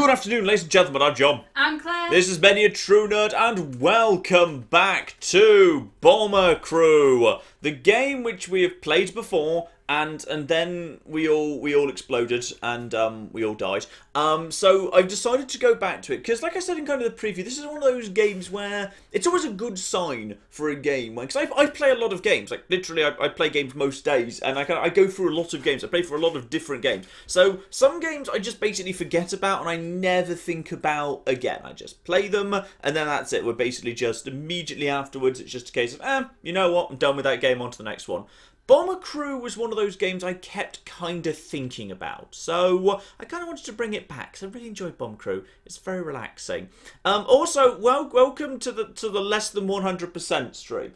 Good afternoon, ladies and gentlemen, I'm John. I'm Claire. This is Benny, a true nerd, and welcome back to Bomber Crew, the game which we have played before, and then we all exploded and we all died. So I've decided to go back to it because, like I said in kind of the preview, this is one of those games where it's always a good sign for a game. Because I play a lot of games, like literally I play games most days, and I go through a lot of games. I play for a lot of different games. So some games I just basically forget about and I never think about again. I just play them and then that's it. We're basically just immediately afterwards. It's just a case of you know what? I'm done with that game. On to the next one. Bomber Crew was one of those games I kept kind of thinking about, so I kind of wanted to bring it back because I really enjoyed Bomber Crew. It's very relaxing. Also, welcome to the less than 100% stream.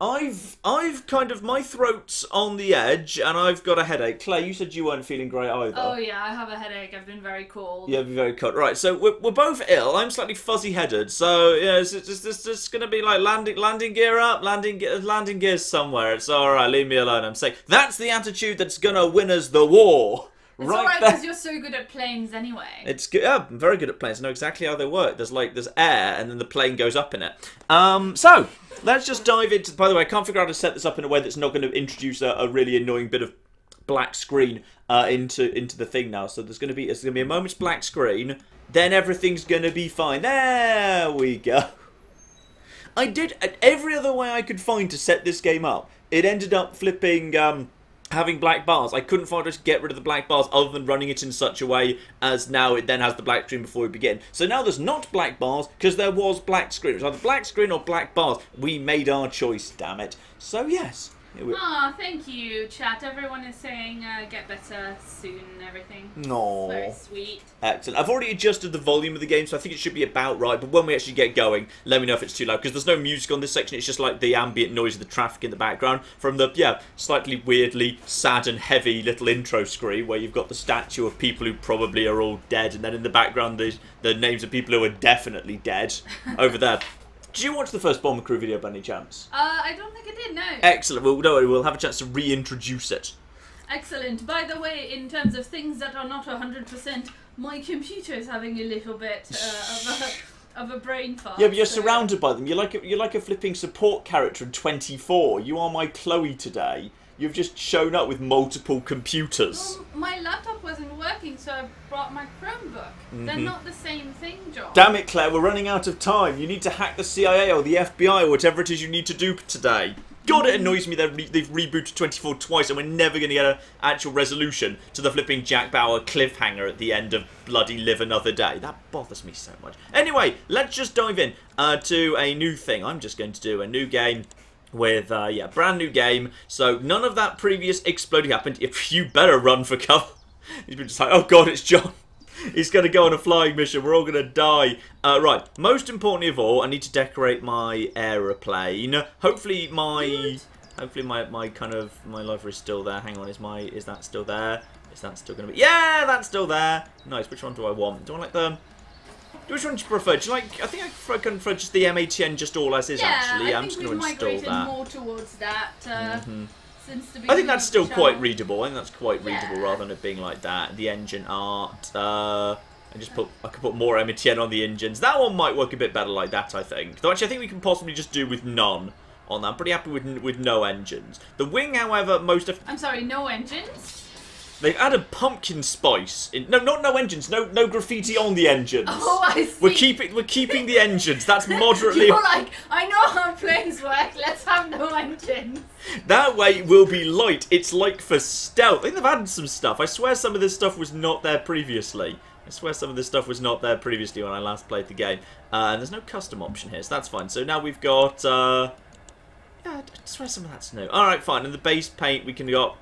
I've kind of, my throat's on the edge and I've got a headache. Claire, you said you weren't feeling great either. Oh yeah, I have a headache. I've been very cold. Yeah, very cold. Right, so we're both ill. I'm slightly fuzzy-headed, so yeah, it's just gonna be like landing gear up, landing gears somewhere. It's all right. Leave me alone. I'm sick. That's the attitude that's gonna win us the war. It's alright because you're so good at planes anyway. It's good. Yeah, I'm very good at planes. I know exactly how they work. There's air, and then the plane goes up in it. So let's just dive into. By the way, I can't figure out how to set this up in a way that's not going to introduce a really annoying bit of black screen into the thing now. So it's going to be a moment's black screen. Then everything's going to be fine. There we go. I did every other way I could find to set this game up. It ended up flipping. Having black bars. I couldn't find a way to get rid of the black bars other than running it in such a way as now it then has the black screen before we begin. So now there's not black bars because there was black screen. It was either black screen or black bars. We made our choice, damn it. So yes. Thank you, chat. Everyone is saying get better soon and everything. No. Very sweet. Excellent. I've already adjusted the volume of the game, so I think it should be about right. But when we actually get going, let me know if it's too loud. Because there's no music on this section. It's just like the ambient noise of the traffic in the background from the, slightly weirdly sad and heavy little intro screen where you've got the statue of people who probably are all dead. And then in the background, the names of people who are definitely dead over there. Did you watch the first Bomber Crew video by any chance? I don't think I did, no. Excellent. Well, don't worry, we'll have a chance to reintroduce it. Excellent. By the way, in terms of things that are not 100%, my computer is having a little bit of a brain fart. Yeah, but you're surrounded by them. You're like a flipping support character in 24. You are my Chloe today. You've just shown up with multiple computers. Well, my laptop wasn't working, so I brought my Chromebook. They're not the same thing, John. Damn it, Claire, we're running out of time. You need to hack the CIA or the FBI or whatever it is you need to do today. God, it annoys me that they've rebooted 24 twice and we're never going to get an actual resolution to the flipping Jack Bauer cliffhanger at the end of bloody Live Another Day. That bothers me so much. Anyway, let's just dive in to a new thing. I'm just going to do a new game. With, brand new game. So none of that previous exploding happened. If you better run for cover. He's been just like, oh god, it's John. He's going to go on a flying mission. We're all going to die. Right. Most importantly of all, I need to decorate my aeroplane. Hopefully my livery is still there. Hang on, is that still there? Is that still going to be? Yeah, that's still there. Nice. Which one do I want? Do I like the? Which one do you prefer? Do you like? I think I prefer just the M80N just all as is. Actually, yeah, I'm just going to install that. More towards that. Since the I think that's still quite readable. I think that's quite readable rather than it being like that. The engine art. I could put more M80N on the engines. That one might work a bit better like that. I think. Though actually, I think we can possibly just do with none on that. I'm pretty happy with no engines. The wing, however, I'm sorry, no engines. They've added pumpkin spice. No engines. No graffiti on the engines. Oh, I see. We're keeping the engines. That's moderately. You're like, I know how planes work. Let's have no engines. That way we'll be light. It's like for stealth. I think they've added some stuff. I swear some of this stuff was not there previously. when I last played the game. And there's no custom option here, so that's fine. So now we've got. Yeah, I swear some of that's new. All right, fine. And the base paint we can got.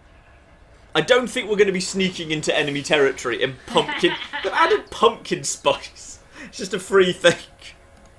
I don't think we're going to be sneaking into enemy territory in pumpkin. They've added pumpkin spice. It's just a free thing.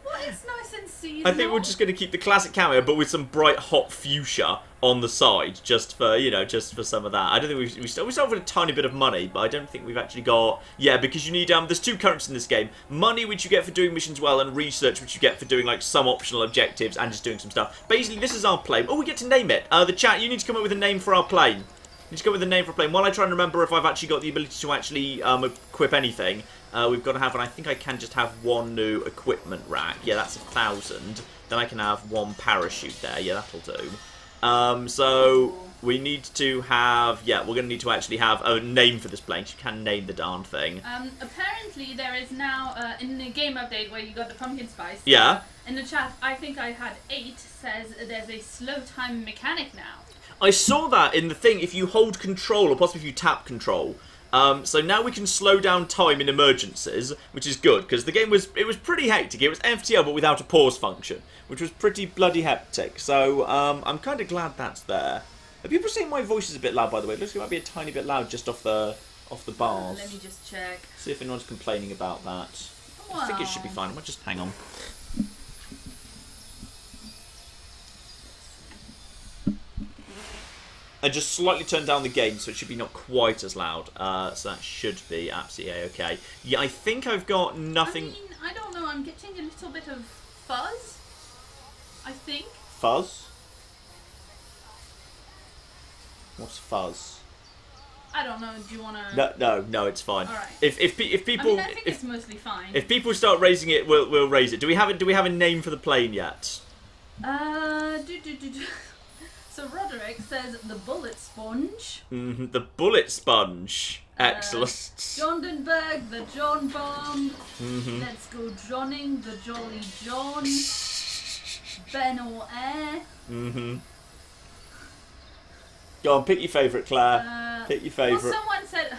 Well, it's nice and seasonal. I think we're just going to keep the classic camo, but with some bright hot fuchsia on the side, just for just for some of that. I don't think we start with a tiny bit of money, but I don't think we've actually got. Yeah, because you need there's two currencies in this game: money, which you get for doing missions well, and research, which you get for doing like some optional objectives and just doing some stuff. Basically, this is our plane. Oh, we get to name it. The chat, you need to come up with a name for our plane. Need to go with the name for a plane. While I try and remember if I've actually got the ability to actually equip anything, we've got to have, and I think I can just have one new equipment rack. Yeah, that's 1,000. Then I can have one parachute there. Yeah, that'll do. So we need to have, yeah, we're going to need to actually have a name for this plane. You can name the darn thing. Apparently there is now, in the game update where you got the pumpkin spice. Yeah. In the chat, I think I had 8, says there's a slow time mechanic now. I saw that in the thing, if you hold control, or possibly if you tap control. So now we can slow down time in emergencies, which is good, because the game was pretty hectic. It was FTL, but without a pause function, which was pretty bloody hectic. So I'm kind of glad that's there. Are people saying my voice is a bit loud, by the way? It looks like it might be a tiny bit loud just off the bars. Let me just check. See if anyone's complaining about that. Wow. I think it should be fine. I might just hang on. I just slightly turned down the gain, so it should be not quite as loud. So that should be absolutely okay. Yeah, I think I've got nothing... I mean, I don't know. I'm getting a little bit of fuzz, I think. Fuzz? What's fuzz? I don't know. Do you want to... No, it's fine. All right. If people... I mean, I think it's mostly fine. If people start raising it, we'll raise it. Do we have a name for the plane yet? So Roderick says the bullet sponge. The bullet sponge. Excellent. Jondenberg, the John bomb. Let's go Johnning, the Jolly John. Ben or Air. Go on, pick your favourite, Claire. Pick your favourite. Well, someone said...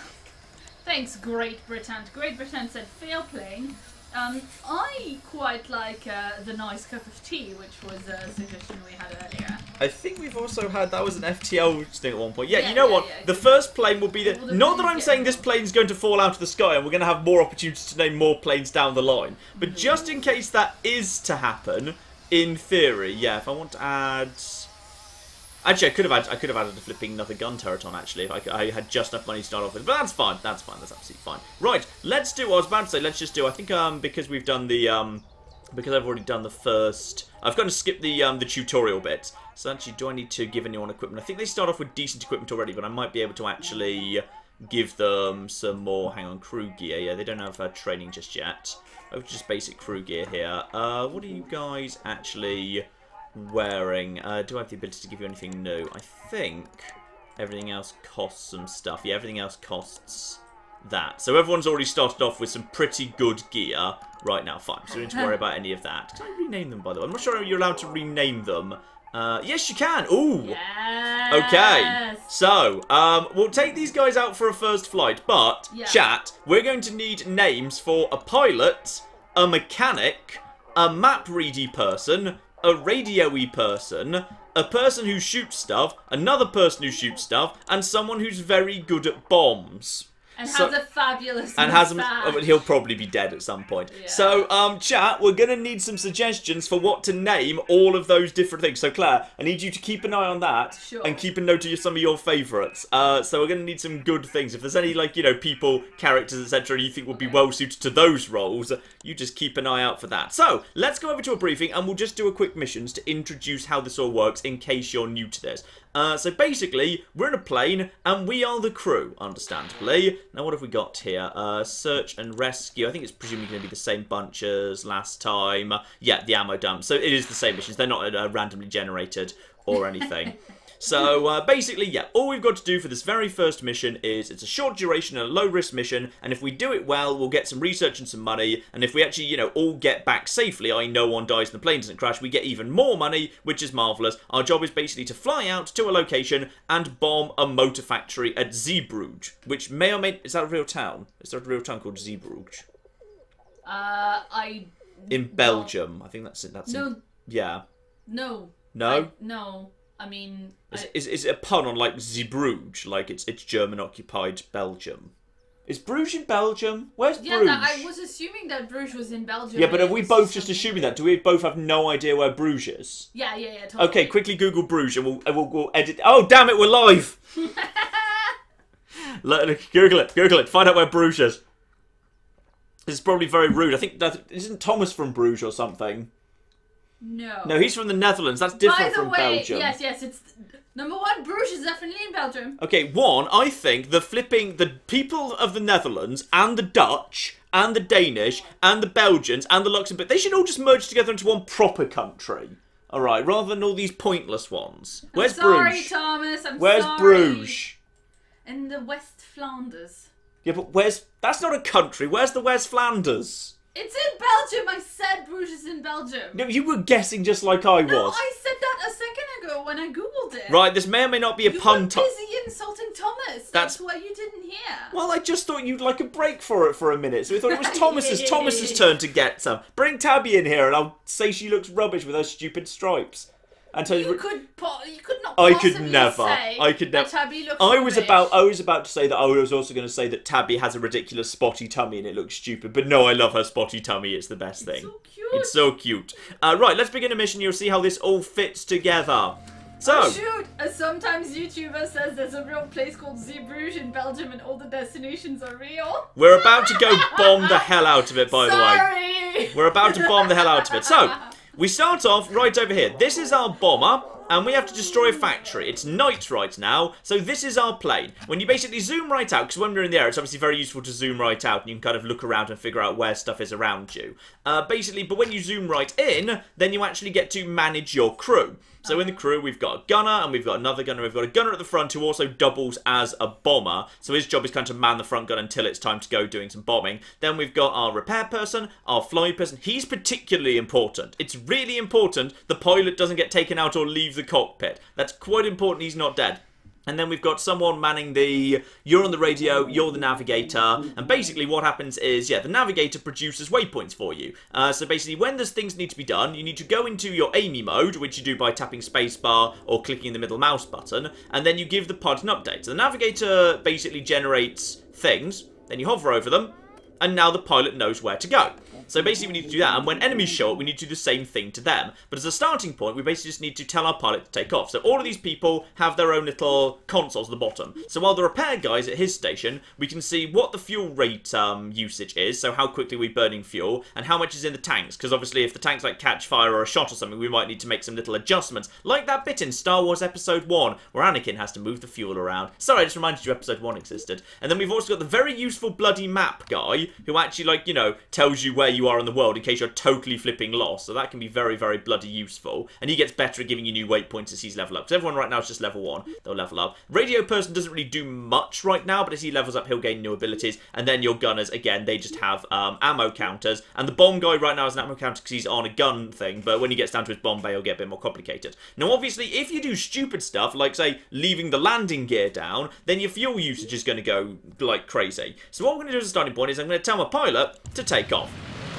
Thanks, Great Britain. Great Britain said fair plane. I quite like the nice cup of tea, which was a suggestion we had earlier. I think we've also had, that was an FTL thing at one point. Yeah, you know what? Yeah, the first plane will be the... Not that I'm saying this plane's going to fall out of the sky and we're going to have more opportunities to name more planes down the line. But just in case that is to happen, in theory, yeah, if I want to add... Actually, I could have added a flipping another gun turret on, actually, if I had just enough money to start off with. But that's fine. That's fine. That's absolutely fine. Right, let's do what I was about to say. Let's just do, I think, because we've done the, because I've already done the first... I've got to skip the tutorial bit. So actually, do I need to give anyone equipment? I think they start off with decent equipment already, but I might be able to actually give them some more, hang on, crew gear. Yeah, they don't have training just yet. Oh, just basic crew gear here. What are you guys actually... wearing? Do I have the ability to give you anything new? I think everything else costs some stuff. Yeah, everything else costs that. So everyone's already started off with some pretty good gear right now. Fine, so we don't need to worry about any of that. Can I rename them, by the way? I'm not sure you're allowed to rename them. Yes, you can. Ooh. Yes. Okay. So, we'll take these guys out for a first flight, but, chat, we're going to need names for a pilot, a mechanic, a map-ready person, a radio-y person, a person who shoots stuff, another person who shoots stuff, and someone who's very good at bombs. And has a fabulous he'll probably be dead at some point. Yeah. So, chat, we're going to need some suggestions for what to name all of those different things. So, Claire, I need you to keep an eye on that. Sure. And keep a note of some of your favourites. So we're going to need some good things. If there's any, like, you know, people, characters, etc. you think would be well suited to those roles, you just keep an eye out for that. So, let's go over to a briefing and we'll just do a quick missions to introduce how this all works in case you're new to this. So basically, we're in a plane, and we are the crew, understandably. Now, what have we got here? Search and rescue. I think it's presumably going to be the same bunch as last time. Yeah, the ammo dump. So it is the same missions. They're not randomly generated or anything. So, basically, yeah, all we've got to do for this very first mission is, it's a short duration and a low-risk mission, and if we do it well, we'll get some research and some money, and if we actually, you know, all get back safely, i.e. no one dies and the plane doesn't crash, we get even more money, which is marvellous. Our job is basically to fly out to a location and bomb a motor factory at Zeebrugge, which may or may... Is that a real town? Is there a real town called Zeebrugge? In Belgium. I think that's it. No. Yeah. No. No? No. I mean... Is it a pun on, like, Zeebrugge? Like, it's German-occupied Belgium. Is Bruges in Belgium? Where's Bruges? Yeah, I was assuming that Bruges was in Belgium. Yeah, but are we both just assuming that? Do we both have no idea where Bruges is? Yeah, totally. Okay, quickly Google Bruges and we'll edit... Oh, damn it, we're live! Google it. Find out where Bruges is. This is probably very rude. I think... Isn't Thomas from Bruges or something? No. No, he's from the Netherlands. That's different from Belgium. Yes, it's Number 1, Bruges is definitely in Belgium. Okay, 1, I think the people of the Netherlands and the Dutch and the Danish and the Belgians and the Luxembourg, they should all just merge together into one proper country. Alright, rather than all these pointless ones. Where's Bruges? Sorry, Thomas, I'm Where's sorry. Bruges? In the West Flanders. Yeah, but that's not a country. Where's the West Flanders? It's in Belgium. I said Bruges is in Belgium. No, you were guessing just like I was. No, I said that a second ago when I googled it. Right, this may or may not be a pun. You were busy insulting Thomas. That's what you didn't hear. Well, I just thought you'd like a break for it for a minute, so we thought it was Thomas's turn to get some. Bring Tabby in here, and I'll say she looks rubbish with her stupid stripes. And tell you could not possibly say that Tabby looks rubbish. I was about to say that I was also going to say that Tabby has a ridiculous spotty tummy and it looks stupid. But no, I love her spotty tummy. It's the best thing. So cute. It's so cute. Right, let's begin a mission. You'll see how this all fits together. So, oh shoot! Sometimes YouTuber says there's a real place called Zeebrugge in Belgium and all the destinations are real. We're about to go bomb the hell out of it, by the way. Sorry! We're about to bomb the hell out of it. So, we start off right over here. This is our bomber, and we have to destroy a factory. It's night right now, so this is our plane. When you basically zoom right out, because when we're in the air, it's obviously very useful to zoom right out, and you can kind of look around and figure out where stuff is around you. Basically, but when you zoom right in, then you actually get to manage your crew. So in the crew, we've got a gunner, and we've got another gunner. We've got a gunner at the front who also doubles as a bomber. So his job is kind of man the front gun until it's time to go doing some bombing. Then we've got our repair person, our fly person. He's particularly important. It's really important the pilot doesn't get taken out or leave the cockpit. That's quite important he's not dead. And then we've got someone manning you're on the radio, you're the navigator, and basically what happens is, yeah, the navigator produces waypoints for you. So basically when there's things need to be done, you need to go into your Amy mode, which you do by tapping spacebar or clicking the middle mouse button, and then you give the pilot an update. So the navigator basically generates things, then you hover over them, and now the pilot knows where to go. So basically we need to do that, and when enemies show up, we need to do the same thing to them. But as a starting point, we basically just need to tell our pilot to take off. So all of these people have their own little consoles at the bottom. So while the repair guy's at his station, we can see what the fuel rate usage is, so how quickly we're burning fuel, and how much is in the tanks. Because obviously if the tanks like catch fire or a shot or something, we might need to make some little adjustments. Like that bit in Star Wars Episode 1, where Anakin has to move the fuel around. Sorry, I just reminded you Episode 1 existed. And then we've also got the very useful bloody map guy, who actually, like, you know, tells you where you are in the world in case you're totally flipping lost. So that can be very, very bloody useful. And he gets better at giving you new waypoints as he's level up. Because everyone right now is just level 1. They'll level up. Radio person doesn't really do much right now, but as he levels up, he'll gain new abilities. And then your gunners, again, they just have ammo counters. And the bomb guy right now has an ammo counter because he's on a gun thing. But when he gets down to his bomb bay, he'll get a bit more complicated. Now, obviously, if you do stupid stuff, like, say, leaving the landing gear down, then your fuel usage is going to go like crazy. So what we're going to do as a starting point is I'm going to tell my pilot to take off.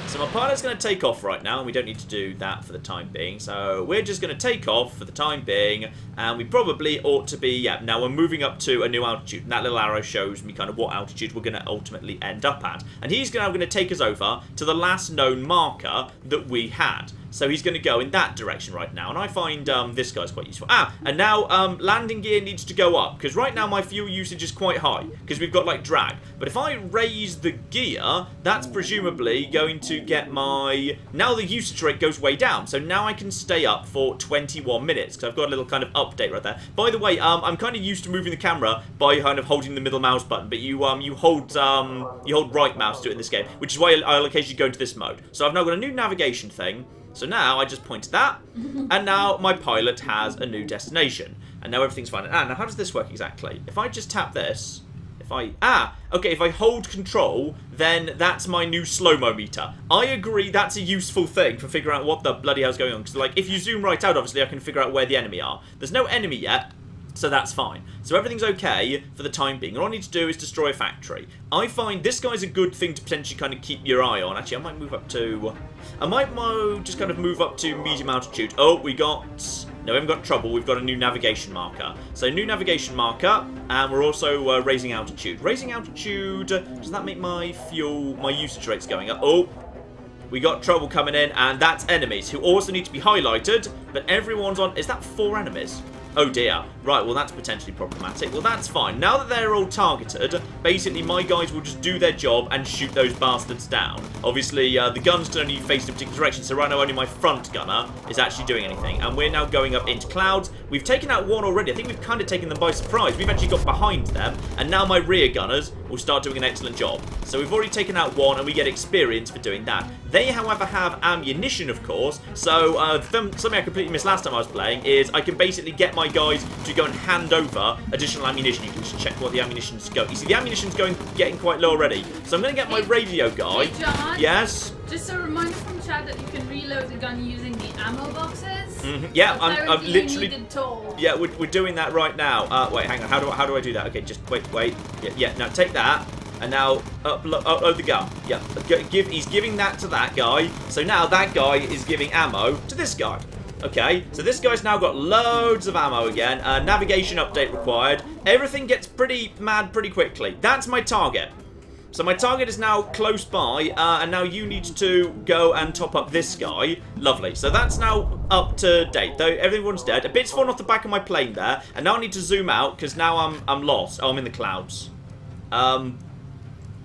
So my pilot's going to take off right now, and we don't need to do that for the time being. So we're just going to take off for the time being, and we probably ought to be, yeah, now we're moving up to a new altitude, and that little arrow shows me kind of what altitude we're going to ultimately end up at. And he's now going to take us over to the last known marker that we had. So he's going to go in that direction right now. And I find this guy's quite useful. And now landing gear needs to go up. Because right now my fuel usage is quite high. Because we've got like drag. But if I raise the gear, that's presumably going to get my... Now the usage rate goes way down. So now I can stay up for 21 minutes. Because I've got a little kind of update right there. By the way, I'm kind of used to moving the camera by kind of holding the middle mouse button. But you hold right mouse to do it in this game. Which is why I'll occasionally go into this mode. So I've now got a new navigation thing. So now I just point to that, and now my pilot has a new destination. And now everything's fine. Now how does this work exactly? If I just tap this, if I hold control, then that's my new slow-mo meter. I agree that's a useful thing for figuring out what the bloody hell's going on. Because, like, if you zoom right out, obviously, I can figure out where the enemy are. There's no enemy yet. So that's fine. So everything's okay for the time being. All I need to do is destroy a factory. I find this guy's a good thing to potentially kind of keep your eye on. Actually, I might move up to... I might just kind of move up to medium altitude. Oh, we got... No, we haven't got trouble. We've got a new navigation marker. So new navigation marker, and we're also raising altitude. Raising altitude, does that make my usage rates going up? Oh, we got trouble coming in, and that's enemies, who also need to be highlighted, but everyone's on... Is that 4 enemies? Oh dear. Right, well that's potentially problematic. Well, that's fine. Now that they're all targeted, basically my guys will just do their job and shoot those bastards down. Obviously, the guns can only face in a particular direction, so right now only my front gunner is actually doing anything. And we're now going up into clouds. We've taken out one already. I think we've kind of taken them by surprise. We've actually got behind them, and now my rear gunners will start doing an excellent job. So we've already taken out one, and we get experience for doing that. They, however, have ammunition, of course, so something I completely missed last time I was playing is I can basically get my guys to go and hand over additional ammunition. You can just check what the ammunition's going. You see, the ammunition's getting quite low already. So I'm going to get my radio guy. Hey, John, yes? Just a reminder from chat that you can reload the gun using the ammo boxes. Yeah, I'm literally... Told. Yeah, we're doing that right now. Wait, hang on. How do I do that? Okay, just wait. Yeah, now take that. And now upload the gun. Yeah, he's giving that to that guy. So now that guy is giving ammo to this guy. Okay, so this guy's now got loads of ammo again. Navigation update required. Everything gets pretty mad pretty quickly. That's my target. So my target is now close by, and now you need to go and top up this guy. Lovely. So that's now up to date, though everyone's dead. A bit's fallen off the back of my plane there, and now I need to zoom out because now I'm lost. Oh, I'm in the clouds.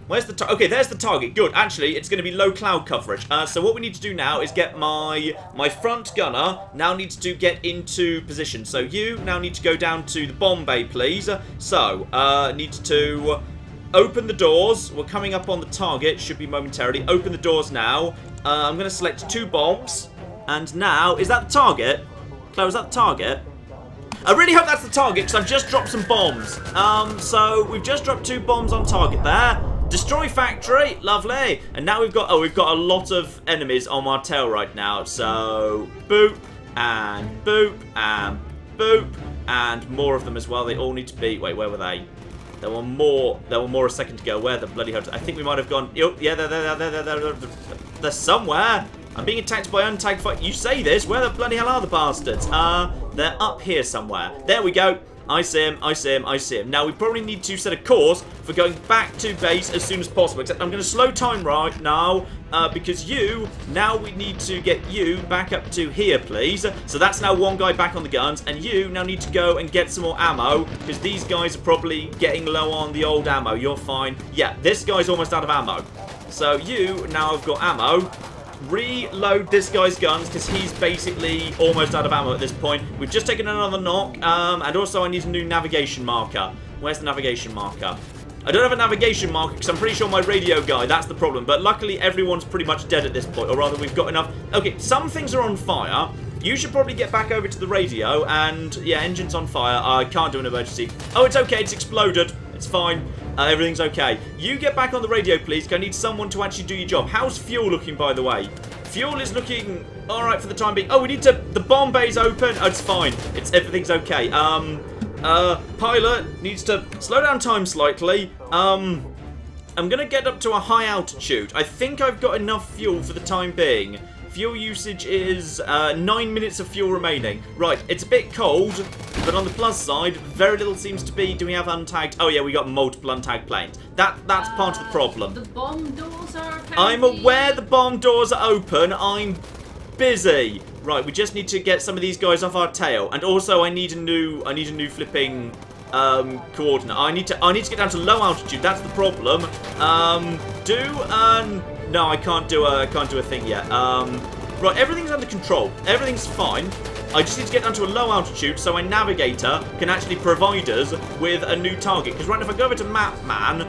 Where's the okay, there's the target. Good. Actually, it's going to be low cloud coverage. So what we need to do now is get my front gunner now needs to get into position. So you now need to go down to the bomb bay, please. So, need to open the doors. We're coming up on the target. Should be momentarily. Open the doors now. I'm going to select 2 bombs. And now, is that the target? Chloe, is that the target? I really hope that's the target because I've just dropped some bombs. So we've just dropped 2 bombs on target there. Destroy factory, lovely. And now we've got a lot of enemies on our tail right now. So boop and boop and boop and more of them as well. They all need to be. Wait, where were they? There were more a second ago. Where the bloody hell? I think we might have gone. Oh, yeah, they're somewhere. I'm being attacked by untagged fight. You say this? Where the bloody hell are the bastards? They're up here somewhere. There we go. I see him. Now, we probably need to set a course for going back to base as soon as possible. Except I'm going to slow time right now because now we need to get you back up to here, please. So that's now one guy back on the guns. And you now need to go and get some more ammo because these guys are probably getting low on the old ammo. You're fine. Yeah, this guy's almost out of ammo. So you now have got ammo. Reload this guy's guns because he's basically almost out of ammo at this point. We've just taken another knock, and also I need a new navigation marker. Where's the navigation marker? I don't have a navigation marker because I'm pretty sure my radio guy, that's the problem. But luckily everyone's pretty much dead at this point, or rather we've got enough. Okay, some things are on fire. You should probably get back over to the radio, and yeah, engine's on fire. I can't do an emergency. Oh, it's okay, it's exploded. It's fine. Everything's okay. You get back on the radio, please. I need someone to actually do your job. How's fuel looking, by the way? Fuel is looking alright for the time being. Oh, we need to... The bomb bay's open. Oh, it's fine. Everything's okay. Pilot needs to slow down time slightly. I'm going to get up to a high altitude. I think I've got enough fuel for the time being. Fuel usage is 9 minutes of fuel remaining. Right, it's a bit cold, but on the plus side, very little seems to be... Do we have untagged... Oh, yeah, we got multiple untagged planes. That's part of the problem. The bomb doors are apparently... I'm aware the bomb doors are open. I'm busy. Right, we just need to get some of these guys off our tail. And also, I need a new flipping... coordinate. I need to get down to low altitude. That's the problem. No, I can't do a thing yet. Right, everything's under control. Everything's fine. I just need to get down to a low altitude so my navigator can actually provide us with a new target. Because right now, if I go over to Map Man,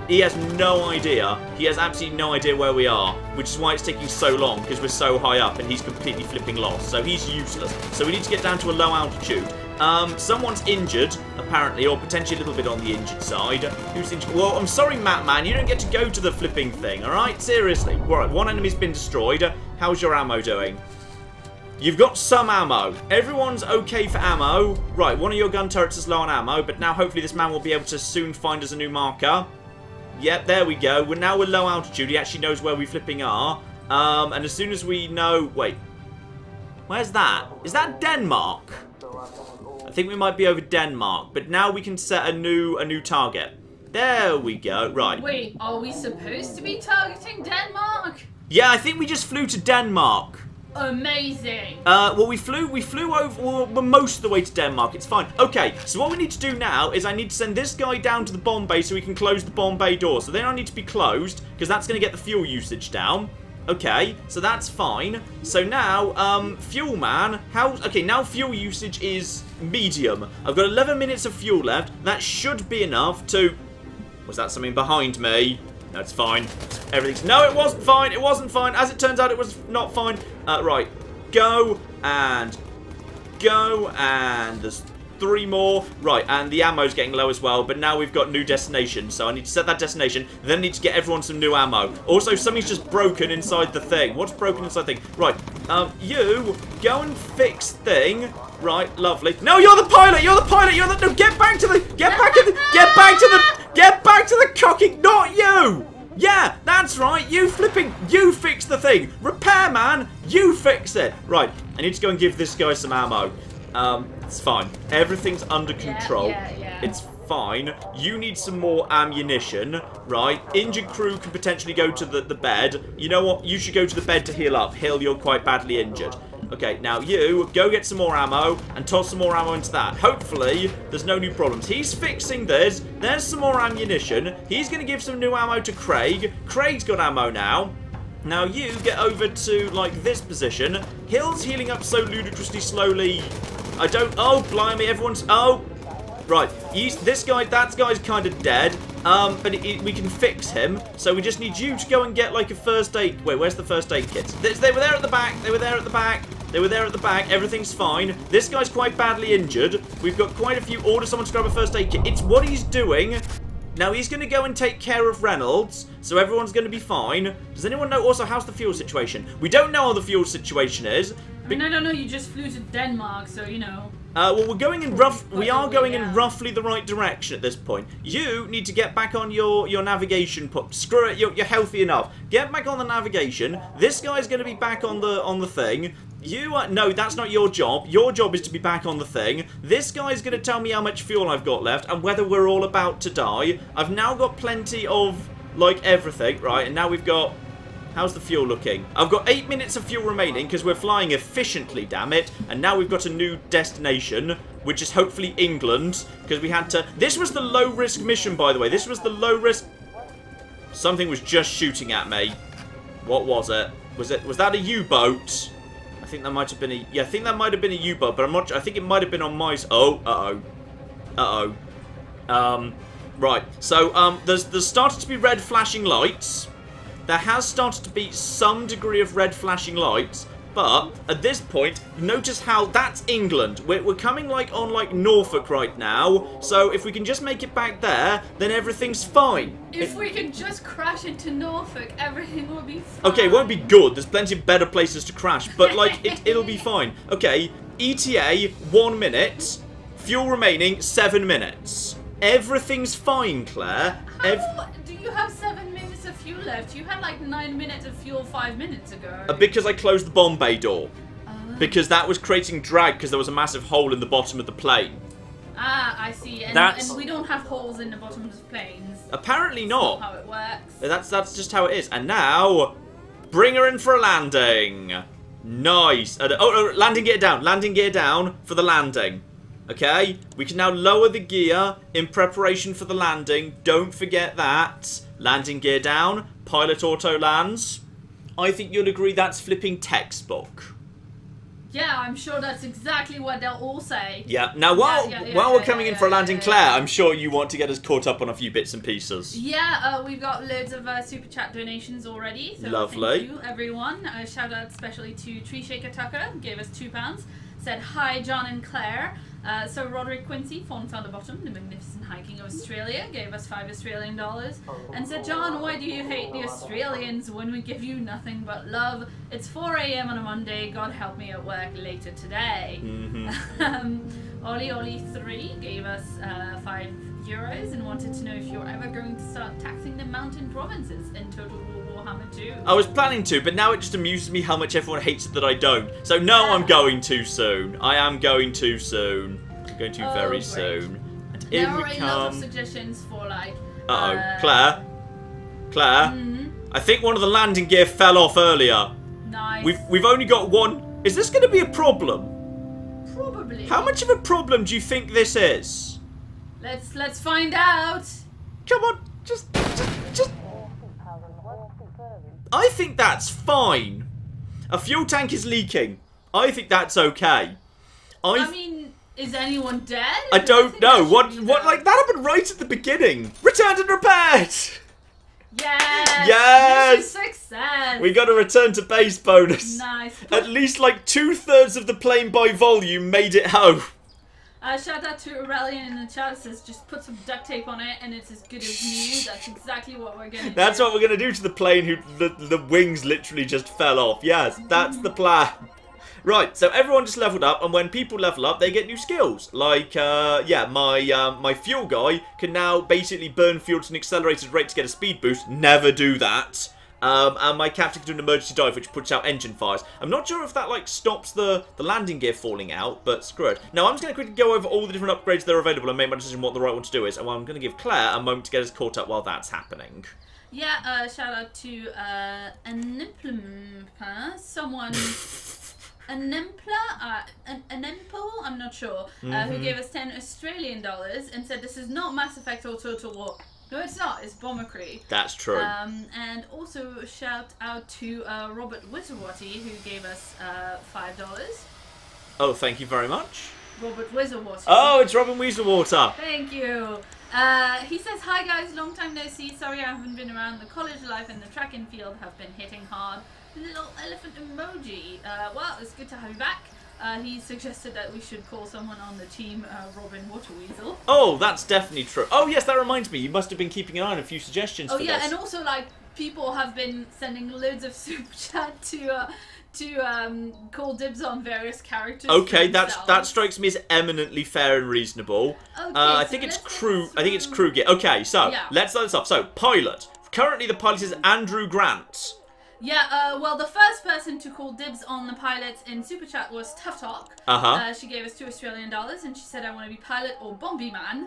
he has no idea. He has absolutely no idea where we are, which is why it's taking so long because we're so high up and he's completely flipping lost. So he's useless. So we need to get down to a low altitude. Someone's injured, apparently, or potentially a little bit on the injured side. Who's injured? Well, I'm sorry, Map Man, you don't get to go to the flipping thing, alright? Seriously. Right, one enemy's been destroyed. How's your ammo doing? You've got some ammo. Everyone's okay for ammo. Right, one of your gun turrets is low on ammo, but now hopefully this man will be able to soon find us a new marker. Yep, there we go. We're low altitude. He actually knows where we flipping are. And as soon as we know... Wait. Where's that? Is that Denmark? I think we might be over Denmark, but now we can set a new target. There we go. Right. Wait, are we supposed to be targeting Denmark? Yeah, I think we just flew to Denmark. amazing. Well, we flew over. Well, we're most of the way to Denmark. It's fine. Okay, so what we need to do now is I need to send this guy down to the bomb bay so we can close the bomb bay door. So they don't need to be closed because that's going to get the fuel usage down. Okay, so that's fine. So now, fuel man, okay, now fuel usage is medium. I've got 11 minutes of fuel left. That should be enough to... Was that something behind me? No, it's fine. Everything's... No, it wasn't fine. It wasn't fine. As it turns out, it was not fine. Right. Go, and there's 3 more. Right, and the ammo's getting low as well, but now we've got new destination, so I need to set that destination, then I need to get everyone some new ammo. Also, something's just broken inside the thing. What's broken inside the thing? Right, you go and fix thing. Right, lovely. No, you're the pilot. You're the pilot. You're the... No, get back to the... Get back to the cocking. Not you. Yeah, that's right. You fix the thing. Repairman, you fix it. Right, I need to go and give this guy some ammo. It's fine. Everything's under control. Yeah. It's fine. You need some more ammunition, right? Injured crew can potentially go to the bed. You know what? You should go to the bed to heal up. Hill, you're quite badly injured. Okay, now you go get some more ammo and toss some more ammo into that. Hopefully, there's no new problems. He's fixing this. There's some more ammunition. He's going to give some new ammo to Craig. Craig's got ammo now. Now you get over to, like, this position. Hill's healing up so ludicrously slowly. I don't... Oh, blimey, everyone's... Oh, right. That guy's kind of dead. But we can fix him. So we just need you to go and get, like, a first aid... Wait, where's the first aid kit? They were there at the back. They were there at the back. They were there at the back. Everything's fine. This guy's quite badly injured. We've got quite a few... Order someone to grab a first aid kit. It's what he's doing. Now, he's going to go and take care of Reynolds, so everyone's going to be fine. Does anyone know... Also, how's the fuel situation? We don't know how the fuel situation is. I mean, I don't know. You just flew to Denmark, so, you know... well, we're going in we are going in roughly the right direction at this point. You need to get back on your navigation. Screw it, you're healthy enough. Get back on the navigation. This guy's going to be back on the thing. No, that's not your job. Your job is to be back on the thing. This guy's going to tell me how much fuel I've got left and whether we're all about to die. I've now got plenty of, like, everything, right? And now we've got... How's the fuel looking? I've got 8 minutes of fuel remaining because we're flying efficiently, damn it. And now we've got a new destination, which is hopefully England, because we had to... This was the low-risk mission, by the way. This was the low-risk... Something was just shooting at me. What was it? Was that a U-boat? I think that might have been a... Yeah, I think that might have been a U-boat, but I'm not... I think it might have been on my... Oh, right. So, there's started to be red flashing lights. There has started to be some degree of red flashing lights, but at this point, notice how that's England. We're coming on Norfolk right now, so if we can just make it back there, then everything's fine. If we can just crash into Norfolk, everything will be fine. Okay, it won't be good. There's plenty of better places to crash, but it'll be fine. Okay, ETA 1 minute, fuel remaining 7 minutes. Everything's fine, Claire. How do you have 7 minutes of fuel left? You had like 9 minutes of fuel 5 minutes ago. Because I closed the bomb bay door. Because that was creating drag because there was a massive hole in the bottom of the plane. Ah, I see. And we don't have holes in the bottoms of planes. Apparently not. That's not how it works. That's just how it is. And now, bring her in for a landing. Nice. Landing gear down. Landing gear down for the landing. Okay, we can now lower the gear in preparation for the landing. Don't forget that. Landing gear down. Pilot auto lands. I think you'll agree that's flipping textbook. Yeah, I'm sure that's exactly what they'll all say. Yeah. Now, while we're coming in for a landing, Claire, I'm sure you want to get us caught up on a few bits and pieces. Yeah, we've got loads of super chat donations already. So lovely. Thank you, everyone. A shout out especially to Tree Shaker Tucker, gave us £2. Said, hi, John and Claire. So Roderick Quincy, fonts on the bottom, the magnificent hiking of Australia, gave us $5 Australian and said, John, why do you hate the Australians when we give you nothing but love? It's 4 AM on a Monday, God help me at work later today. Oli3 gave us €5 and wanted to know if you're ever going to start taxing the mountain provinces in Total War Warhammer 2. I was planning to, but now it just amuses me how much everyone hates it that I don't. So no, I'm going to soon. I am going to soon. I'm going to very soon. And there are a lot of suggestions for like... Claire? Claire? I think one of the landing gear fell off earlier. Nice. We've only got one. Is this going to be a problem? Probably. How much of a problem do you think this is? Let's find out. Come on, just. I think that's fine. A fuel tank is leaking. I think that's okay. I mean, is anyone dead? I don't know. What? Like that happened right at the beginning. Returned and repaired. Yes. Yes. Mission success. We got a return to base bonus. Nice. At least like 2/3 of the plane by volume made it home. Shout out to Aurelian in the chat, says just put some duct tape on it and it's as good as new. That's exactly what we're going to do. That's what we're going to do to the plane who the wings literally just fell off. Yes, that's the plan. Right, so everyone just leveled up, and when people level up, they get new skills. Like, yeah, my fuel guy can now basically burn fuel to an accelerated rate to get a speed boost. Never do that. And my captain can do an emergency dive, which puts out engine fires. I'm not sure if that, like, stops the landing gear falling out, but screw it. Now, I'm just going to quickly go over all the different upgrades that are available and make my decision what the right one to do is. And I'm going to give Claire a moment to get us caught up while that's happening. Yeah, shout out to someone... an Empel, I'm not sure, who gave us 10 Australian dollars and said this is not Mass Effect or Total War. No, it's not. It's Bomber Crew. That's true. And also shout out to Robert Wizardwaty, who gave us $5. Oh, thank you very much. Robert Wizardwaty. Oh, it's Robin Weaselwater. Thank you. He says, hi guys, long time no see. Sorry I haven't been around. The college life and the track and field have been hitting hard. Little elephant emoji. Well, it's good to have you back. He suggested that we should call someone on the team Robin Waterweasel. Oh, that's definitely true. Oh, yes, that reminds me. You must have been keeping an eye on a few suggestions for this. And also, like, people have been sending loads of super chat to call dibs on various characters. Okay, that strikes me as eminently fair and reasonable. Okay, I think it's crew. I think it's crew gear. Okay, so let's start this off. So pilot. Currently, the pilot is Andrew Grant. Yeah, well, the first person to call dibs on the pilots in Super Chat was Tough Talk. She gave us $2 Australian and she said, I want to be pilot or Bombie Man.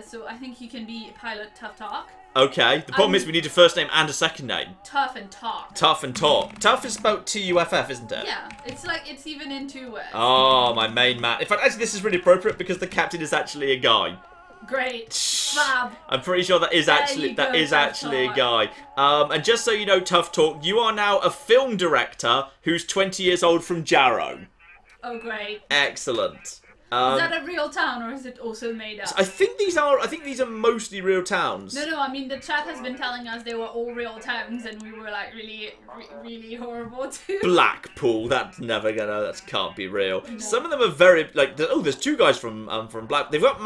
So I think you can be pilot Tough Talk. Okay, the problem is we need a first name and a second name. Tough and Talk. Tough and Talk. Tough is spelled Tuff, isn't it? Yeah, it's like, it's even in 2 words. Oh, my main man. In fact, actually, this is really appropriate because the captain is actually a guy. Great. Fab. I'm pretty sure that is actually a guy. And just so you know, Tough Talk, you are now a film director who's 20 years old from Jarrow. Oh, great. Excellent. Is that a real town or is it also made up? I think these are mostly real towns. No, I mean the chat has been telling us they were all real towns and we were like really horrible too. Blackpool, that can't be real. No. Some of them are very like there's 2 guys from Blackpool. They've got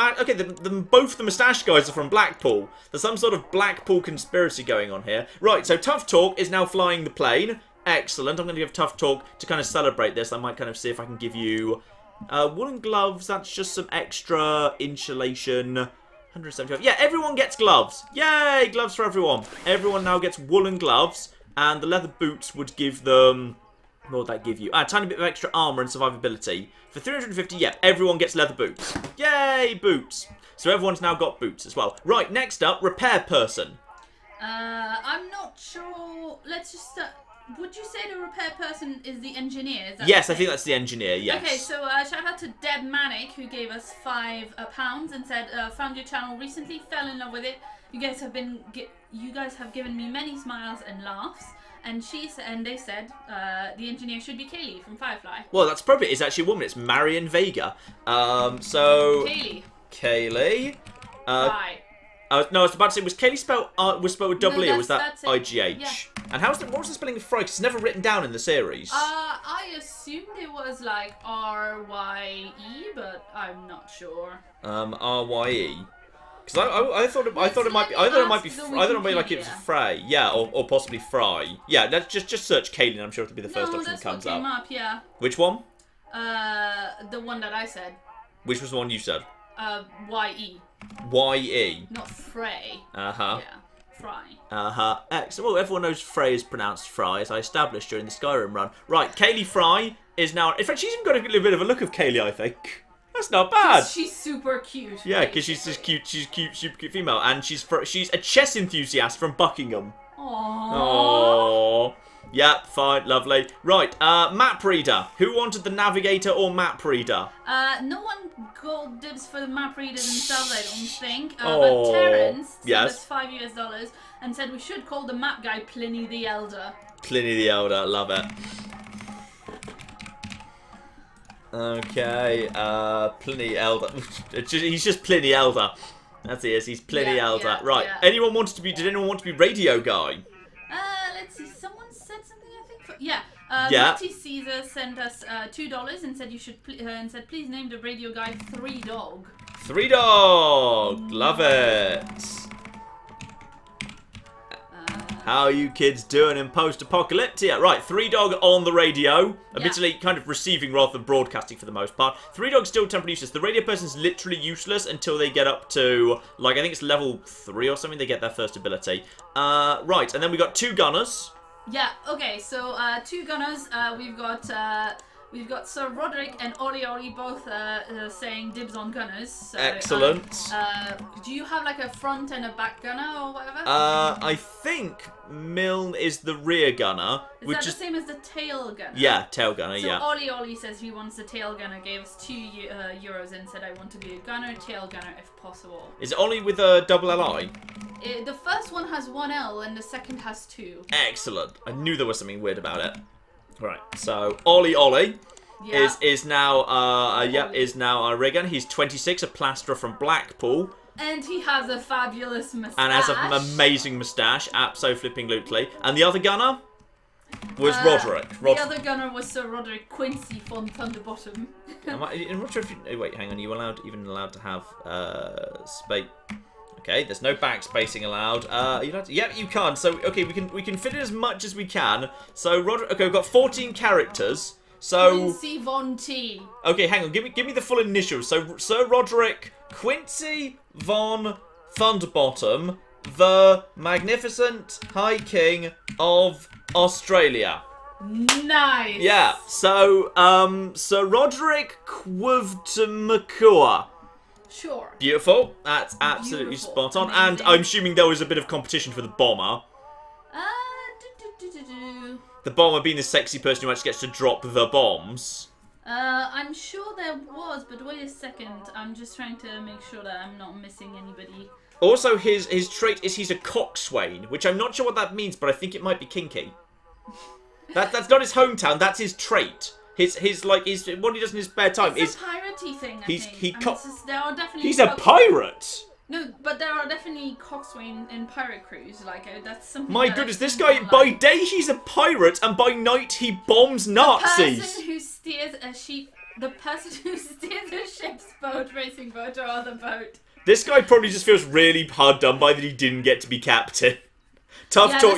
both the moustache guys are from Blackpool. There's some sort of Blackpool conspiracy going on here. Right, so Tough Talk is now flying the plane. Excellent. I'm going to give Tough Talk to kind of celebrate this. I might kind of see if I can give you woolen gloves. That's just some extra insulation. 175. Yeah, everyone gets gloves. Yay, gloves for everyone. Everyone now gets woolen gloves, and the leather boots would give them. What would that give you? A tiny bit of extra armor and survivability. For 350, yeah, everyone gets leather boots. Yay, boots. So everyone's now got boots as well. Right, next up, repair person. I'm not sure. Let's just. Would you say the repair person is the engineer? Yes, I think that's the engineer, yes. Okay, so shout out to Deb Manic, who gave us £5 and said, found your channel recently, fell in love with it. You guys have given me many smiles and laughs. And they said the engineer should be Kaylee from Firefly. Well, that's appropriate. It's actually a woman. It's Marion Vega. So Kaylee. Right. No, I was about to say, was Kaylee spelled with double E, or was that IGH? Yeah. And what was the spelling of Fry? Because it's never written down in the series. I assumed it was like R-Y-E, but I'm not sure. R-Y-E. Because I thought it might be like it was Frey, yeah, or possibly Fry. Yeah, let's just search Kaylee. I'm sure it'll be the first option that comes up. Came up. Yeah. Which one? The one that I said. Which was the one you said? Y-E. Y-E. Not Frey. Uh-huh. Yeah. Fry. Uh-huh. Excellent. Well, everyone knows Frey is pronounced Fry, as I established during the Skyrim run. Right, Kaylee Fry is now. In fact, she's even got a little bit of a look of Kaylee, I think. That's not bad. She's super cute. Yeah, because she's just cute. She's cute, super cute female, and she's a chess enthusiast from Buckingham. Aww. Yeah, fine, lovely. Right, map reader. Who wanted the navigator or map reader? No one got dibs for the map reader themselves, I don't think. Oh, but Terrence sent yes. us $5 and said we should call the map guy Pliny the Elder. Pliny the Elder, love it. Okay, Pliny Elder. He's just Pliny Elder. That's he is. He's Pliny Elder. Yeah, right. yeah. Did anyone want to be radio guy? Let's see. Someone said something. I think. Multi Caesar sent us $2 and said you should and said please name the radio guy 3 Dog. 3 Dog. Love it. How are you kids doing in post-apocalyptia? Right, 3 Dog on the radio. Admittedly, kind of receiving rather than broadcasting for the most part. 3 Dog's still temporarily useless. The radio person's literally useless until they get up to, like, I think it's level 3 or something. They get their first ability. Right, and then we got 2 gunners. Yeah, okay, so 2 gunners. We've got Sir Roderick and Oli both saying dibs on gunners. So, excellent. Do you have like a front and a back gunner or whatever? I think Milne is the rear gunner. Is that the same as the tail gunner? Yeah, tail gunner, so yeah. Oli says he wants the tail gunner, gave us €2 and said I want to be a gunner, tail gunner if possible. Is it Oli with a double LI? The first one has 1 L and the second has 2. Excellent. I knew there was something weird about it. Right, so Oli is now is now our rig gunner. He's 26, a plasterer from Blackpool. And he has a fabulous moustache. And has an amazing moustache, abso-flipping-lutely. And the other gunner was Roderick. The other gunner was Sir Roderick Quincy von Thunderbottom. I'm not sure if you... wait, hang on. Are you even allowed to have space? Okay, there's no backspacing allowed. You allowed to, yep, you can. So, okay, we can fit in as much as we can. So, Roderick... Okay, we've got 14 characters. So... Quincy von T. Okay, hang on. Give me the full initials. So, Sir Roderick Quincy von Thunderbottom, the Magnificent High King of Australia. Nice. Yeah. So, Sir Roderick Quivtamakua. Sure. Beautiful. That's absolutely spot on. Amazing. And I'm assuming there was a bit of competition for the bomber. The bomber being the sexy person who actually gets to drop the bombs. I'm sure there was, but wait a second. I'm just trying to make sure that I'm not missing anybody. Also, his trait is he's a coxswain, which I'm not sure what that means, but I think it might be kinky. That's not his hometown. That's his trait. His what he does in his spare time it's is a piratey thing. There are definitely. He's a pirate. No, but there are definitely coxswain in pirate crews. Like that's something. My goodness, this guy by day he's a pirate, and by night he bombs Nazis. The person who steers a ship's boat, racing boat, or other boat. This guy probably just feels really hard done by that he didn't get to be captain. Tough talk.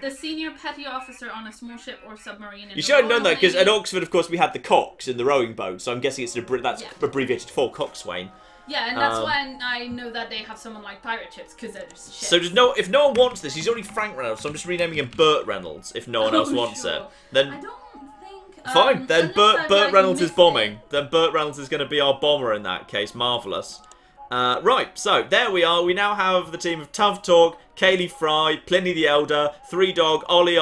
The senior petty officer on a small ship or submarine. You should have known that because at Oxford, of course, we had the cocks in the rowing boat. So I'm guessing it's that's abbreviated for coxswain. Yeah, and that's why I know that they have someone like pirate ships because they're just ships. So if no one wants this, he's already Frank Reynolds. So I'm just renaming him Burt Reynolds. If no one else wants it, then I don't think. Fine. Then Burt Reynolds is bombing. Then Burt Reynolds is going to be our bomber in that case. Marvelous. Right, so there we are. We now have the team of Tough Talk, Kaylee Fry, Pliny the Elder, 3 Dog, Oli,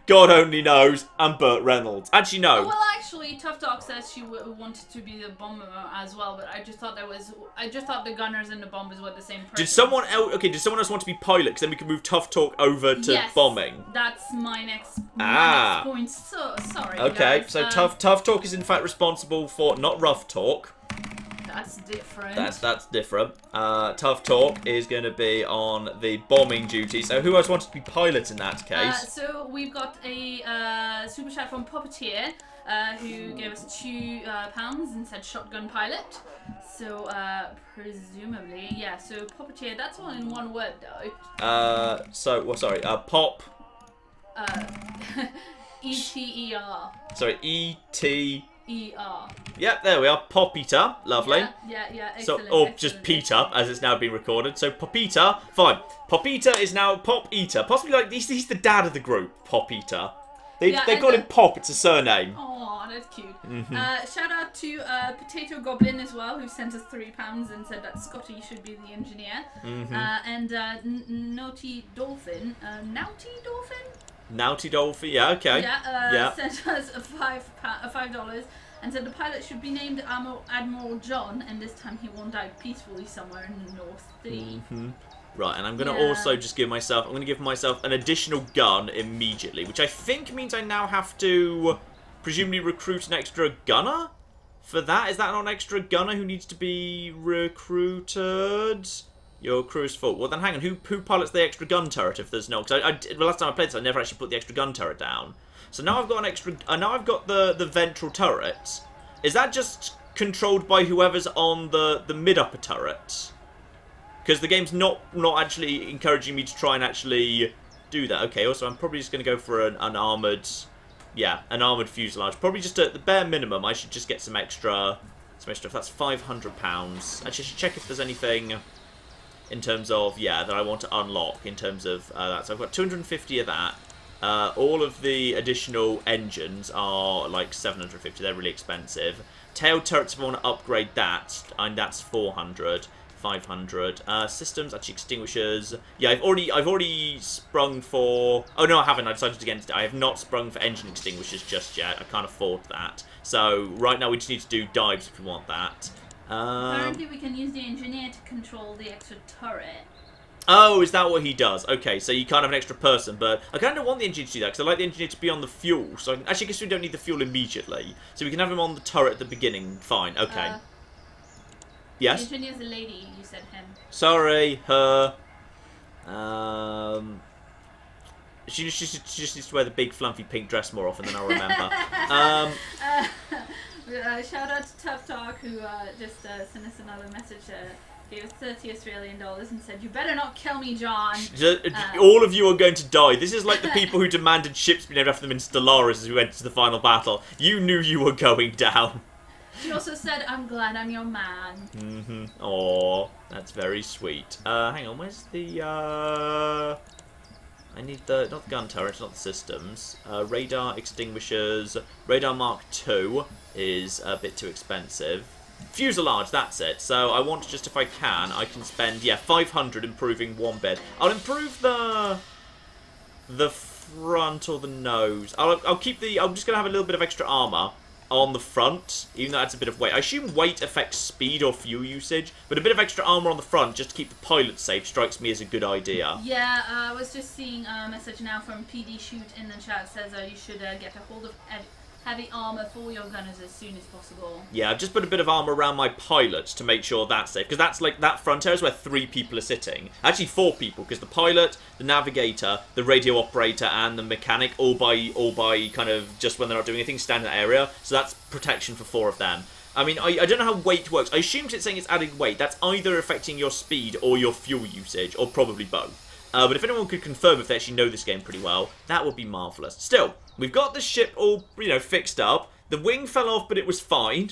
God only knows, and Burt Reynolds. Actually, no. Oh, well, actually, Tough Talk says she wanted to be the bomber as well, but I just thought the gunners and the bombers were the same person. Did someone else? Okay, did someone else want to be pilot? Because then we can move Tough Talk over to bombing. That's my next point. So sorry. Okay, guys. so Tough Talk is in fact responsible for not Rough Talk. That's different. That's different. Tough Talk is going to be on the bombing duty. So who else wants to be pilot in that case? So we've got a super chat from Puppeteer who gave us £2 and said shotgun pilot. So presumably, yeah. So Puppeteer, that's all in one word though. Pop. E-T-E-R. Sorry, E-T. E-R. Yep, there we are. Pop Eater, lovely. Yeah. Excellent, or just Peter, as it's now being recorded. So Pop Eater, fine. Pop Eater is now Pop Eater. Possibly like he's the dad of the group. Pop Eater. They got him Pop. It's a surname. Oh, that's cute. Shout out to Potato Goblin as well, who sent us £3 and said that Scotty should be the engineer. And Naughty Dolphin. Naughty Dolphin? Naughty Dolphin, yeah, okay. Yeah, sent us a $5 and said the pilot should be named Admiral John, and this time he won't die peacefully somewhere in the North Sea. Right, and I'm going to also just give myself, an additional gun immediately, which I think means I now have to presumably recruit an extra gunner for that. Is that not an extra gunner who needs to be recruited? Your crew is full. Well, then hang on, who pilots the extra gun turret if there's no? Because the last time I played this, I never actually put the extra gun turret down. So now I've got an extra. Now I've got the ventral turret. Is that just controlled by whoever's on the mid upper turret? Because the game's not actually encouraging me to try and actually do that. Okay. Also, I'm probably just going to go for an armored. Yeah, an armored fuselage. Probably just at the bare minimum, I should just get some extra. If that's £500. Actually, I should check if there's anything in terms of, that I want to unlock in terms of that. So I've got 250 of that. All of the additional engines are like 750. They're really expensive. Tail turrets, if I want to upgrade that, and that's 400. 500. Systems, actually extinguishers. Yeah, I've already sprung for... Oh, no, I haven't. I decided against it. I have not sprung for engine extinguishers just yet. I can't afford that. So, right now we just need to do dives if we want that. Apparently we can use the engineer to control the extra turret. Oh, is that what he does? Okay, so you can't have an extra person, but I kind of want the engineer to do that, because I like the engineer to be on the fuel. So, actually, I guess we don't need the fuel immediately. So we can have him on the turret at the beginning. Fine, okay. Yes? The engineer's a lady, you said him. Sorry, her. She just needs to wear the big fluffy pink dress more often than I'll remember. Shout out to Tough Talk, who just sent us another message. Gave us $30 and said, "You better not kill me, John." All of you are going to die. This is like the people who demanded ships be named after them in Stellaris as we went to the final battle. You knew you were going down. She also said, "I'm glad I'm your man." Aw, that's very sweet. Hang on, where's the, I need the, not the gun turret, not the systems. Radar extinguishers. Radar Mark II is a bit too expensive. Fuselage, that's it. So I want to just, if I can spend, 500 improving one bed. I'll improve the front or the nose. I'll keep the, I'm just going to have a little bit of extra armour on the front, even though that's a bit of weight. I assume weight affects speed or fuel usage, but a bit of extra armour on the front just to keep the pilot safe strikes me as a good idea. Yeah, I was just seeing a message now from PD Shoot in the chat. Says you should get a hold of heavy armour for your gunners as soon as possible. Yeah, I've just put a bit of armour around my pilot to make sure that's safe, because that's like, that front area is where 3 people are sitting. Actually 4 people, because the pilot, the navigator, the radio operator, and the mechanic all by kind of just when they're not doing anything stand in that area. So that's protection for 4 of them. I mean, I don't know how weight works. I assume it's saying it's adding weight. That's either affecting your speed or your fuel usage, or probably both. But if anyone could confirm if they actually know this game pretty well, that would be marvellous. Still, we've got the ship all, fixed up. The wing fell off, but it was fine.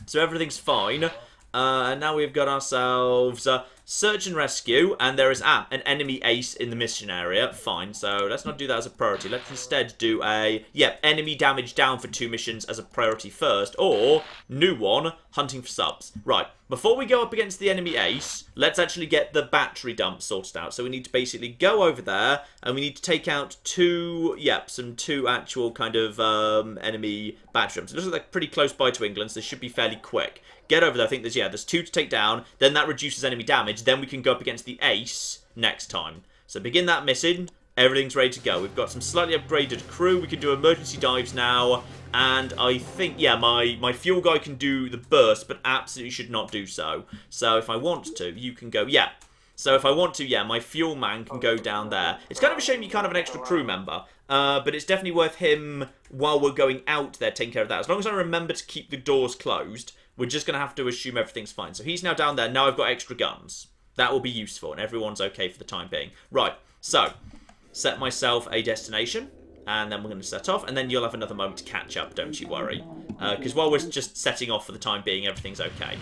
So everything's fine. And now we've got ourselves search and rescue. And there is an enemy ace in the mission area. Fine, so let's not do that as a priority. Let's instead do a, enemy damage down for 2 missions as a priority first. Or, new one, hunting for subs. Right. Before we go up against the enemy ace, let's actually get the battery dump sorted out. So we need to basically go over there, and we need to take out 2 actual kind of enemy battery dumps. It looks like they're pretty close by to England, so they should be fairly quick. Get over there. I think there's 2 to take down. Then that reduces enemy damage. Then we can go up against the ace next time. So begin that mission. Everything's ready to go. We've got some slightly upgraded crew. We can do emergency dives now. And I think, my fuel guy can do the burst, but absolutely should not do so. So if I want to, you can go, So if I want to, my fuel man can go down there. It's kind of a shame you can't have an extra crew member. But it's definitely worth him, while we're going out there, taking care of that. As long as I remember to keep the doors closed, we're just going to have to assume everything's fine. So he's now down there. Now I've got extra guns. That will be useful, and everyone's okay for the time being. Right, so set myself a destination. And then we're going to set off, and then you'll have another moment to catch up, don't you worry. Because while we're just setting off for the time being, everything's okay.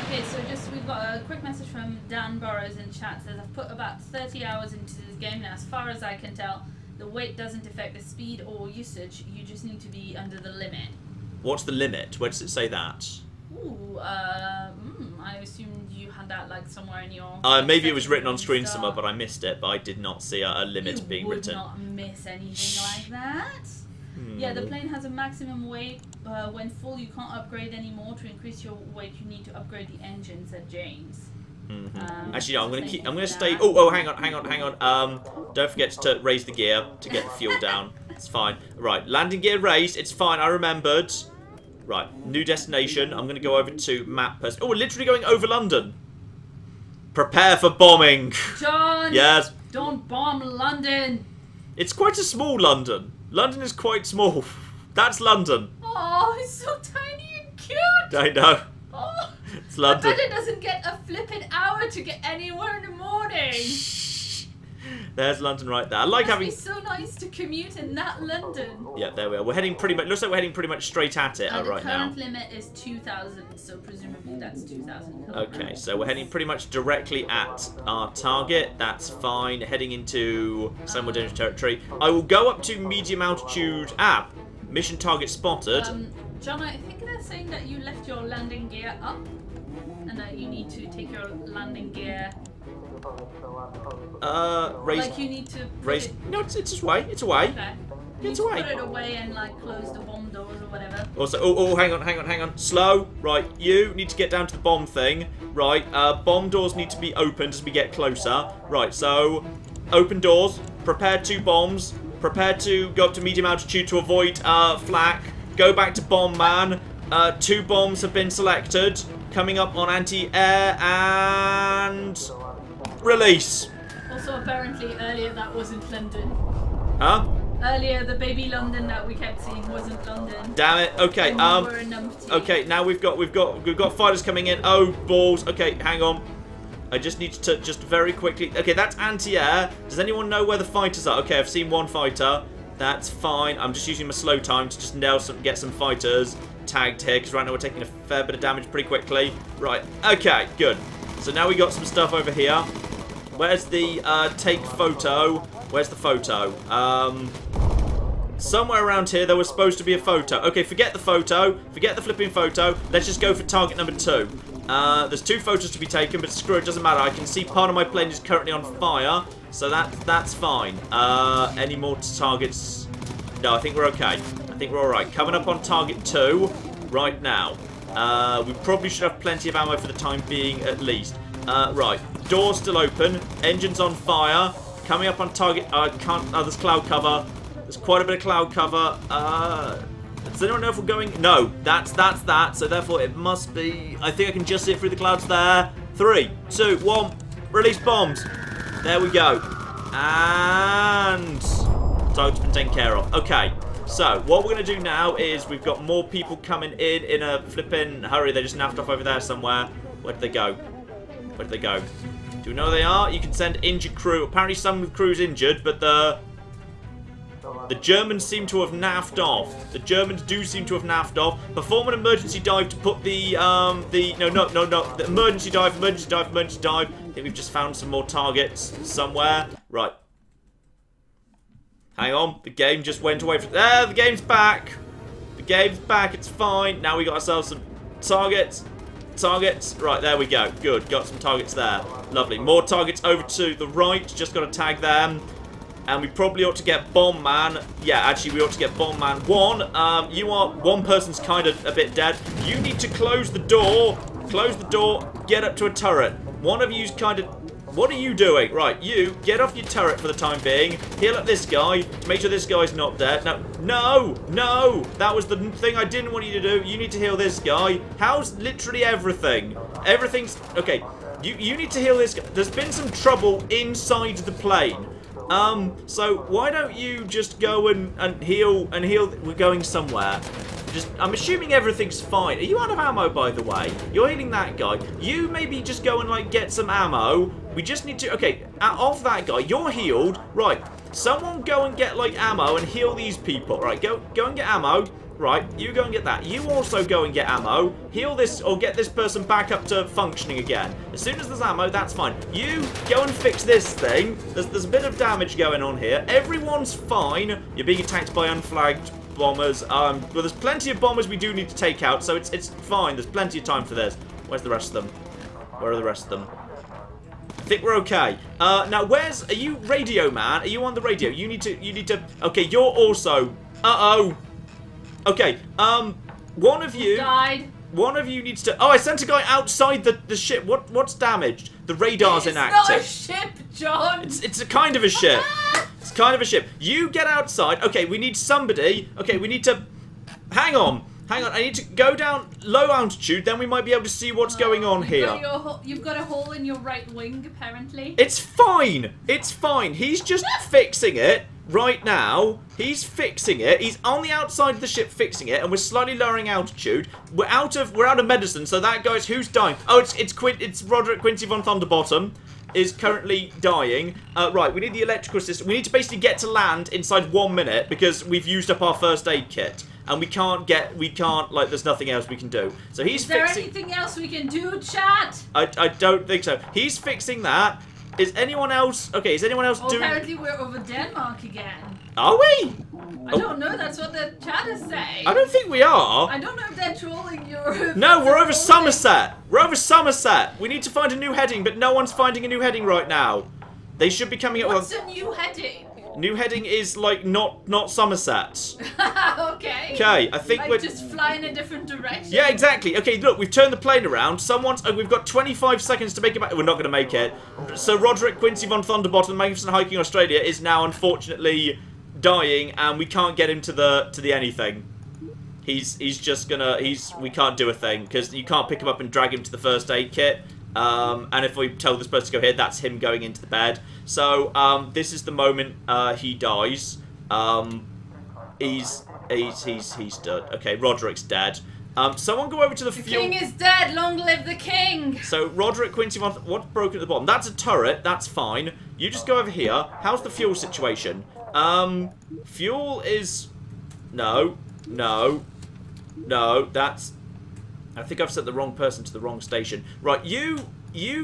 Okay, so we've got a quick message from Dan Burrows in chat. Says, I've put about 30 hours into this game now. As far as I can tell, the weight doesn't affect the speed or usage. You just need to be under the limit. What's the limit? Where does it say that? Ooh, I assumed you had that like somewhere in your... Maybe it was written on screen stuff. somewhere, but I missed it. But I did not see a limit being written. You would not miss anything like that. Yeah, the plane has a maximum weight. When full, you can't upgrade anymore. To increase your weight, you need to upgrade the engine, said James. Actually, no, I'm gonna stay. Oh, hang on. Don't forget to raise the gear to get the fuel down. It's fine. Right, landing gear raised. It's fine. I remembered. Right, new destination. I'm gonna go over to map person. Oh, we're literally going over London. Prepare for bombing. John. Yes. Don't bomb London. It's quite a small London. London is quite small. That's London. Oh, it's so tiny and cute. I know. Oh, It's London. I bet it doesn't get a flipping hour to get anywhere in the morning. There's London right there. I like having. It's so nice to commute in that London. Yeah, there we are. We're heading pretty much. Looks like we're heading pretty much straight at it right now. The current limit is 2,000, so presumably that's 2,000 kilograms. Okay, so we're heading pretty much directly at our target. That's fine. Heading into simultaneous territory. I will go up to medium altitude. Mission target spotted. John, I think they're saying that you left your landing gear up, and that you need to take your landing gear. Raise. Like you need to Raise. it... No, it's away. It's away. Okay. It's you away. Put it away and like close the bomb doors or whatever. Also, hang on. Slow. Right, you need to get down to the bomb thing. Right, bomb doors need to be opened as we get closer. Right, so open doors. Prepare 2 bombs. Prepare to go up to medium altitude to avoid flak. Go back to bomb man. 2 bombs have been selected. Coming up on anti-air and release. Also, apparently earlier that wasn't London. Huh? Earlier, the baby London that we kept seeing wasn't London. Damn it. Okay. Okay. Now we've got fighters coming in. Oh balls. Okay. Hang on. I just need to very quickly. Okay, that's anti-air. Does anyone know where the fighters are? Okay, I've seen 1 fighter. That's fine. I'm just using my slow time to just get some fighters tagged here, because right now we're taking a fair bit of damage pretty quickly. Right. Okay. Good. So now we got some stuff over here. Where's the take photo? Where's the photo? Somewhere around here there was supposed to be a photo. Okay, forget the photo. Forget the flipping photo. Let's just go for target number 2. There's 2 photos to be taken, but screw it, doesn't matter. I can see part of my plane is currently on fire, so that's fine. Any more targets? No, I think we're okay. I think we're alright. Coming up on target 2 right now. We probably should have plenty of ammo for the time being, at least. Right, door's still open. Engine's on fire. Coming up on target. There's cloud cover. There's quite a bit of cloud cover. Does anyone know if we're going? No, that's that. So therefore it must be. I think I can just see it through the clouds there. 3, 2, 1. Release bombs. There we go. And target's been taken care of. Okay. So what we're going to do now is we've got more people coming in a flipping hurry. They just naffed off over there somewhere. Where did they go? Where did they go? Do we know where they are? You can send injured crew. Apparently some of the crew's injured, but the Germans seem to have naffed off. The Germans do seem to have naffed off. Perform an emergency dive to put the emergency dive. I think we've just found some more targets somewhere. Right. Hang on. The game just went away from there. The game's back. The game's back. It's fine. Now we got ourselves some targets. Right, there we go. Good. Got some targets there. Lovely. More targets over to the right. Just got to tag them. And we probably ought to get Bomb Man. Yeah, actually, we ought to get Bomb Man 1. One person's kind of a bit dead. You need to close the door. Close the door. Get up to a turret. One of you's kind of... What are you doing? Right, you get off your turret for the time being. Heal up this guy to make sure this guy's not dead. No. That was the thing I didn't want you to do. You need to heal this guy. How's literally everything? Everything's... Okay, you need to heal this guy. There's been some trouble inside the plane. So why don't you just go and heal, we're going somewhere. I'm assuming everything's fine. Are you out of ammo, by the way? You're healing that guy. You maybe just go and, like, get some ammo. We just need to... Okay, off that guy. You're healed. Right. Someone go and get, like, ammo and heal these people. Right, go and get ammo. Right, you go and get that. You also go and get ammo. Heal this, or get this person back up to functioning again. As soon as there's ammo, that's fine. You go and fix this thing. There's a bit of damage going on here. Everyone's fine. You're being attacked by unflagged bombers. Well, there's plenty of bombers we do need to take out, so it's fine. There's plenty of time for this. Where's the rest of them? Where are the rest of them? I think we're okay. Now, are you radio man? Are you on the radio? You need to, okay, you're also, uh-oh. Okay, one of you. Died. One of you needs to, oh, I sent a guy outside the ship. What's damaged? The radar's inactive. It's not a ship, John. It's a kind of a ship. It's kind of a ship. You get outside. Okay, we need somebody. Okay, we need to, hang on. I need to go down low altitude, then we might be able to see what's going on here. You've got a hole in your right wing, apparently. It's fine. It's fine. He's just fixing it right now. He's fixing it. He's on the outside of the ship fixing it, and we're slightly lowering altitude. We're out of medicine, so that guy's who's dying? Oh, it's Roderick Quincy von Thunderbottom is currently dying. Right, we need the electrical system. We need to basically get to land inside 1 minute because we've used up our first aid kit. And we can't, like, there's nothing else we can do. So he's fixing... Is there anything else we can do, chat? I don't think so. He's fixing that. Is anyone else... Okay, is anyone else doing... Apparently we're over Denmark again. Are we? I don't know, that's what the chat is saying. I don't think we are. I don't know if they're trolling Europe. No, we're over Somerset. We're over Somerset. We need to find a new heading, but no one's finding a new heading right now. They should be coming up with... What's a new heading? New heading is, like, not Somerset. Okay. Okay, I think we're... just fly in a different direction. Yeah, exactly. Okay, look, we've turned the plane around. We've got 25 seconds to make it back. We're not going to make it. So Roderick Quincy von Thunderbottom, Magnificent Hiking Australia, is now unfortunately dying, and we can't get him to the anything. He's just gonna... We can't do a thing, because you can't pick him up and drag him to the first aid kit. And if we tell this person to go here, that's him going into the bed. So, this is the moment, he dies. He's dead. Okay, Roderick's dead. Someone go over to the fuel... The king is dead! Long live the king! So, Roderick Quincy von... What's broken at the bottom? That's a turret. That's fine. You just go over here. How's the fuel situation? Fuel is... No. That's... I think I've sent the wrong person to the wrong station. Right, you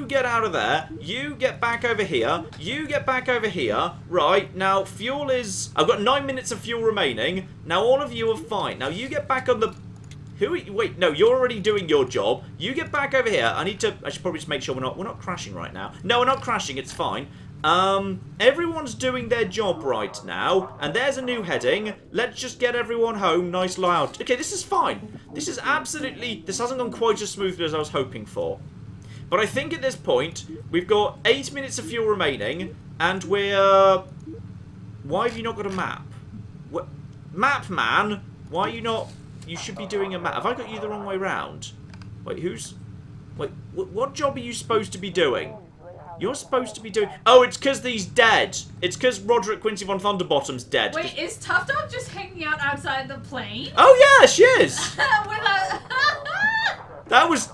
get out of there. You get back over here. You get back over here. Right, now fuel is... I've got 9 minutes of fuel remaining. Now all of you are fine. Now you get back on the... Wait, no, you're already doing your job. You get back over here. I should probably just make sure we're not crashing right now. No, we're not crashing. It's fine. Everyone's doing their job right now, and there's a new heading. Let's just get everyone home, nice loud. Okay, this is fine. This is absolutely... This hasn't gone quite as smoothly as I was hoping for. But I think at this point, we've got 8 minutes of fuel remaining, and we're... Why have you not got a map? What? Map man? Why are you not... You should be doing a map. Have I got you the wrong way round? Wait, who's... Wait, what job are you supposed to be doing? You're supposed to be doing... Oh, it's because he's dead. It's because Roderick Quincy von Thunderbottom's dead. Wait, is Tough Dog just hanging out outside the plane? Oh, yeah, she is. That was...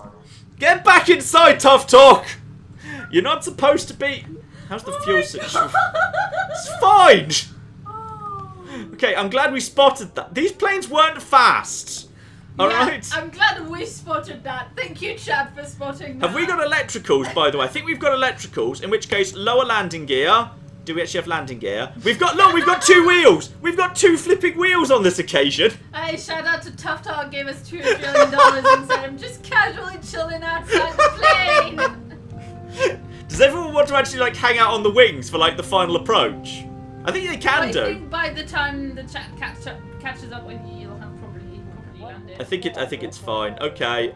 Get back inside, Tough Talk. You're not supposed to be... How's the fuel situation? It's fine. Okay, I'm glad we spotted that. These planes weren't fast. Alright? I'm glad we spotted that. Thank you, Chad, for spotting that. Have we got electricals, by the way? I think we've got electricals, in which case, lower landing gear. Do we actually have landing gear? We've got 2 wheels! We've got 2 flipping wheels on this occasion. Hey, shout out to Tough Talk, gave us $2 billion and said I'm just casually chilling outside the plane. Does everyone want to actually, like, hang out on the wings for, like, the final approach? I think they can do. I think by the time the chat catches up with you, you'll have probably landed. I think it's fine. Okay,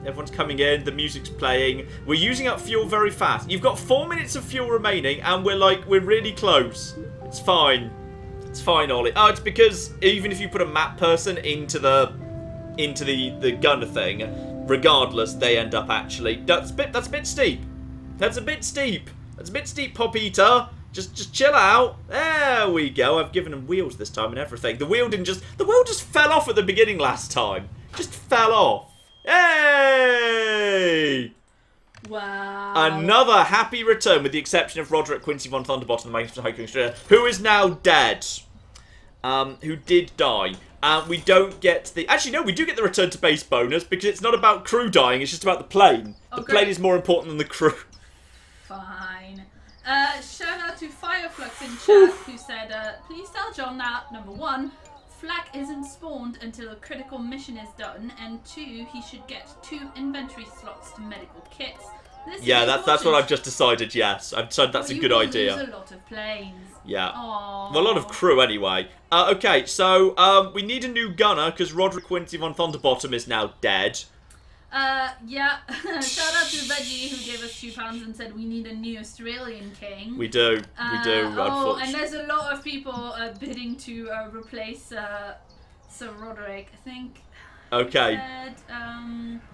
everyone's coming in, the music's playing. We're using up fuel very fast. You've got 4 minutes of fuel remaining, and we're really close. It's fine. It's fine, Ollie. Oh, it's because even if you put a map person into the gunner thing, regardless, they end up actually... That's a bit steep. That's a bit steep. That's a bit steep, Pop Eater. Just chill out. There we go. I've given him wheels this time and everything. The wheel just fell off at the beginning last time. Just fell off. Hey! Wow. Another happy return, with the exception of Roderick Quincy von Thunderbottom, the Magnificent Hiking Australia, who is now dead. Who did die. We don't get the... Actually, no, we do get the return to base bonus, because it's not about crew dying, it's just about the plane. The plane is more important than the crew. Fine. Shout out to Fireflux in chat, who said, please tell John that, number 1, Flak isn't spawned until a critical mission is done, and 2, he should get 2 inventory slots to medical kits. Yeah, that's what I've just decided, yes. I've decided that's a good idea. Lose a lot of planes. Yeah. Aww. Well, a lot of crew, anyway. Okay, so we need a new gunner, because Roderick Quincy von Thunderbottom is now dead. Yeah. Shout out to Veggie, who gave us £2 and said we need a new Australian king. We do, oh, and there's a lot of people bidding to replace Sir Roderick, I think. Okay. Said,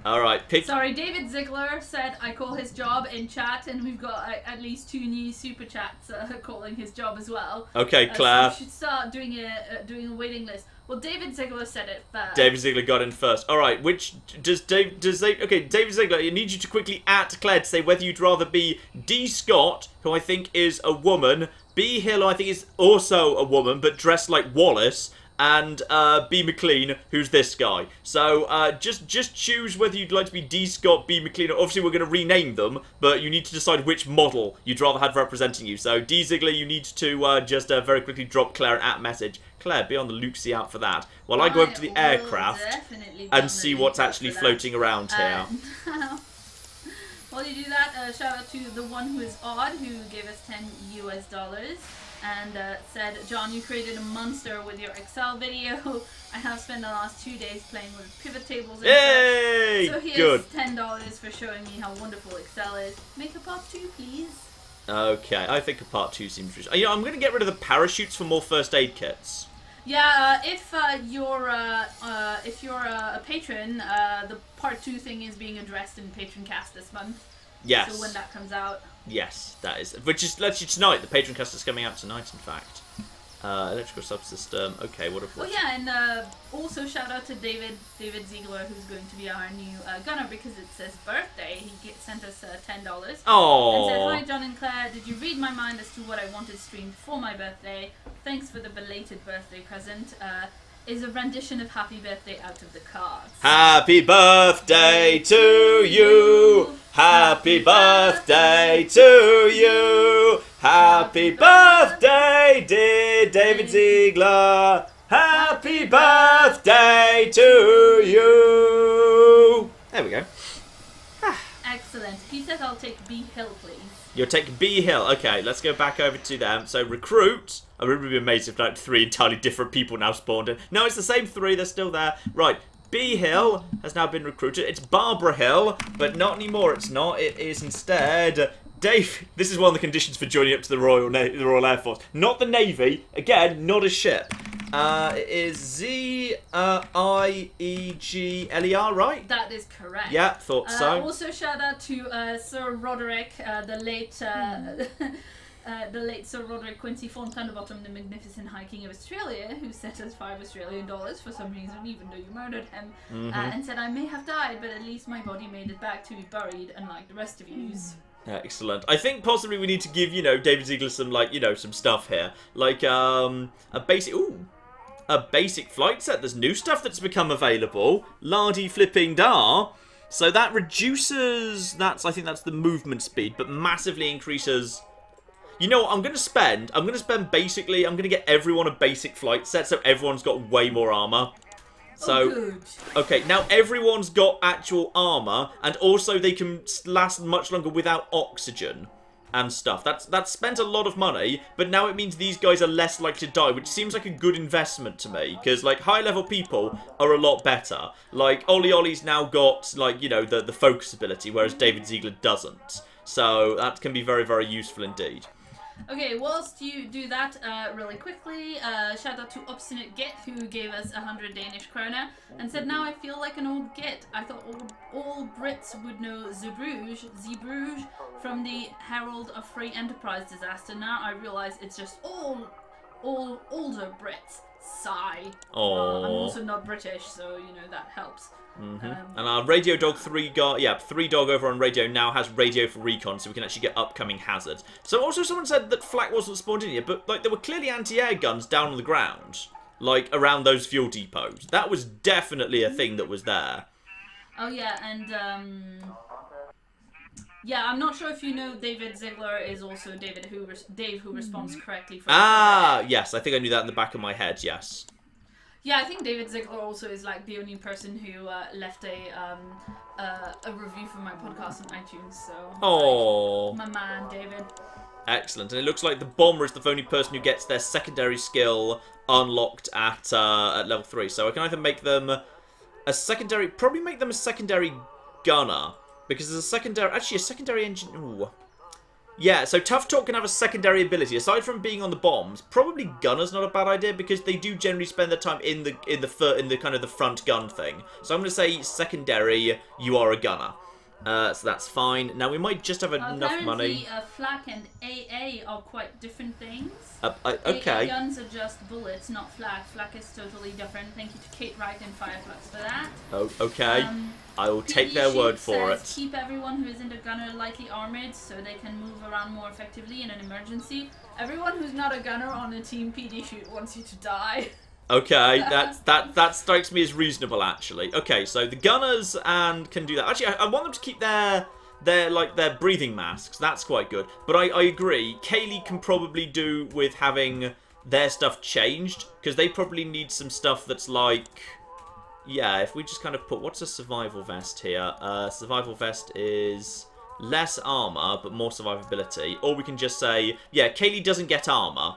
alright, sorry, David Ziegler said I call his job in chat, and we've got at least 2 new super chats calling his job as well. Okay, Claire. So we should start doing a waiting list. Well, David Ziegler said it first. David Ziegler got in first. Alright, okay, David Ziegler, I need you to quickly at Claire to say whether you'd rather be D. Scott, who I think is a woman, B. Hill, who I think is also a woman, but dressed like Wallace, and B. McLean, who's this guy. So just choose whether you'd like to be D. Scott, B. McLean. Obviously, we're going to rename them, but you need to decide which model you'd rather have representing you. So D. Ziegler, you need to just very quickly drop Claire an at message. Claire, be on the look-see out for that. While I go over to the aircraft and see what's actually floating around here. While you do that, shout out to the one who is odd, who gave us $10 US. And said, John, you created a monster with your Excel video. I have spent the last 2 days playing with pivot tables and Yay! such. So here's Good. $10 for showing me how wonderful Excel is. Make a part 2, please. Okay, I think a part 2 seems reasonable. You know, I'm going to get rid of the parachutes for more first aid kits. Yeah, if you're a patron, the part 2 thing is being addressed in Patron Cast this month. Yes. So when that comes out. Yes, that is. Which is literally tonight. The Patron Cast is coming out tonight, in fact. Electrical subsystem. Okay, what? Oh yeah, and also shout out to David Ziegler, who's going to be our new gunner because it's his birthday. He sent us $10. Oh. And said, "Hi John and Claire, did you read my mind as to what I wanted streamed for my birthday? Thanks for the belated birthday present. Is a rendition of Happy Birthday out of the cards. Happy birthday to you. Happy birthday to you. Happy birthday, dear David Ziegler. Happy birthday to you. There we go. Excellent. He said I'll take B Hill, please. You'll take B Hill. Okay, let's go back over to them. So recruit. I would be amazed if like 3 entirely different people now spawned in. No, it's the same 3. They're still there. Right. B Hill has now been recruited. It's Barbara Hill, but not anymore. It's not. It is instead Dave. This is one of the conditions for joining up to the Royal Air Force. Not the Navy. Again, not a ship. It is Ziegler, right? That is correct. Yeah, thought so. Also, shout out to Sir Roderick, the late Sir Roderick Quincy von Thunderbottom, the magnificent High King of Australia, who sent us $5 Australian for some reason, even though you murdered him, and said, I may have died, but at least my body made it back to be buried, unlike the rest of yous. Excellent. I think possibly we need to give, you know, David Ziegler some, like, you know, some stuff here. Like, a basic flight set. There's new stuff that's become available. Lardy flipping dar. So that reduces, I think that's the movement speed, but massively increases. You know what I'm going to spend? I'm going to get everyone a basic flight set so everyone's got way more armor. So, good. Okay, now everyone's got actual armor, and also they can last much longer without oxygen and stuff. That's spent a lot of money, but now it means these guys are less likely to die, which seems like a good investment to me, because, like, high-level people are a lot better. Like, Ollie's now got, like, you know, the focus ability, whereas David Ziegler doesn't. So that can be very, very useful indeed. Okay, whilst you do that really quickly, shout out to Obstinate Git, who gave us 100 Danish krona and said, now I feel like an old Git. I thought all Brits would know Zeebrugge from the Herald of Free Enterprise disaster. Now I realise it's just all older Brits. Sigh. I'm also not British, so, you know, that helps. And our Radio Dog 3 dog over on radio now has radio for recon, so we can actually get upcoming hazards. So also someone said that flak wasn't spawned in yet, but like there were clearly anti-air guns down on the ground, like around those fuel depots. That was definitely a thing that was there. Oh yeah, and yeah, I'm not sure if you know David Ziegler is also Dave who responds correctly for yes, I think I knew that in the back of my head. Yes. Yeah, I think David Ziegler also is like the only person who left a review for my podcast on iTunes. So, Oh, my man David. Excellent. And it looks like the bomber is the only person who gets their secondary skill unlocked at level 3. So I can either make them a secondary, probably make them a secondary gunner, because there's a secondary engine. Ooh. Yeah, so Tough Talk can have a secondary ability. Aside from being on the bombs, probably gunner's not a bad idea, because they do generally spend their time in the kind of the front gun thing. So I'm going to say secondary, you are a gunner. So that's fine. Now we might just have enough money. Apparently, flak and AA are quite different things. Okay. AA guns are just bullets, not flak. Flak is totally different. Thank you to Kate Wright and Fireflux for that. Oh, okay. I will take their word for it. Keep everyone who isn't a gunner lightly armored so they can move around more effectively in an emergency. Everyone who's not a gunner on a Team PD shoot wants you to die. Okay, that strikes me as reasonable, actually. Okay, so the gunners can do that. Actually, I want them to keep their breathing masks. That's quite good. But I agree. Kaylee can probably do with having their stuff changed, because they probably need some stuff that's like, yeah. If we just kind of put, what's a survival vest here? Survival vest is less armor but more survivability. Or we can just say, yeah, Kaylee doesn't get armor.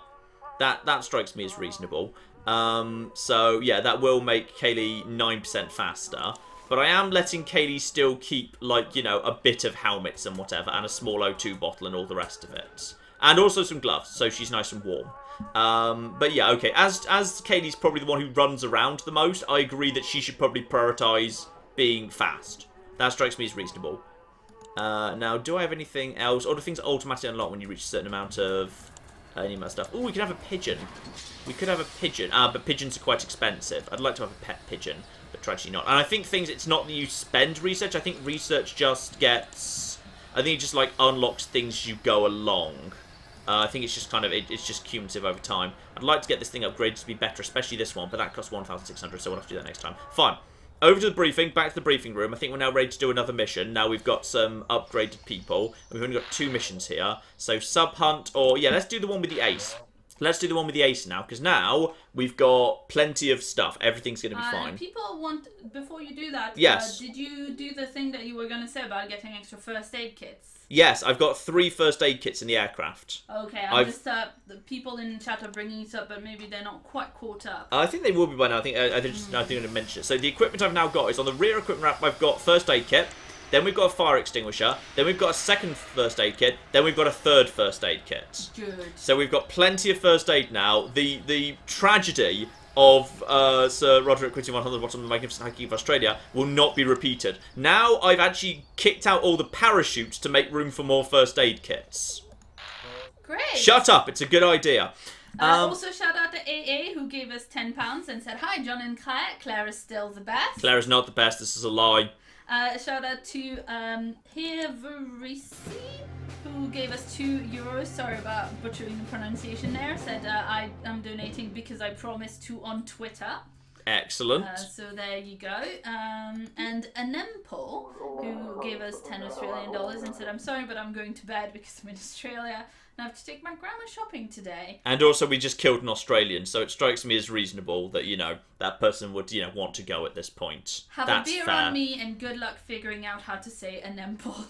That strikes me as reasonable. So yeah, that will make Kaylee 9% faster. But I am letting Kaylee still keep, like, you know, a bit of helmets and whatever, and a small O2 bottle and all the rest of it. And also some gloves, so she's nice and warm. But yeah, okay, as Kaylee's probably the one who runs around the most, I agree that she should probably prioritise being fast. That strikes me as reasonable. Now, do I have anything else? Or do things automatically unlock when you reach a certain amount of any of my stuff? Oh, we could have a pigeon. We could have a pigeon. But pigeons are quite expensive. I'd like to have a pet pigeon, but tragically not. And I think it's not that you spend research. I think research just gets... I think it just, like, unlocks things as you go along. I think it's just kind of... It's just cumulative over time. I'd like to get this thing upgraded to be better, especially this one, but that costs 1,600, so we'll have to do that next time. Fine. Over to the briefing, back to the briefing room. I think we're now ready to do another mission. Now we've got some upgraded people. And we've only got 2 missions here. So sub-hunt, or... Yeah, let's do the one with the ace. Let's do the one with the ace now, because now we've got plenty of stuff. Everything's going to be fine. People want... Before you do that, yes. Did you do the thing that you were going to say about getting extra first aid kits? Yes, I've got 3 first aid kits in the aircraft. Okay, I'm just... the people in chat are bringing it up, but maybe they're not quite caught up. I think they will be by now. I think I'm going to mention it. So the equipment I've now got is on the rear equipment wrap. I've got first aid kit. Then we've got a fire extinguisher. Then we've got a second first aid kit. Then we've got a third first aid kit. Good. So we've got plenty of first aid now. The tragedy of Sir Roderick quitting on the bottom of the Magnificent Hiking of Australia will not be repeated. Now I've actually kicked out all the parachutes to make room for more first aid kits. Great. Shut up. It's a good idea. Also, shout out to AA, who gave us £10 and said, "Hi, John and Claire. Claire is still the best." Claire is not the best. This is a lie. Shout out to Hirvarisi, who gave us €2. Sorry about butchering the pronunciation there. Said, I am donating because I promised to on Twitter. Excellent. So there you go. And Anempo, who gave us $10 and said, "I'm sorry, but I'm going to bed because I'm in Australia. I have to take my grandma shopping today." And also, we just killed an Australian, so it strikes me as reasonable that, you know, that person would, you know, want to go at this point. Have That's a beer fair. on me, and good luck figuring out how to say Anempo.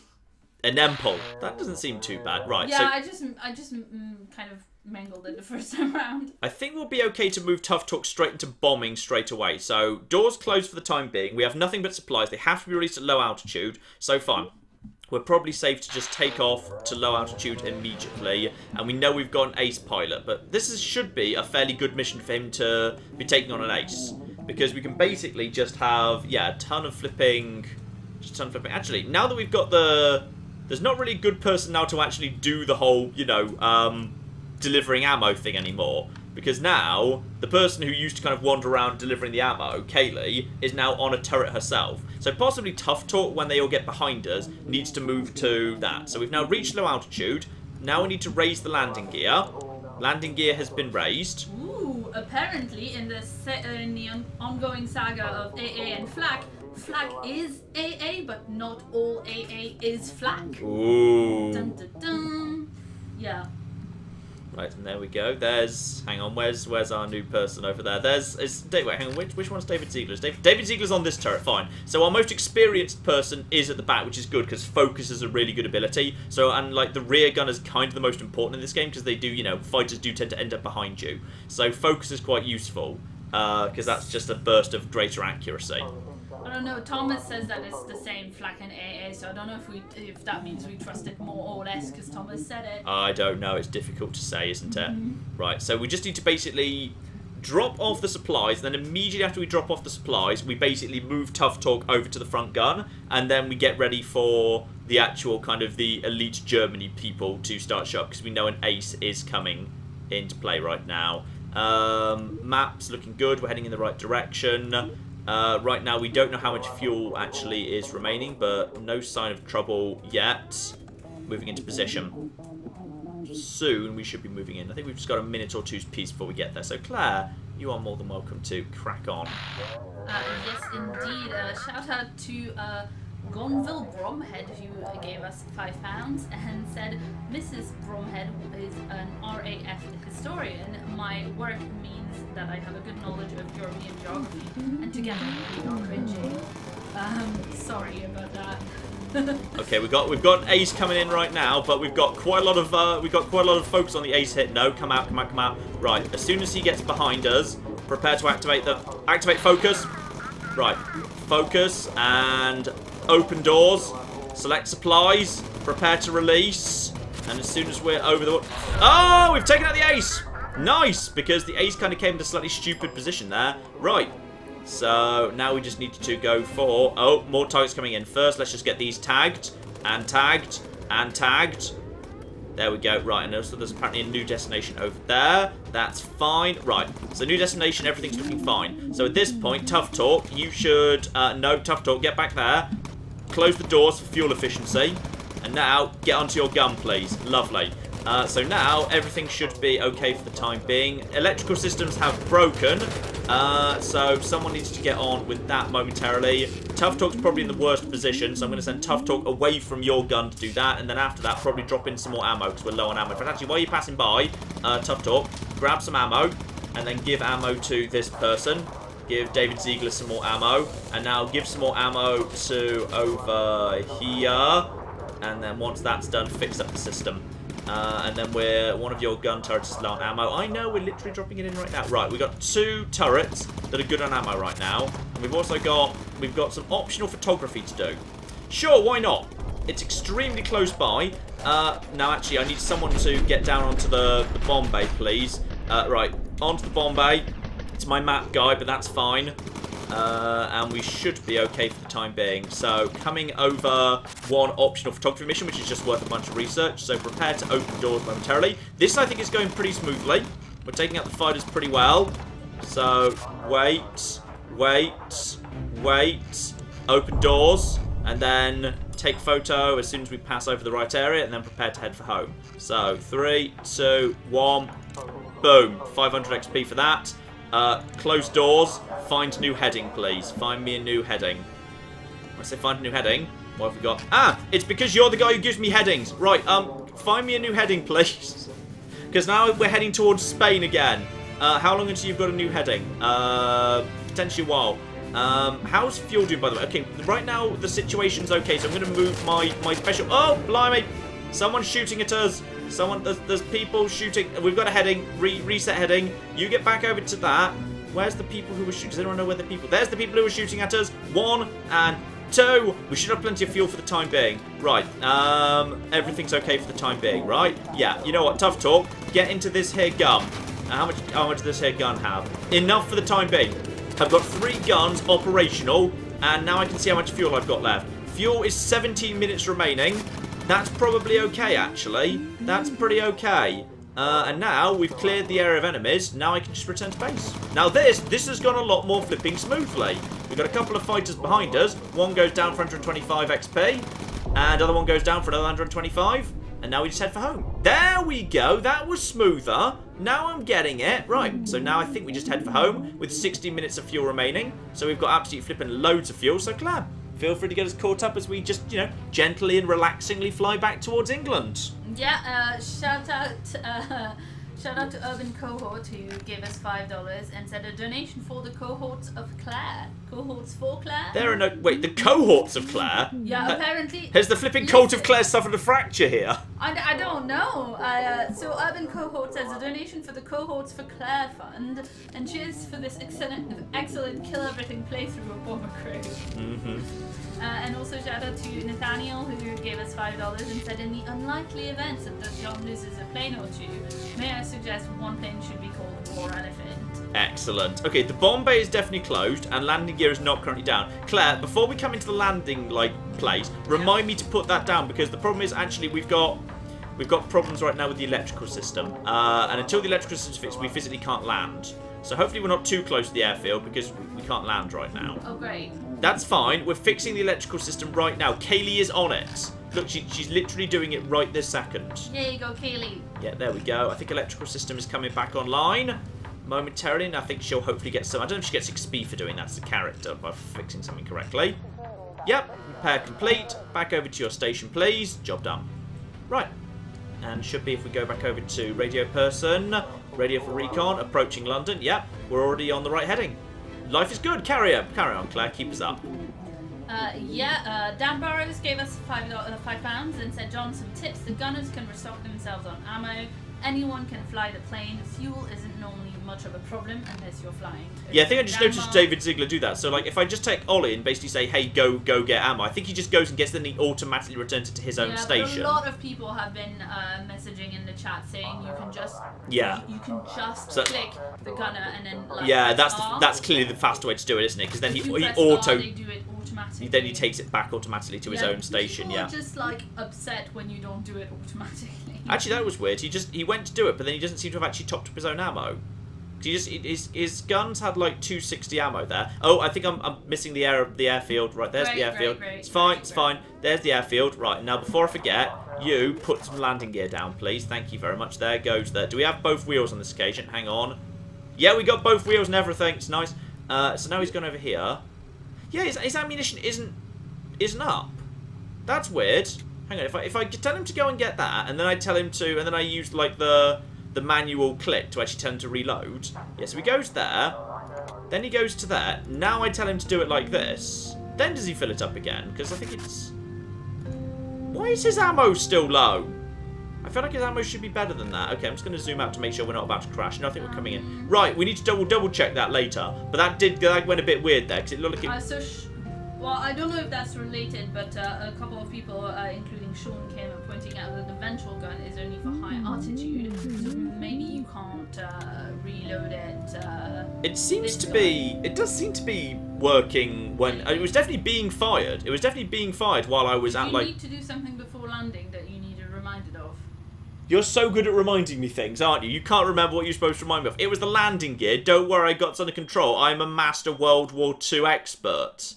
Anempo. That doesn't seem too bad. Right, yeah, so... I just kind of mangled it the first time around. I think we'll be okay to move Tough Talk straight into bombing straight away. So, doors closed for the time being. We have nothing but supplies. They have to be released at low altitude. So, fine. We're probably safe to just take off to low altitude immediately. And we know we've got an ace pilot. But this should be a fairly good mission for him to be taking on an ace. Because we can basically just have, yeah, a ton of flipping... Just a ton of flipping. Actually, now that we've got the... There's not really a good person now to actually do the whole, you know, delivering ammo thing anymore. Because now, the person who used to kind of wander around delivering the ammo, Kaylee, is now on a turret herself. So possibly Tough Talk, when they all get behind us, needs to move to that. So we've now reached low altitude. Now we need to raise the landing gear. Landing gear has been raised. Ooh, apparently in the ongoing saga of AA and Flak, Flak is AA, but not all AA is Flak. Ooh. Dun, dun, dun. Yeah. Right, and there we go. There's... Hang on, where's our new person over there? Wait, hang on, which one's David Ziegler's? David Ziegler's on this turret, fine. So our most experienced person is at the back, which is good, because focus is a really good ability. So, and, like, the rear gun is kind of the most important in this game, because they do, you know, fighters do tend to end up behind you. So focus is quite useful, because that's just a burst of greater accuracy. I don't know. Thomas says that it's the same flak and AA, so I don't know if that means we trust it more or less because Thomas said it. I don't know. It's difficult to say, isn't it? Right. So we just need to basically drop off the supplies, and then immediately after we drop off the supplies, we basically move Tough Talk over to the front gun, and then we get ready for the actual kind of the elite Germany people to start shot, because we know an ace is coming into play right now. Map's looking good. We're heading in the right direction. Right now we don't know how much fuel actually is remaining, but no sign of trouble yet. Moving into position. Soon we should be moving in. I think we've just got a minute or two's peace before we get there. So Claire, you are more than welcome to crack on. Yes, indeed. Shout out to Gonville Bromhead, who gave us £5 and said, Mrs. Bromhead is an RAF historian. My work means that I have a good knowledge of European geography, and together we are cringing. Sorry about that. Okay, we've got Ace coming in right now, but we've got quite a lot of focus on the Ace hit. No, come out. Right, as soon as he gets behind us, prepare to activate focus. Right, focus and open doors. Select supplies. Prepare to release. And as soon as we're over the... Oh, we've taken out the Ace. Nice, because the Ace kind of came into a slightly stupid position there. Right. So now we just need to go for... Oh, more targets coming in. First, let's just get these tagged. And tagged. And tagged. There we go. Right, and also there's apparently a new destination over there. That's fine. Right, so new destination, everything's looking fine. So at this point, Tough Talk, you should... no, Tough Talk, get back there. Close the doors for fuel efficiency. And now, get onto your gun, please. Lovely. So now, everything should be okay for the time being. Electrical systems have broken. So someone needs to get on with that momentarily. Tough Talk's probably in the worst position, so I'm going to send Tough Talk away from your gun to do that, and then after that, probably drop in some more ammo, because we're low on ammo. But actually, while you're passing by, Tough Talk, grab some ammo, and then give ammo to this person. Give David Ziegler some more ammo, and now give some more ammo to over here, and then once that's done, fix up the system. And then one of your gun turrets is low on ammo. I know, we're literally dropping it in right now. Right, we've got 2 turrets that are good on ammo right now. And we've also got some optional photography to do. Sure, why not? It's extremely close by. Now, actually, I need someone to get down onto the bomb bay, please. Right, onto the bomb bay. It's my map guy, but that's fine. And we should be okay for the time being. So, coming over one optional photography mission, which is just worth a bunch of research. So, prepare to open doors momentarily. This, I think, is going pretty smoothly. We're taking out the fighters pretty well. So, wait. Open doors. And then take photo as soon as we pass over the right area. And then prepare to head for home. So, 3, 2, 1. Boom. 500 XP for that. Close doors. Find new heading, please. Find me a new heading. When I say find a new heading, what have we got? Ah, it's because you're the guy who gives me headings. Right, find me a new heading, please. Because now we're heading towards Spain again. How long until you've got a new heading? Potentially a while. How's fuel doing, by the way? Okay, right now the situation's okay, so I'm going to move my special... Oh, blimey! Someone's shooting at us. There's people shooting. We've got a heading. Reset heading. You get back over to that. Where's the people who were shooting? Does anyone know where the people... There's the people who were shooting at us. 1 and 2. We should have plenty of fuel for the time being. Right. Everything's okay for the time being, right? Yeah. You know what? Tough Talk. Get into this here gun. How much does this here gun have? Enough for the time being. I've got 3 guns operational. And now I can see how much fuel I've got left. Fuel is 17 minutes remaining. That's probably okay, actually. That's pretty okay. And now we've cleared the area of enemies. Now I can just return to base. Now this has gone a lot more flipping smoothly. We've got a couple of fighters behind us. One goes down for 125 XP. And the other one goes down for another 125. And now we just head for home. There we go. That was smoother. Now I'm getting it. Right. So now I think we just head for home with 60 minutes of fuel remaining. So we've got absolutely flipping loads of fuel. So glad. Feel free to get us caught up as we just, you know, gently and relaxingly fly back towards England. Yeah, shout out Shout out to Urban Cohort who gave us $5 and said a donation for the cohorts of Claire. Cohorts for Claire? There are no... Wait, the cohorts of Claire? Yeah, apparently... Has the flipping cult of Claire suffered a fracture here? I don't know. So Urban Cohort says a donation for the Cohorts for Claire Fund, and cheers for this excellent kill everything playthrough of Bomber Crew. And also shout out to Nathaniel who gave us $5 and said in the unlikely event that John loses a plane or two, may I suggest one plane should be called War Elephant. Excellent. Okay, the bomb bay is definitely closed and landing gear is not currently down. Claire, before we come into the landing place, remind me to put that down because the problem is actually we've got problems right now with the electrical system. And until the electrical system's fixed, we physically can't land. So hopefully we're not too close to the airfield because we can't land right now. Oh, great. That's fine. We're fixing the electrical system right now. Kaylee is on it. Look, she's literally doing it right this second. There you go, Kaylee. Yeah, there we go. I think electrical system is coming back online momentarily, and I think she'll hopefully get some... I don't know if she gets XP for doing that as a character by fixing something correctly. Yep, repair complete. Back over to your station, please. Job done. Right. And should be if we go back over to radio person, radio for recon, approaching London. Yep, we're already on the right heading. Life is good. Carry on, Claire. Keep us up. Dan Burrows gave us £5 and said, John, some tips. The gunners can restock themselves on ammo. Anyone can fly the plane. Fuel isn't normally much of a problem unless you're flying. Yeah, I think I just noticed David Ziegler do that. So, like, if I just take Ollie and basically say, hey, go get ammo, I think he just goes and gets it and he automatically returns it to his own station. A lot of people have been messaging in the chat saying you can just click the gunner and then that's clearly the faster way to do it, isn't it? Because then he do it automatically. Then he takes it back automatically to his own station. People are just like upset when you don't do it automatically. Actually, that was weird. He went to do it, but then he doesn't seem to have actually topped up his own ammo. His guns had like 260 ammo there. Oh, I think I'm missing the airfield. Right, there's the airfield. It's fine. There's the airfield. Right, now before I forget, you put some landing gear down, please. Thank you very much. There goes there. Do we have both wheels on this occasion? Hang on. Yeah, we got both wheels and everything. It's nice. So now he's gone over here. Yeah, his ammunition isn't up. That's weird. Hang on, if I tell him to go and get that, and then I tell him to, and then I use like the manual click to actually tell him to reload. Yeah, so he goes there, then he goes to there. Now I tell him to do it like this. Then does he fill it up again? Because I think it's... Why is his ammo still low? I feel like his ammo should be better than that. Okay, I'm just going to zoom out to make sure we're not about to crash. No, I think we're coming in. Right, we need to double check that later. But that went a bit weird there, because it looked like it... Well, I don't know if that's related, but a couple of people, including Sean, came up pointing out that the ventral gun is only for high altitude, so maybe you can't reload it. It seems to be. It does seem to be working when it was definitely being fired. It was definitely being fired while I was at like. You need to do something before landing that you need to be reminded of. You're so good at reminding me things, aren't you? You can't remember what you're supposed to remind me of. It was the landing gear. Don't worry, I got it under control. I'm a master World War II expert.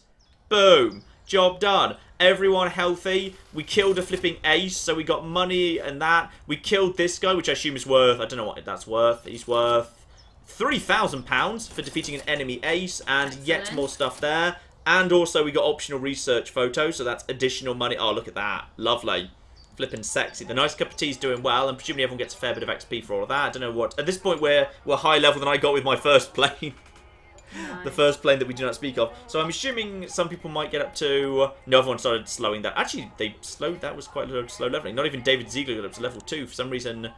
Boom. Job done. Everyone healthy. We killed a flipping ace, so we got money and that. We killed this guy, which I assume is worth... I don't know what that's worth. He's worth £3,000 for defeating an enemy ace, and yet more stuff there. And also we got optional research photos, so that's additional money. Oh, look at that. Lovely. Flipping sexy. The nice cup of tea's doing well, and presumably everyone gets a fair bit of XP for all of that. I don't know what... At this point, we're higher level than I got with my first plane. The first plane that we do not speak of. So I'm assuming some people might get up to... No, everyone started slowing that. Actually, they slowed... That was quite a slow leveling. Not even David Ziegler got up to level 2. For some reason,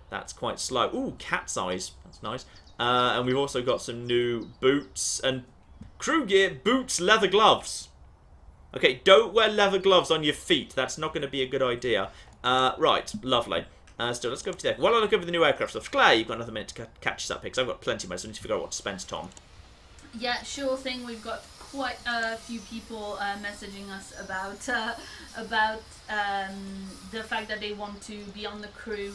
that's quite slow. Ooh, cat's eyes. That's nice. And we've also got some new boots and crew gear, boots, leather gloves. Okay, don't wear leather gloves on your feet. That's not going to be a good idea. Right, lovely. Still, let's go over to there. While I look over the new aircraft stuff, Claire, you've got another minute to catch us up here, because I've got plenty of money, so I need to figure out what to spend, Tom. Yeah, sure thing. We've got quite a few people messaging us about the fact that they want to be on the crew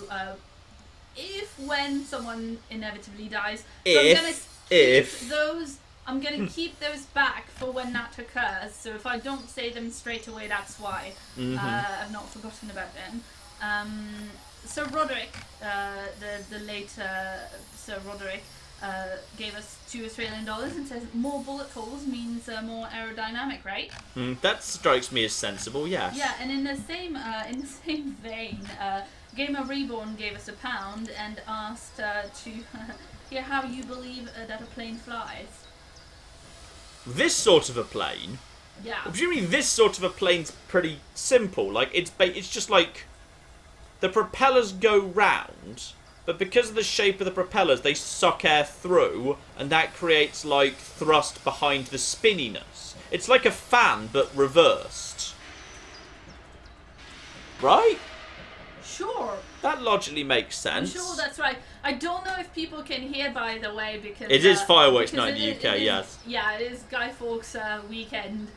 when someone inevitably dies. So I'm gonna keep those back for when that occurs. So if I don't say them straight away, that's why. I've not forgotten about them. So Roderick, the later Sir Roderick, gave us $2 and says more bullet holes means more aerodynamic, right? That strikes me as sensible. Yes. Yeah, and in the same vein, Gamer Reborn gave us £1 and asked to hear how you believe that a plane flies. This sort of a plane. Yeah. Presumably, this sort of a plane's pretty simple. Like it's just like the propellers go round. But because of the shape of the propellers, they suck air through, and that creates, like, thrust behind the spinniness. It's like a fan, but reversed. Right? Sure. That logically makes sense. I'm sure that's right. I don't know if people can hear, by the way, because... It is fireworks night in the UK, yes. Yeah, it is Guy Fawkes' weekend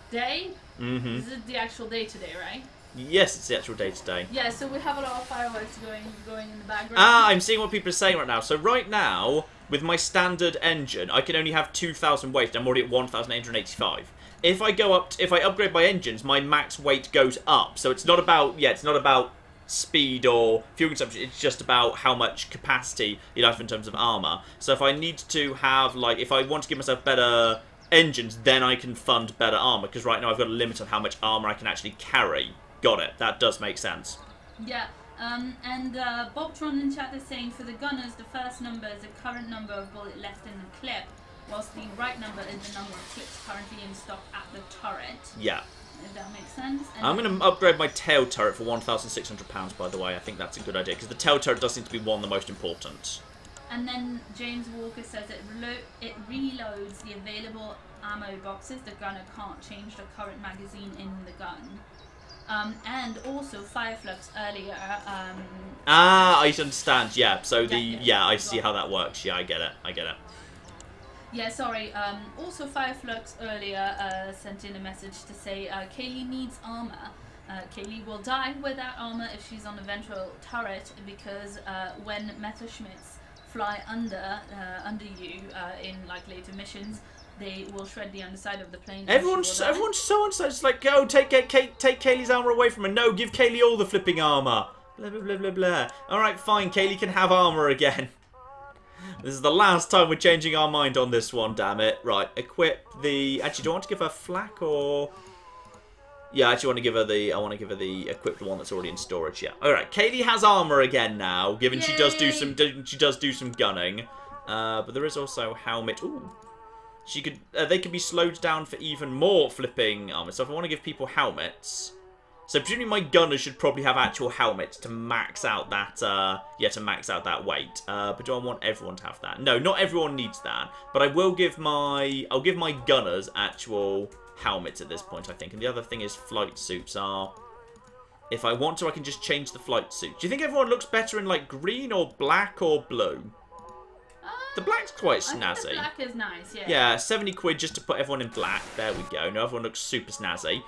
day. Mm-hmm. This is the actual day today, right? Yes, it's the actual day today. Yeah, so we have a lot of fireworks going in the background. Ah, I'm seeing what people are saying right now. So right now, with my standard engine, I can only have 2,000 weight. I'm already at 1,885. If I upgrade my engines, my max weight goes up. So it's not about, it's not about speed or fuel consumption. It's just about how much capacity you have in terms of armor. So if I need to have, like, if I want to give myself better engines, then I can fund better armor. Because right now I've got a limit on how much armor I can actually carry. Got it. That does make sense. Yeah. And Bobtron in chat is saying for the gunners, the first number is the current number of bullet left in the clip, whilst the right number is the number of clips currently in stock at the turret. Yeah. If that makes sense. And I'm going to upgrade my tail turret for £1,600, by the way. I think that's a good idea, because the tail turret does seem to be one of the most important. And then James Walker says it reloads the available ammo boxes. The gunner can't change the current magazine in the gun. And also Fireflux earlier. I understand. Yeah. So I see well. how that works. Yeah, I get it. Yeah, sorry. Also Fireflux earlier sent in a message to say Kaylee needs armor. Kaylee will die without armor if she's on a ventral turret, because when Messerschmitts fly under you in like later missions, they will shred the underside of the plane. Everyone's so unsaid. It's like, go take Kaylee's armor away from her. No, give Kaylee all the flipping armor. Blah blah blah blah blah. All right, fine. Kaylee can have armor again. This is the last time we're changing our mind on this one. Damn it! Right, equip the. Actually, do I want to give her flak or? Yeah, I actually want to give her the. I want to give her the equipped one that's already in storage. Yeah. All right, Kaylee has armor again now. Given she does do some gunning, but there is also helmet. Ooh. She could. They can be slowed down for even more flipping armor. So if I want to give people helmets, so presumably my gunners should probably have actual helmets to max out that. To max out that weight. But do I want everyone to have that? No, not everyone needs that. But I will give I'll give my gunners actual helmets at this point, I think. And the other thing is flight suits are. If I want to, I can just change the flight suit. Do you think everyone looks better in like green or black or blue? The black's quite snazzy. I think the black is nice, yeah. Yeah, 70 quid just to put everyone in black. There we go. Now everyone looks super snazzy.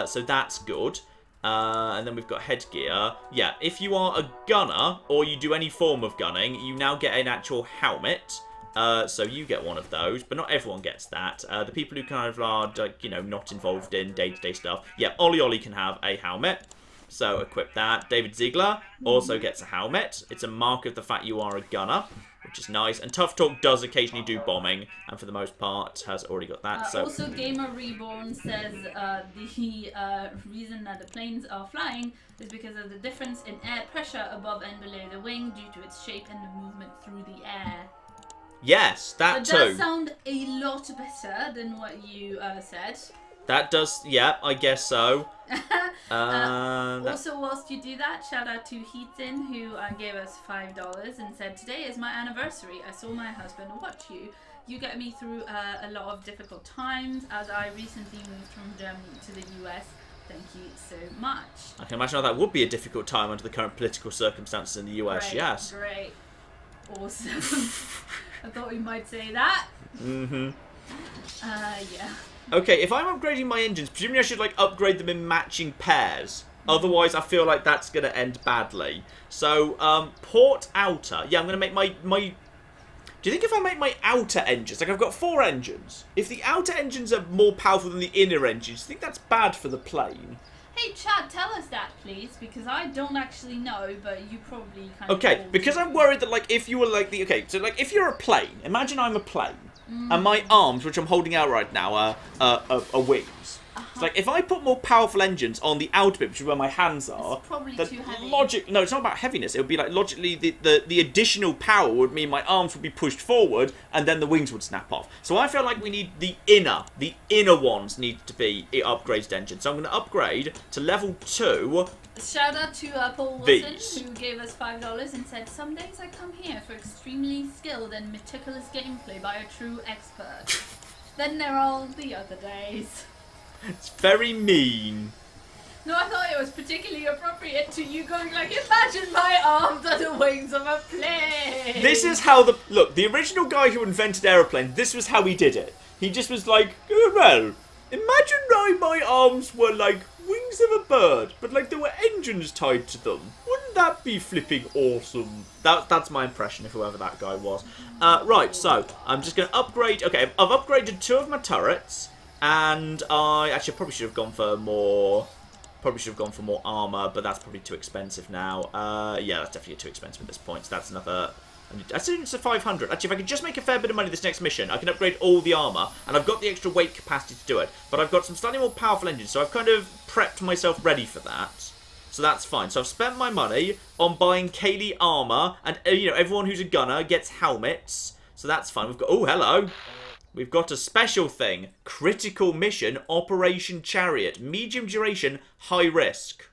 So that's good. And then we've got headgear. Yeah, if you are a gunner, or you do any form of gunning, you now get an actual helmet. So you get one of those, but not everyone gets that. The people who kind of are, like, you know, not involved in day-to-day stuff. Yeah, Ollie can have a helmet. So equip that. David Ziegler also gets a helmet. It's a mark of the fact you are a gunner, which is nice. And Tough Talk does occasionally do bombing, and for the most part has already got that. So also, Gamer Reborn says the reason that the planes are flying is because of the difference in air pressure above and below the wing due to its shape and the movement through the air. Yes, that too. That does sound a lot better than what you said. That does, yeah, I guess so. Also, whilst you do that, shout out to Heaton, who gave us $5 and said, "Today is my anniversary. I saw my husband watch you. You get me through a lot of difficult times as I recently moved from Germany to the US. Thank you so much." I can imagine how that would be a difficult time under the current political circumstances in the US, yes. Great. Awesome. I thought we might say that. Mm-hmm. Yeah. Okay, if I'm upgrading my engines, presumably I should, like, upgrade them in matching pairs. Otherwise, I feel like that's going to end badly. So, port outer. Yeah, I'm going to make my... Do you think if I make my outer engines... Like, I've got 4 engines. If the outer engines are more powerful than the inner engines, do you think that's bad for the plane? Hey, Chad, tell us that, please, because I don't actually know, but you probably kind of... Okay, because I'm worried that, like, if you were, like, the... Okay, so, like, if you're a plane, imagine I'm a plane, and my arms, which I'm holding out right now, are wings. It's like, if I put more powerful engines on the outer bit, which is where my hands are... It's probably too heavy. No, it's not about heaviness. It would be, like, logically, the additional power would mean my arms would be pushed forward, and then the wings would snap off. So I feel like we need the inner ones need to be upgraded engines. So I'm going to upgrade to level 2. Shout out to Paul Wilson, who gave us $5 and said, "Some days I come here for extremely skilled and meticulous gameplay by a true expert. Then there are all the other days." It's very mean. No, I thought it was particularly appropriate to you going like, "Imagine my arms are the wings of a plane." This is how the original guy who invented aeroplanes, this was how he did it. He just was like, oh, well, imagine my arms were like wings of a bird, but like there were engines tied to them. Wouldn't that be flipping awesome? That's my impression of whoever that guy was. Right, so I'm just going to upgrade. Okay, I've upgraded 2 of my turrets, and I actually probably should have gone for more. Probably should have gone for more armor, but that's probably too expensive now. Yeah, that's definitely too expensive at this point. So that's another. I think it's a 500. Actually, if I could just make a fair bit of money this next mission, I can upgrade all the armor, and I've got the extra weight capacity to do it. But I've got some slightly more powerful engines, so I've kind of prepped myself ready for that. So that's fine. So I've spent my money on buying Kaylee armor, and you know, everyone who's a gunner gets helmets. So that's fine. We've got. Oh, hello. We've got a special thing. Critical mission, Operation Chariot. Medium duration, high risk.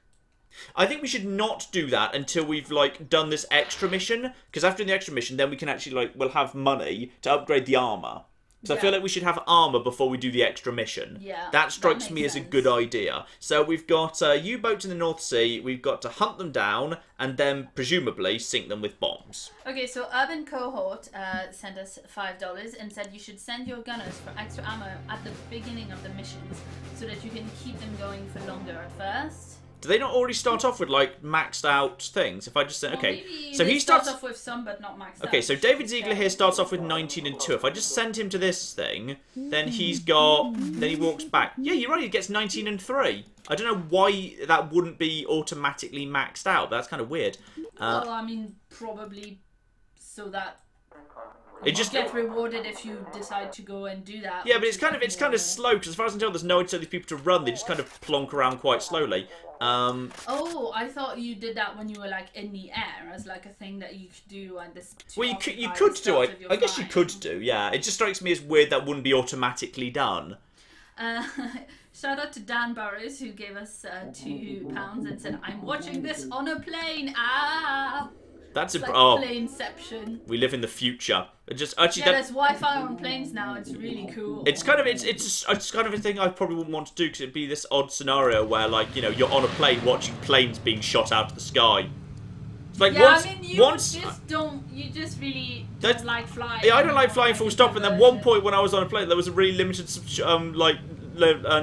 I think we should not do that until we've, like, done this extra mission. Because after the extra mission, then we can actually, like, we'll have money to upgrade the armor. Because I feel like we should have armor before we do the extra mission. Yeah, that strikes me as a good idea. So we've got U-boats in the North Sea. We've got to hunt them down and then presumably sink them with bombs. Okay, so Urban Cohort sent us $5 and said you should send your gunners for extra ammo at the beginning of the missions so that you can keep them going for longer at first. Do they not already start off with, like, maxed out things? If I just say, okay, well, so he starts off with some, but not maxed out. Okay, so David Ziegler here starts off with 19 and 2. If I just send him to this thing, then he's got, then he walks back. Yeah, you're right, he gets 19 and 3. I don't know why that wouldn't be automatically maxed out, but that's kind of weird. Well, I mean, probably so that it just get rewarded if you decide to go and do that. Yeah, but it's kind of slow, because as far as I can tell, there's no way to tell these people to run. They just kind of plonk around quite slowly. Oh, I thought you did that when you were like in the air as like a thing that you could do and this. Well, you could do. I guess you could do. Yeah, it just strikes me as weird that wouldn't be automatically done. Shout out to Dan Burrows who gave us £2 and said, "I'm watching this on a plane." Ah. That's like planeception. We live in the future. Just actually, there's Wi-Fi on planes now. It's really cool. It's kind of it's kind of a thing I probably wouldn't want to do because it'd be this odd scenario where, like, you know, you're on a plane watching planes being shot out of the sky. It's like yeah, I mean, you just really don't like flying. Yeah, I don't like flying full stop. And then one point when I was on a plane, there was a really limited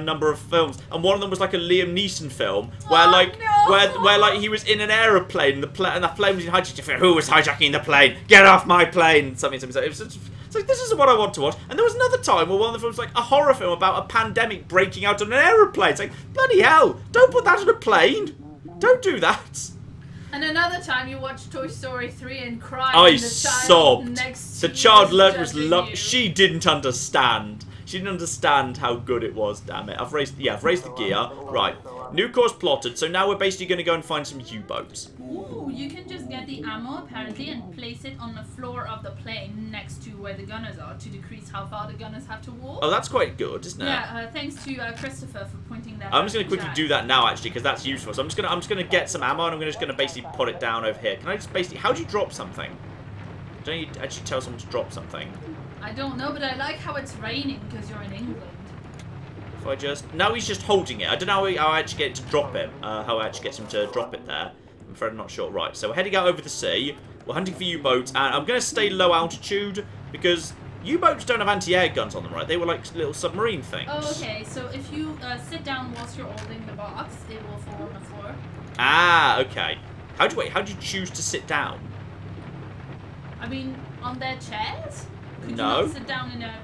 number of films, and one of them was like a Liam Neeson film where where like he was in an aeroplane and the plane was in hijacking. Who was hijacking the plane? Get off my plane! Something. It's like, this isn't what I want to watch. And there was another time where one of the films was like a horror film about a pandemic breaking out on an aeroplane. It's like, bloody hell! Don't put that on a plane! Don't do that! And another time you watched Toy Story 3 and cried. I sobbed. The child was she didn't understand. She didn't understand how good it was, damn it. I've raised the gear. Right. New course plotted, so now we're basically going to go and find some U-boats. Ooh, you can just get the ammo, apparently, and place it on the floor of the plane next to where the gunners are to decrease how far the gunners have to walk. Oh, that's quite good, isn't it? Yeah, thanks to Christopher for pointing that out. I'm just going to quickly do that now, actually, because that's useful. So I'm just going to get some ammo, and I'm just going to basically put it down over here. Can I just basically... How do you drop something? Don't you actually tell someone to drop something? I don't know, but I like how it's raining because you're in England. If I just... Now he's just holding it. I don't know how I actually get it to drop it. How I actually get him to drop it there. I'm afraid I'm not sure. Right, so we're heading out over the sea. We're hunting for U-boats, and I'm going to stay low altitude because U-boats don't have anti-air guns on them, right? They were like little submarine things. Oh, okay. So if you sit down whilst you're holding the box, it will fall on the floor. Ah, okay. How do you choose to sit down? I mean, on their chairs? Could you No. not sit down in a...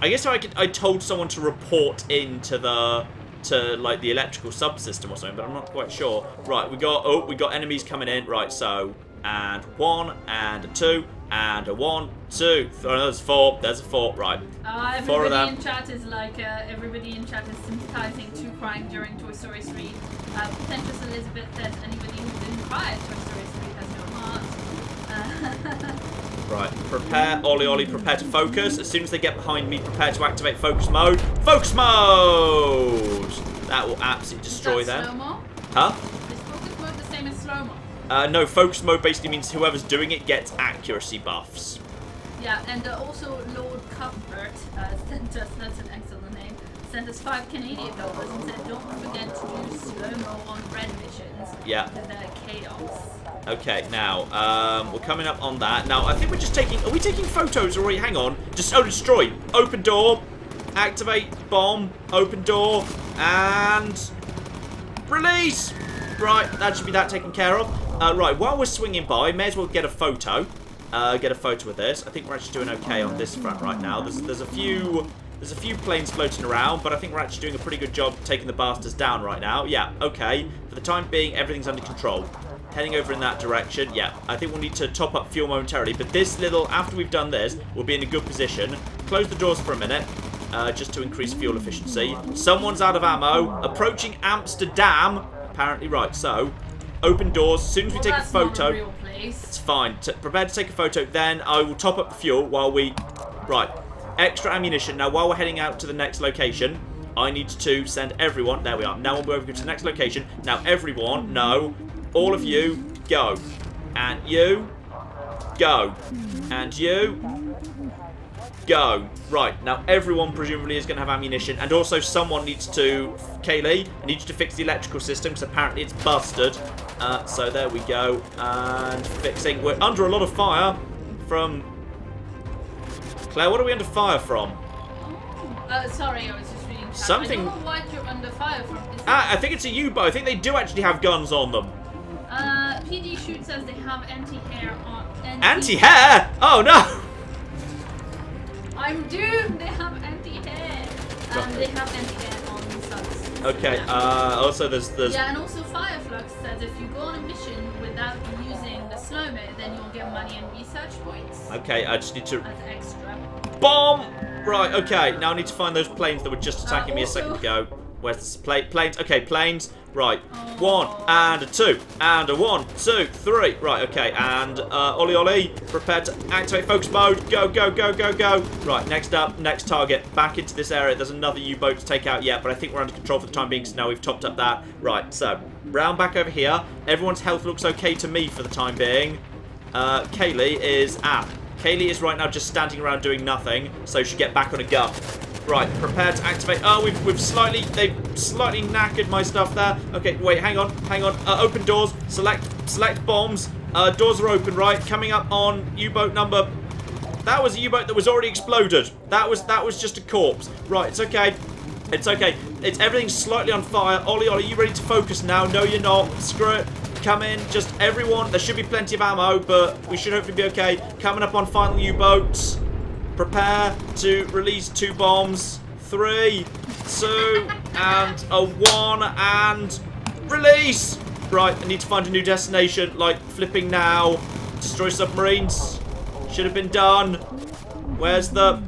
I guess I told someone to report into the to like the electrical subsystem or something, but I'm not quite sure. Right, we got enemies coming in. Right, so and 1 and a 2 and a 1, 2. There's 4. There's a 4. Right. 4 of them. Everybody in chat is like everybody in chat is sympathizing to crying during Toy Story 3. Pretentious Elizabeth says anybody who didn't cry at Toy Story 3 has no heart. Right, prepare, Ollie, prepare to focus. As soon as they get behind me, prepare to activate focus mode. Focus mode! That will absolutely destroy them. Slow-mo? Huh? Is focus mode the same as slow-mo? No, focus mode basically means whoever's doing it gets accuracy buffs. Yeah, and also Lord Cuthbert sent us, that's an excellent name, sent us $5 Canadian and said don't forget to do slow-mo on red missions. Yeah. Because they're chaos. Okay, now, we're coming up on that. Now, I think we're just taking... Are we taking photos already? Hang on. Just... Oh, destroy. Open door. Activate. Bomb. Open door. And... Release! Right, that should be that taken care of. Right, while we're swinging by, may as well get a photo. Get a photo of this. I think we're actually doing okay on this front right now. There's a few planes floating around, but I think we're actually doing a pretty good job taking the bastards down right now. Yeah, okay. For the time being, everything's under control. Heading over in that direction. Yeah, I think we'll need to top up fuel momentarily. But this little, after we've done this, we'll be in a good position. Close the doors for a minute, just to increase fuel efficiency. Someone's out of ammo. Approaching Amsterdam. Apparently, right. So, open doors. As soon as we take a photo, not a real place. It's fine. Prepare to take a photo. Then I will top up the fuel while we. Right, extra ammunition. Now, while we're heading out to the next location, I need to send everyone. There we are. Now we'll go to the next location. Now, everyone, no. All of you, go. And you, go. And you, go. Right, now everyone presumably is going to have ammunition. And also someone needs to... Kaylee, I need you to fix the electrical system because apparently it's busted. So there we go. And fixing... We're under a lot of fire from... Claire, what are we under fire from? Sorry, I was just reading chat. Something... I don't know what you're under fire from. I think it's a U-boat. I think they do actually have guns on them. PD Shoot says they have anti-hair on... Anti-hair? Oh, no! I'm doomed! They have anti-hair! They have anti-hair on subs. Okay, also there's... Yeah, and also Fireflux says if you go on a mission without using the slow-mo, then you'll get money and research points. Okay, I just need to... As extra. Bomb! Right, okay, now I need to find those planes that were just attacking me a second ago. Where's the planes? Okay, planes. Right. 1 and a 2 and a 1, 2, 3. Right, okay. And Ollie, prepare to activate focus mode. Go, go, go, go, go. Right, next up, next target. Back into this area. There's another U-boat to take out yet, but I think we're under control for the time being, so now we've topped up that. Right, so round back over here. Everyone's health looks okay to me for the time being. Kaylee is Kaylee is right now just standing around doing nothing, so she get back on a gun. Right, prepare to activate. Oh, they've slightly knackered my stuff there. Okay, wait, hang on. Open doors. Select bombs. Doors are open. Right, coming up on U-boat number. That was a U-boat that was already exploded. That was just a corpse. Right, it's okay. It's okay. Everything's slightly on fire. Ollie, you ready to focus now? No, you're not. Screw it. Come in, just everyone. There should be plenty of ammo, but we should hopefully be okay. Coming up on final U-boats. Prepare to release 2 bombs. 3, 2, and a 1, and release! Right, I need to find a new destination, like flipping now. Destroy submarines. Should have been done. Where's the...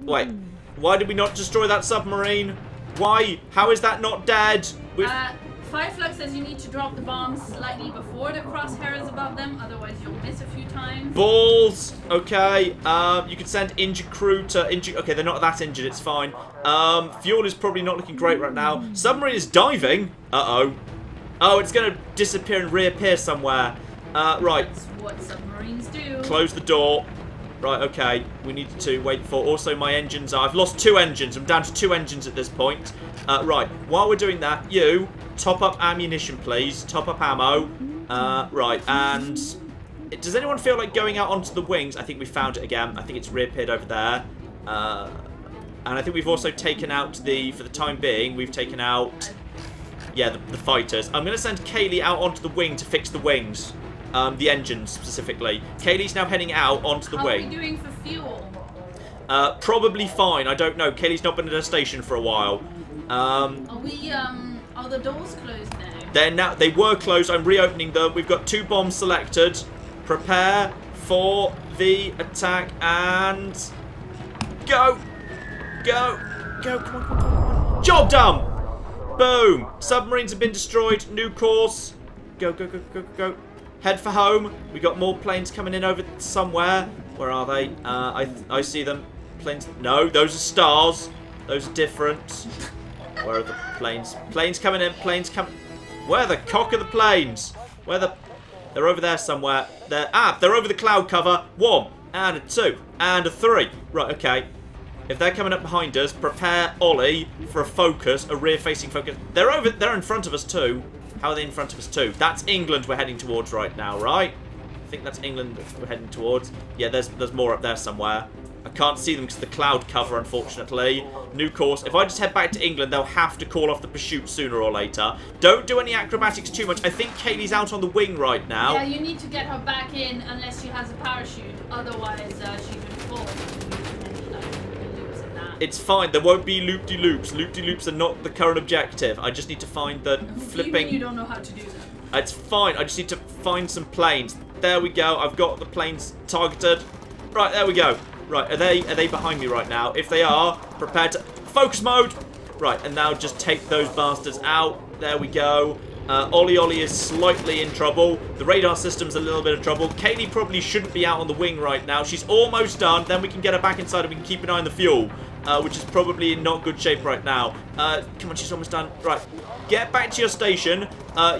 Wait, why did we not destroy that submarine? Why? How is that not dead? Fireflux says you need to drop the bombs slightly before the crosshair is above them, otherwise you'll miss a few times. Balls! Okay, you can send injured crew to injured... Okay, they're not that injured, it's fine. Fuel is probably not looking great right now. Submarine is diving. Uh-oh. Oh, it's going to disappear and reappear somewhere. Right. That's what submarines do. Close the door. Right, okay. We need to wait for... Also, my engines are... I've lost 2 engines. I'm down to 2 engines at this point. Right. While we're doing that, you... Top up ammunition, please. Top up ammo. Right, and... Does anyone feel like going out onto the wings? I think we found it again. I think it's reappeared over there. And I think we've also taken out the... For the time being, we've taken out... Yeah, the fighters. I'm going to send Kaylee out onto the wing to fix the wings. The engines, specifically. Kaylee's now heading out onto the wing. How are we doing for fuel? Probably fine. I don't know. Kaylee's not been at a station for a while. Are the doors closed now? They were closed. I'm reopening them. We've got 2 bombs selected. Prepare for the attack and go. Go. Go. Come on, come on, come on. Job done. Boom. Submarines have been destroyed. New course. Go, go, go, go, go. Head for home. We got more planes coming in over somewhere. Where are they? I see them. Planes. No, those are stars. Those are different. Where are the planes? Planes coming in. Planes coming. Where the cock are the planes? Where the... They're over there somewhere. They're over the cloud cover. 1 and a 2 and a 3. Right, okay. If they're coming up behind us, prepare Ollie for a focus, a rear-facing focus. They're in front of us too. How are they in front of us too? That's England we're heading towards right now, right? I think that's England we're heading towards. Yeah, there's more up there somewhere. I can't see them because of the cloud cover, unfortunately. New course. If I just head back to England, they'll have to call off the pursuit sooner or later. Don't do any acrobatics too much. I think Kaylee's out on the wing right now. Yeah, you need to get her back in unless she has a parachute. Otherwise, she could fall. It's fine. There won't be loop-de-loops. Loop-de-loops are not the current objective. I just need to find the flipping... You don't know how to do that. It's fine. I just need to find some planes. There we go. I've got the planes targeted. Right, there we go. Right, are they behind me right now? If they are, prepare to... Focus mode! Right, and now just take those bastards out. There we go. Ollie is slightly in trouble. The radar system's a little bit of trouble. Kaylee probably shouldn't be out on the wing right now. She's almost done. Then we can get her back inside and we can keep an eye on the fuel. Which is probably in not good shape right now. Come on, she's almost done. Right, get back to your station.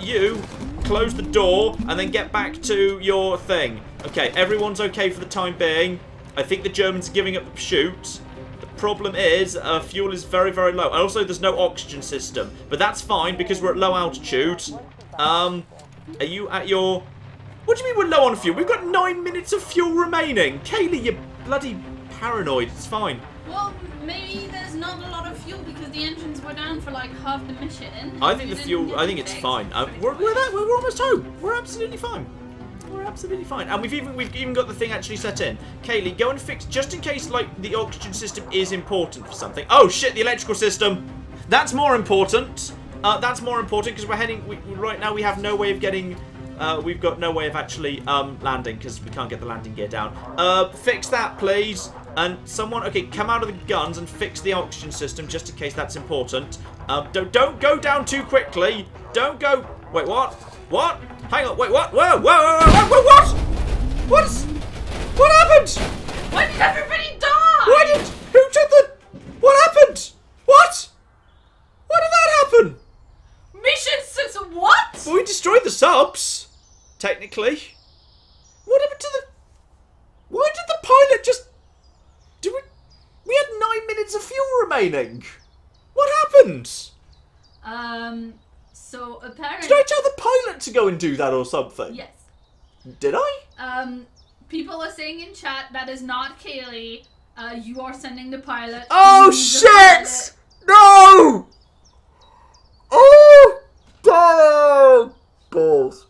You close the door and then get back to your thing. Okay, everyone's okay for the time being. I think the Germans are giving up the pursuit. The problem is fuel is very, very low. And also, there's no oxygen system. But that's fine because we're at low altitude. Are you at your... What do you mean we're low on fuel? We've got 9 minutes of fuel remaining. Kaylee, you're bloody paranoid. It's fine. Well, maybe there's not a lot of fuel because the engines were down for like half the mission. I think the fuel... I think it's fine. We're almost home. We're absolutely fine. We're absolutely fine. And we've even got the thing actually set in. Kaylee, go and fix, just in case like the oxygen system is important for something. Oh shit, the electrical system. That's more important. That's more important because we're heading, right now we have no way of getting, we've got no way of actually landing because we can't get the landing gear down. Fix that please. And someone, okay, come out of the guns and fix the oxygen system just in case that's important. Don't go down too quickly. Don't go, wait, what? What? Hang on, wait, what? Whoa, whoa, whoa, whoa, whoa, what? What happened? Why did everybody die? Who took the, what happened? What? Why did that happen? Mission 6, what? Well, we destroyed the subs, technically. What happened to the, why did the pilot just, we had 9 minutes of fuel remaining. What happened? So apparently... Did I tell the pilot to go and do that or something? Yes. Did I? People are saying in chat that is not Kaylee. You are sending the pilot. Oh shit! No! Oh! Oh! Balls.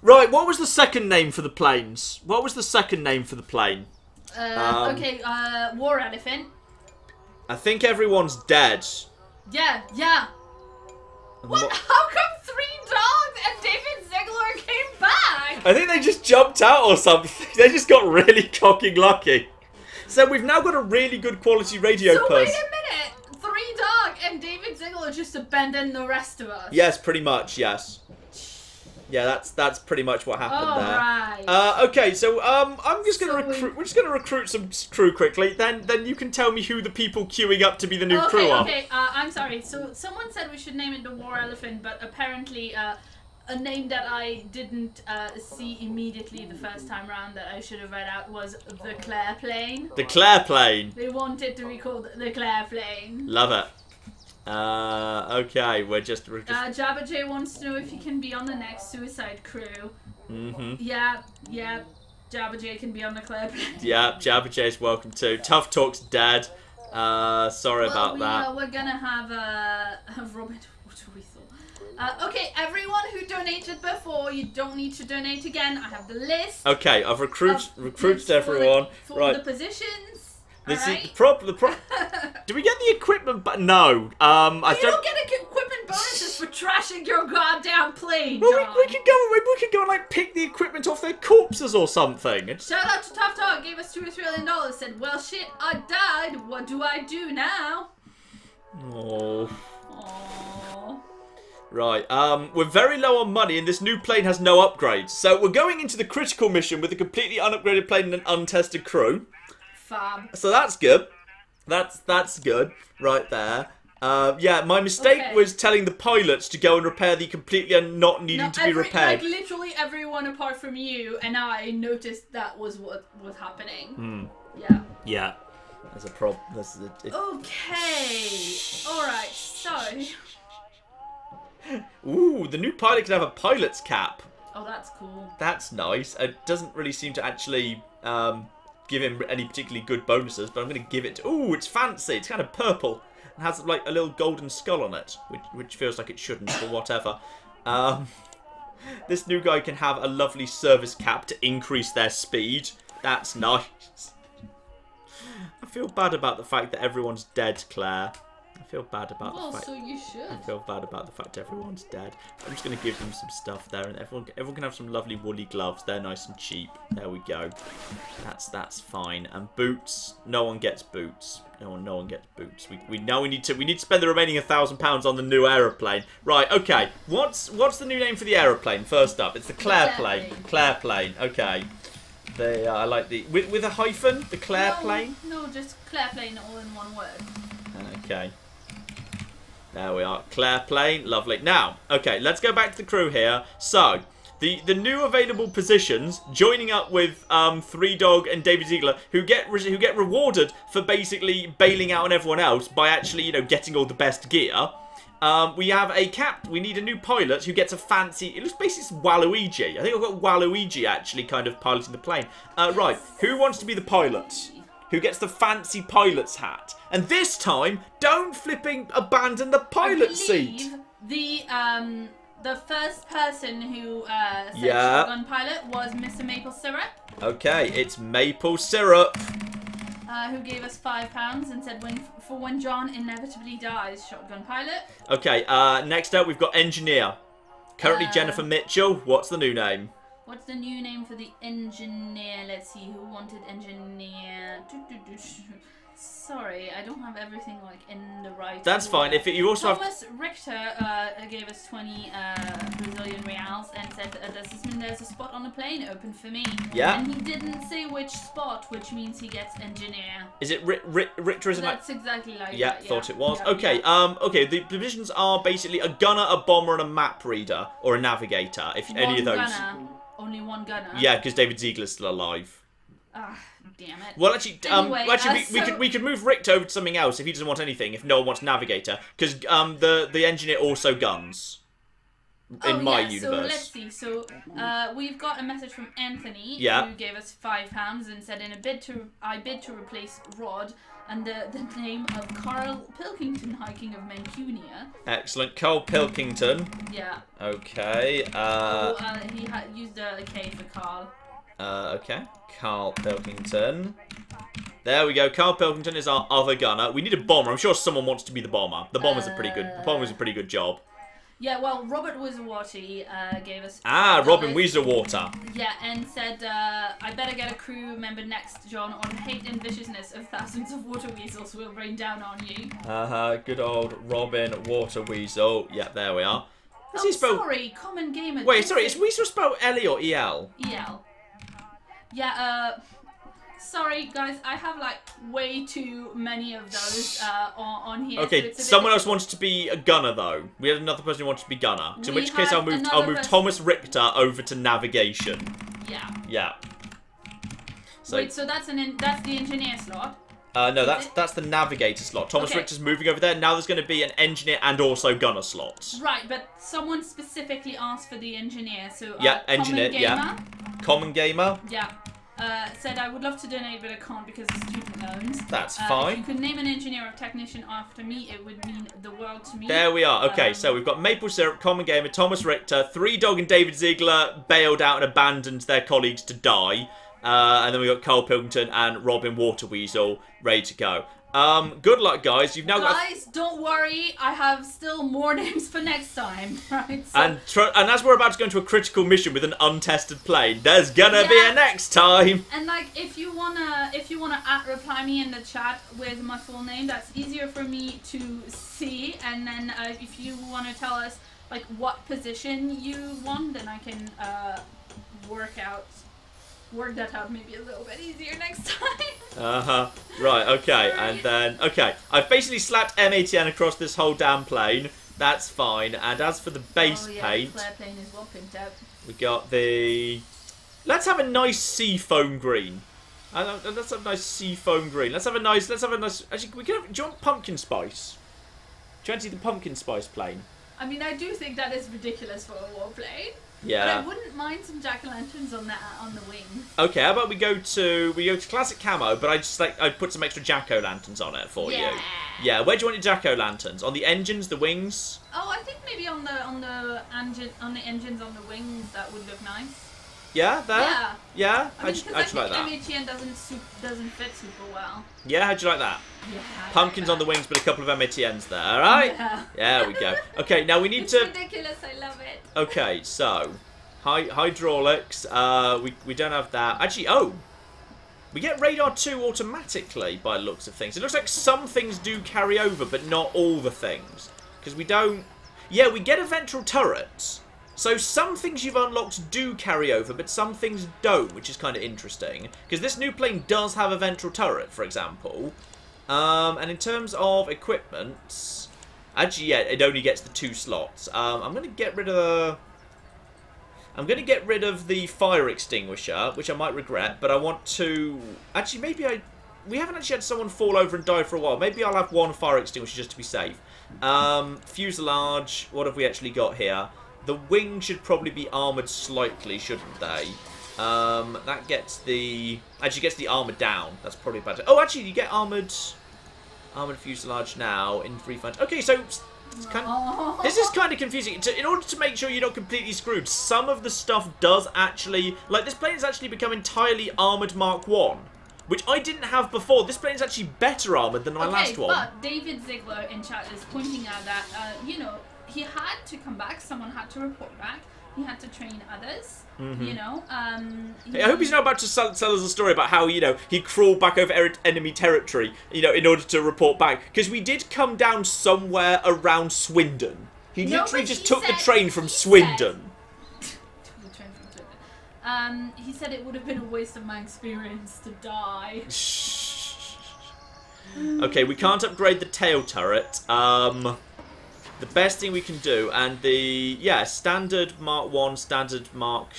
Right, what was the second name for the planes? What was the second name for the plane? Okay, War Elephant. I think everyone's dead. Yeah, yeah. What? How come 3 dogs and David Ziegler came back? I think they just jumped out or something. They just got really cocking lucky. So we've now got a really good quality radio person. Wait a minute. 3 dogs and David Ziegler just abandoned the rest of us. Yes, pretty much, yes. Yeah, that's pretty much what happened there. Right. Okay, so I'm just gonna recruit. We're just gonna recruit some crew quickly. Then you can tell me who the people queuing up to be the new crew are. Okay. I'm sorry. So someone said we should name it the War Elephant, but apparently a name that I didn't see immediately the first time around that I should have read out was the Claire Plane. The Claire Plane. They want it to be called the Claire Plane. Love it. Okay, we're just... Jabba J wants to know if he can be on the next Suicide Crew. Mm-hmm. Yeah, Jabba J can be on the Claire Plane. Yeah, Jabba J's welcome too. Tough Talk's dead. Sorry about that. We're gonna have Robert... What do we thought? Okay, everyone who donated before, you don't need to donate again. I have the list. Okay, I've recruited everyone. For the positions. This is Alright. the problem. Do we get the equipment? But no. I You don't get equipment bonuses for trashing your goddamn plane, Well, John. we could go and like pick the equipment off their corpses or something. Shout out to Tough Talk, gave us $2 Australian. Said, well, shit, I died. What do I do now? Oh. Aww. Right, we're very low on money and this new plane has no upgrades. So we're going into the critical mission with a completely unupgraded plane and an untested crew. Fab. So that's good. That's good right there. Yeah, my mistake was telling the pilots to go and repair the completely not needing to be repaired. Like literally everyone apart from you and I noticed that was what was happening. Yeah. Yeah. There's a problem. Okay. Alright, so... Ooh, the new pilot can have a pilot's cap. Oh, that's cool. That's nice. It doesn't really seem to actually give him any particularly good bonuses, but I'm going to give it to... Ooh, it's fancy. It's kind of purple. It has like a little golden skull on it, which feels like it shouldn't, but whatever. This new guy can have a lovely service cap to increase their speed. That's nice. I feel bad about the fact that everyone's dead, Claire. I feel bad about the fact... so you should. I feel bad about the fact everyone's dead. I'm just going to give them some stuff there, and everyone can have some lovely woolly gloves. They're nice and cheap. There we go. That's fine. And boots. No one gets boots. No one gets boots. We know we need to spend the remaining £1,000 on the new aeroplane. Right. Okay. What's the new name for the aeroplane? First up, it's the Claire plane. Claire plane. Okay. I like the with a hyphen. The Claire plane. No, just Claire plane, all in one word. Okay. There we are. Claire plane. Lovely. Now, okay, let's go back to the crew here. So, the new available positions, joining up with Three Dog and David Ziegler, who get rewarded for basically bailing out on everyone else by actually, you know, getting all the best gear. We have a we need a new pilot who gets a fancy... It looks basically Waluigi. I think I've got Waluigi actually kind of piloting the plane. Right. Who wants to be the pilot? Who gets the fancy pilot's hat? And this time, don't flipping abandon the pilot seat. The first person who said shotgun pilot was Mr. Maple Syrup. Okay, it's Maple Syrup. Who gave us £5 and said when John inevitably dies, shotgun pilot. Okay, next up we've got engineer. Currently Jennifer Mitchell. What's the new name? What's the new name for the engineer? Let's see, who wanted engineer? Sorry, I don't have everything like in the right. That's fine. If you also Thomas Richter gave us 20 Brazilian reals and said, "Does this mean there's a spot on the plane open for me?" Yeah. And he didn't say which spot, which means he gets engineer. Is it Richter? Isn't That's exactly like yeah, that. thought it was. Yeah, okay. yeah. Okay. The positions are basically a gunner, a bomber, and a map reader or a navigator. If any of those. Gunner. Only one gunner. Yeah, because David Ziegler's still alive. Ah, damn it. Well, actually, Anyway, we could move Richter over to something else if he doesn't want anything. If no one wants navigator, because the engineer also guns. In my universe. So let's see. So we've got a message from Anthony who gave us £5 and said, I bid to replace Rod and the name of Carl Pilkington hiking of Mancunia. Excellent, Carl Pilkington. Yeah. Okay. He used a K for Carl. Okay, Carl Pilkington. There we go. Carl Pilkington is our other gunner. We need a bomber. I'm sure someone wants to be the bomber. The bomber's a pretty good. The bomber's a pretty good job. Yeah, well, Robert Wizawaty gave us... Robin Weeserwater. Yeah, and said, I better get a crew member next, John, or the hate and viciousness of thousands of water weasels will rain down on you. Good old Robin Water Weasel. Yeah, there we are. Sorry, common gamer. Wait, sorry, is Weasel spelled L-E or E-L? E-L. Yeah, sorry, guys, I have, like, way too many of those on here. Okay, so someone else wants to be a gunner, though. We had another person who wants to be gunner. So in which case, I'll move Thomas Richter over to navigation. Yeah. Yeah. So, wait, so that's the engineer slot? No, that's the navigator slot. Thomas Richter's moving over there. Now there's going to be an engineer and also gunner slots. Right, but someone specifically asked for the engineer, so... yeah, engineer, yeah. Common gamer. Yeah. Said, I would love to donate, but I can't because of student loans. That's fine. If you could name an engineer or technician after me, it would mean the world to me. There we are. Okay, so we've got Maple Syrup, Common Gamer, Thomas Richter, Three Dog and David Ziegler bailed out and abandoned their colleagues to die. And then we got Carl Pilkington and Robin Waterweasel ready to go. Good luck, guys. You've now got. Guys, don't worry. I have still more names for next time, right? So... And as we're about to go into a critical mission with an untested plane, there's gonna be a next time. And like, if you wanna reply me in the chat with my full name, that's easier for me to see. And then if you wanna tell us like what position you want, then I can work that out maybe a little bit easier next time. Right, okay, and then I've basically slapped M80N across this whole damn plane. That's fine. And as for the base paint, the plane is well picked up. We got the. Let's have a nice sea foam green. Let's have a nice sea foam green. Let's have a nice. Actually, we can have. Do you want pumpkin spice? Do you want to see the pumpkin spice plane? I mean, I do think that is ridiculous for a warplane. Yeah. But I wouldn't mind some jack-o'-lanterns on the wings. Okay, how about we go to classic camo, but I'd put some extra jack-o'-lanterns on it for you. Yeah, where do you want your jack-o'-lanterns? On the engines, the wings? Oh, I think maybe on the engines on the wings that would look nice. Yeah, there. Yeah. Yeah. I think like that. MHN doesn't fit super well. Yeah, how'd you like that? Yeah. Pumpkins on the wings, but a couple of MATNs there. All right. Yeah. There we go. Okay, now we need it's to. ridiculous. I love it. Okay, so hydraulics. We don't have that. Actually, we get radar 2 automatically by the looks of things. It looks like some things do carry over, but not all the things, because we don't. Yeah, we get a ventral turret. So some things you've unlocked do carry over, but some things don't, which is kind of interesting. Because this new plane does have a ventral turret, for example. And in terms of equipment, actually, yeah, it only gets the 2 slots. I'm going to get rid of the fire extinguisher, which I might regret, but I want to. Actually, we haven't actually had someone fall over and die for a while. Maybe I'll have 1 fire extinguisher just to be safe. Fuselage. What have we actually got here? The wing should probably be armoured slightly, shouldn't they? That gets the... Actually gets the armour down. That's probably better. Oh, actually, you get armoured fuselage now in refund. Okay, so... this is kind of confusing. In order to make sure you're not completely screwed, some of the stuff does actually... Like, this plane has actually become entirely armoured Mark 1. Which I didn't have before. This plane is actually better armoured than my last one. But David Ziegler in chat is pointing out that, you know... He had to come back. Someone had to report back. He had to train others. You know. I hope he's not about to tell us a story about how he crawled back over enemy territory, in order to report back. Because we did come down somewhere around Swindon. He literally just took the train from Swindon. He said it would have been a waste of my experience to die. Okay, we can't upgrade the tail turret. The best thing we can do, and standard Mark 1, standard Mark...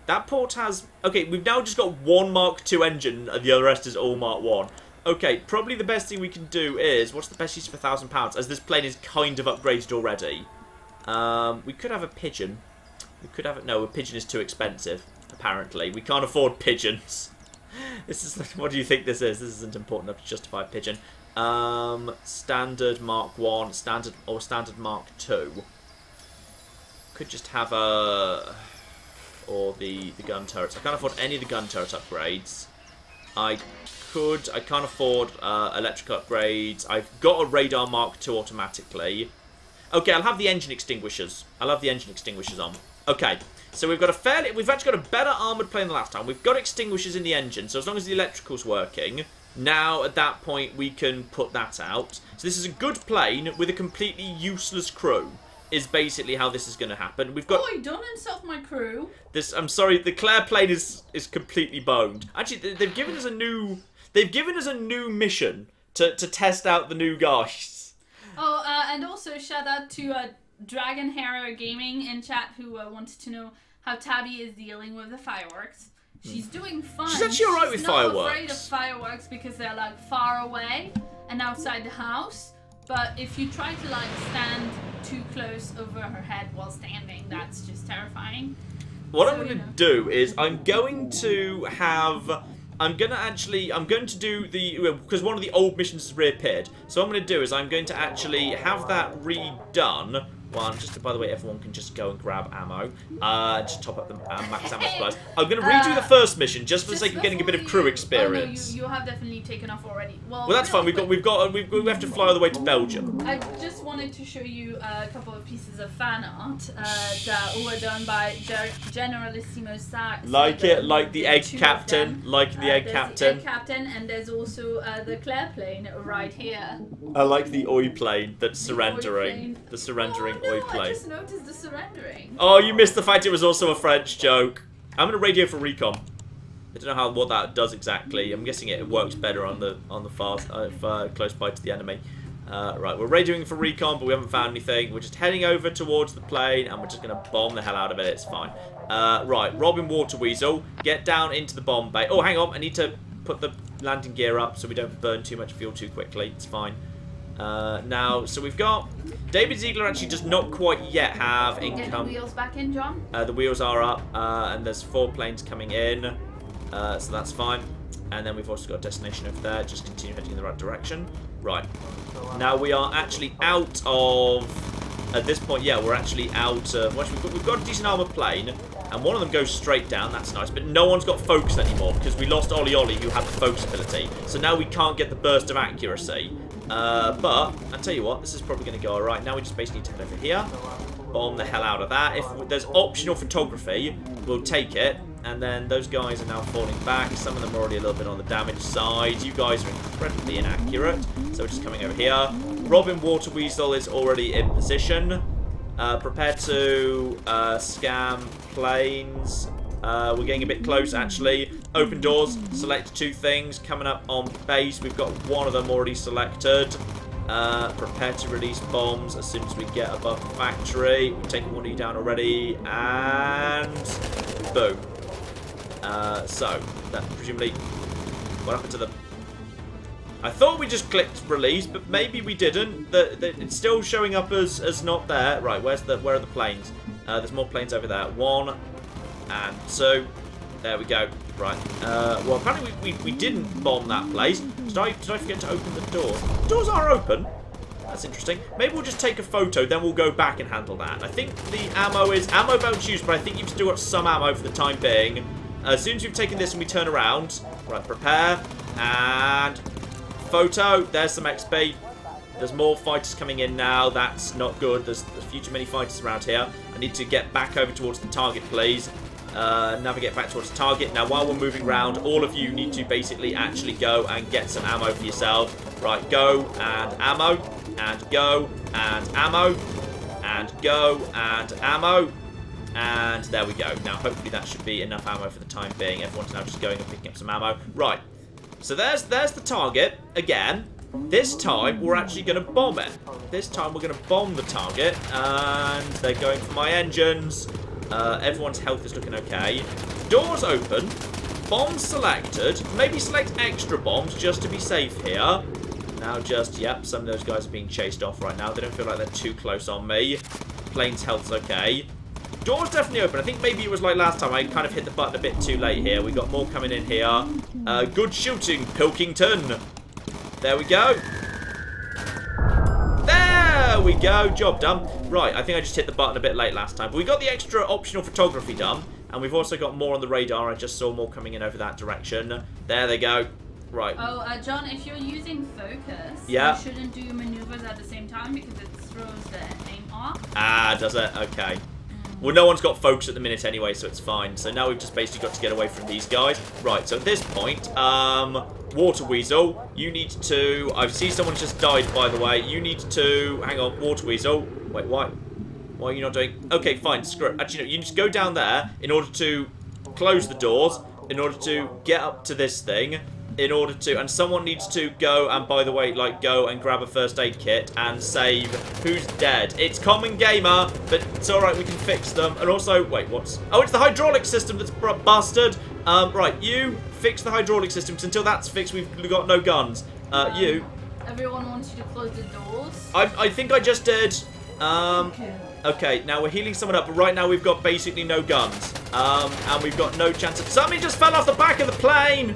That port has... Okay, we've now just got 1 Mark 2 engine, and the other rest is all Mark 1. Okay, probably the best thing we can do is... What's the best use for £1,000? As this plane is kind of upgraded already. We could have a pigeon. We could have... No, a pigeon is too expensive, apparently. We can't afford pigeons. This is... What do you think this is? This isn't important enough to justify a pigeon. Standard Mark 1, standard Mark 2. Could just have or the gun turrets. I can't afford any of the gun turret upgrades. I can't afford electrical upgrades. I've got a radar Mark 2 automatically. Okay, I'll have the engine extinguishers. I'll have the engine extinguishers on. Okay, so we've actually got a better armoured plane than last time. We've got extinguishers in the engine, so as long as the electrical's working... Now, at that point, we can put that out. So this is a good plane with a completely useless crew, is basically how this is going to happen. We've got... Boy, don't insult my crew. I'm sorry, the Claire plane is completely boned. Actually, they've given us a new mission to test out the new guys. Oh, and also shout out to Dragon Hero Gaming in chat who wanted to know how Tabby is dealing with the fireworks. She's doing fine. She's actually alright with fireworks. She's not afraid of fireworks because they're like far away and outside the house. But if you try to like stand too close over her head while standing, that's just terrifying. What I'm going to do is I'm going to do the... Because one of the old missions has reappeared. So what I'm going to do is I'm going to actually have that redone one. Just by the way, everyone can just go and grab ammo. Just top up the max ammo supplies. I'm going to redo the first mission just for the sake of getting a bit of crew experience. Oh, no, you have definitely taken off already. Well, that's fine. We have to fly all the way to Belgium. I just wanted to show you a couple of pieces of fan art that were done by Generalissimo Like the egg captain. Like the egg captain. The egg captain, and there's also the Claire plane right here. I like the oi plane that's surrendering. The surrendering oi plane. I just noticed the surrendering. Oh, you missed the fact it was also a French joke. I'm gonna radio for recon. I don't know what that does exactly. I'm guessing it works better on the far close by to the enemy. Right, we're radioing for recon, but we haven't found anything. We're just heading over towards the plane, and we're just gonna bomb the hell out of it. It's fine. Right, Robin Water Weasel, get down into the bomb bay. Oh, hang on, I need to put the landing gear up so we don't burn too much fuel too quickly. It's fine. Now, so we've got David Ziegler actually does not quite yet have income. Get the wheels back in, John. The wheels are up, and there's 4 planes coming in, so that's fine. And then we've also got a destination over there. Just continue heading in the right direction. Right. Now we are actually out of. At this point, yeah, we're actually out of. Well, we've got a decent armored plane, and one of them goes straight down. That's nice, but no one's got focus anymore because we lost Ollie, who had the focus ability. So now we can't get the burst of accuracy. But I'll tell you what, this is probably going to go alright. Now we just basically need to head over here, bomb the hell out of that. If there's optional photography, we'll take it. And then those guys are now falling back. Some of them are already a little bit on the damage side. You guys are incredibly inaccurate. So we're just coming over here. Robin Water Weasel is already in position. Prepare to scam planes. We're getting a bit close, actually. Open doors. Select 2 things. Coming up on base. We've got one of them already selected. Prepare to release bombs as soon as we get above the factory. We've taken one of you down already. And boom. So, that presumably... What happened to the... I thought we just clicked release, but maybe we didn't. It's still showing up as not there. Right, where are the planes? There's more planes over there. 1 and 2. There we go. Right. Well, apparently we didn't bomb that place. Did I forget to open the doors? The doors are open. That's interesting. Maybe we'll just take a photo, then we'll go back and handle that. I think the ammo belt's used, but I think you've still got some ammo for the time being. As soon as you've taken this and we turn around, right, prepare, and photo. There's some XP. There's more fighters coming in now. That's not good. There's few too many fighters around here. I need to get back over towards the target, please. Navigate back towards the target. Now, while we're moving around, all of you need to basically actually go and get some ammo for yourself. Right, go and ammo, and go and ammo, and go and ammo. And there we go. Now, hopefully that should be enough ammo for the time being. Everyone's now just going and picking up some ammo. Right. So there's the target. Again, this time we're actually going to bomb it. This time we're going to bomb the target. And they're going for my engines. Everyone's health is looking okay. Doors open. Bombs selected. Maybe select extra bombs just to be safe here. Now just, yep, some of those guys are being chased off right now. They don't feel like they're too close on me. Plane's health's okay. Door's definitely open. I think maybe it was like last time. I kind of hit the button a bit too late here. We got more coming in here. Good shooting, Pilkington. There we go. There we go. Job done. Right, I think I just hit the button a bit late last time. But we got the extra optional photography done. And we've also got more on the radar. I just saw more coming in over that direction. There they go. Right. Oh, John, if you're using focus, yeah, you shouldn't do maneuvers at the same time because it throws the aim off. Ah, does it? Okay. Well, no one's got focus at the minute anyway, so it's fine. So now we've just basically got to get away from these guys. Right, so at this point, Water Weasel, you need to... I see someone just died, by the way. You need to... Hang on, Water Weasel. Wait, why? Why are you not doing... Okay, fine, screw it. Actually, no, you need to go down there in order to close the doors, in order to get up to this thing, in order to... And someone needs to go and, by the way, like, go and grab a first aid kit and save... Who's dead? It's Common Gamer, but it's alright, we can fix them. And also... Wait, what's... Oh, it's the hydraulic system that's busted. Right, you fix the hydraulic systems. Until that's fixed, we've got no guns. You... Everyone wants you to close the doors. I think I just did. Okay, now we're healing someone up, but right now we've got basically no guns. And we've got no chance of... Somebody just fell off the back of the plane!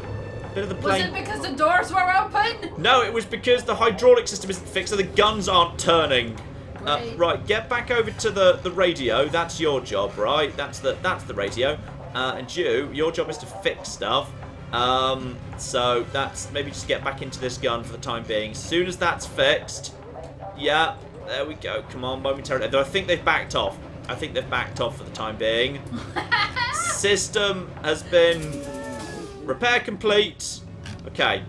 Bit of the plane. Was it because the doors were open? No, it was because the hydraulic system isn't fixed, so the guns aren't turning. Right, get back over to the radio. That's your job, right? That's the radio. And your job is to fix stuff. So that's maybe just get back into this gun for the time being. As soon as that's fixed, yeah, there we go. Come on, momentarily. Though I think they've backed off. I think they've backed off for the time being. System has been repair complete. Okay,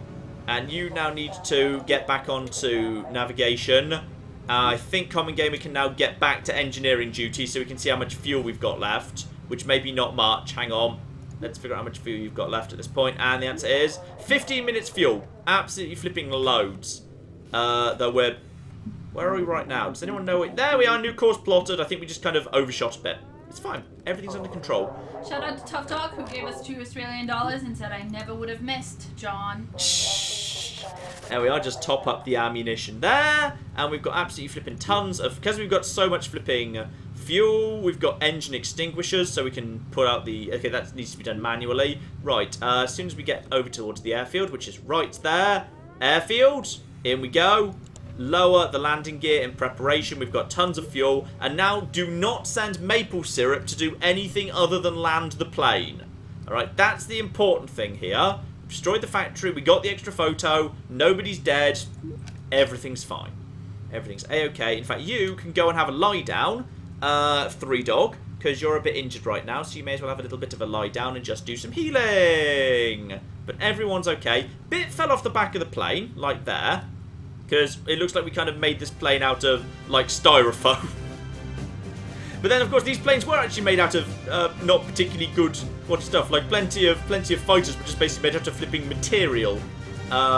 and you now need to get back onto navigation. I think Common Gamer can now get back to engineering duty so we can see how much fuel we've got left, which may be not much. Hang on. Let's figure out how much fuel you've got left at this point. And the answer is 15 minutes fuel. Absolutely flipping loads. Though we're... Where are we right now? Does anyone know it? There we are, new course plotted. I think we just kind of overshot a bit. It's fine. Everything's under control. Shout out to Tough Talk, who gave us $2 Australian and said, I never would have missed, John. Shh. There we are, just top up the ammunition there. And we've got absolutely flipping tons of... Because we've got so much flipping fuel, we've got engine extinguishers, so we can put out the... Okay, that needs to be done manually. Right, as soon as we get over towards the airfield, which is right there. Airfield, in we go. Lower the landing gear in preparation. We've got tons of fuel. And now do not send maple syrup to do anything other than land the plane. Alright, that's the important thing here. Destroyed the factory. We got the extra photo. Nobody's dead. Everything's fine. Everything's a-okay. In fact, you can go and have a lie down, 3-Dog, because you're a bit injured right now, so you may as well have a little bit of a lie down and just do some healing. But everyone's okay. Bit fell off the back of the plane, like there. Because it looks like we kind of made this plane out of, like, styrofoam. But then, of course, these planes were actually made out of not particularly good quality stuff. Like, plenty of fighters were just basically made out of flipping material.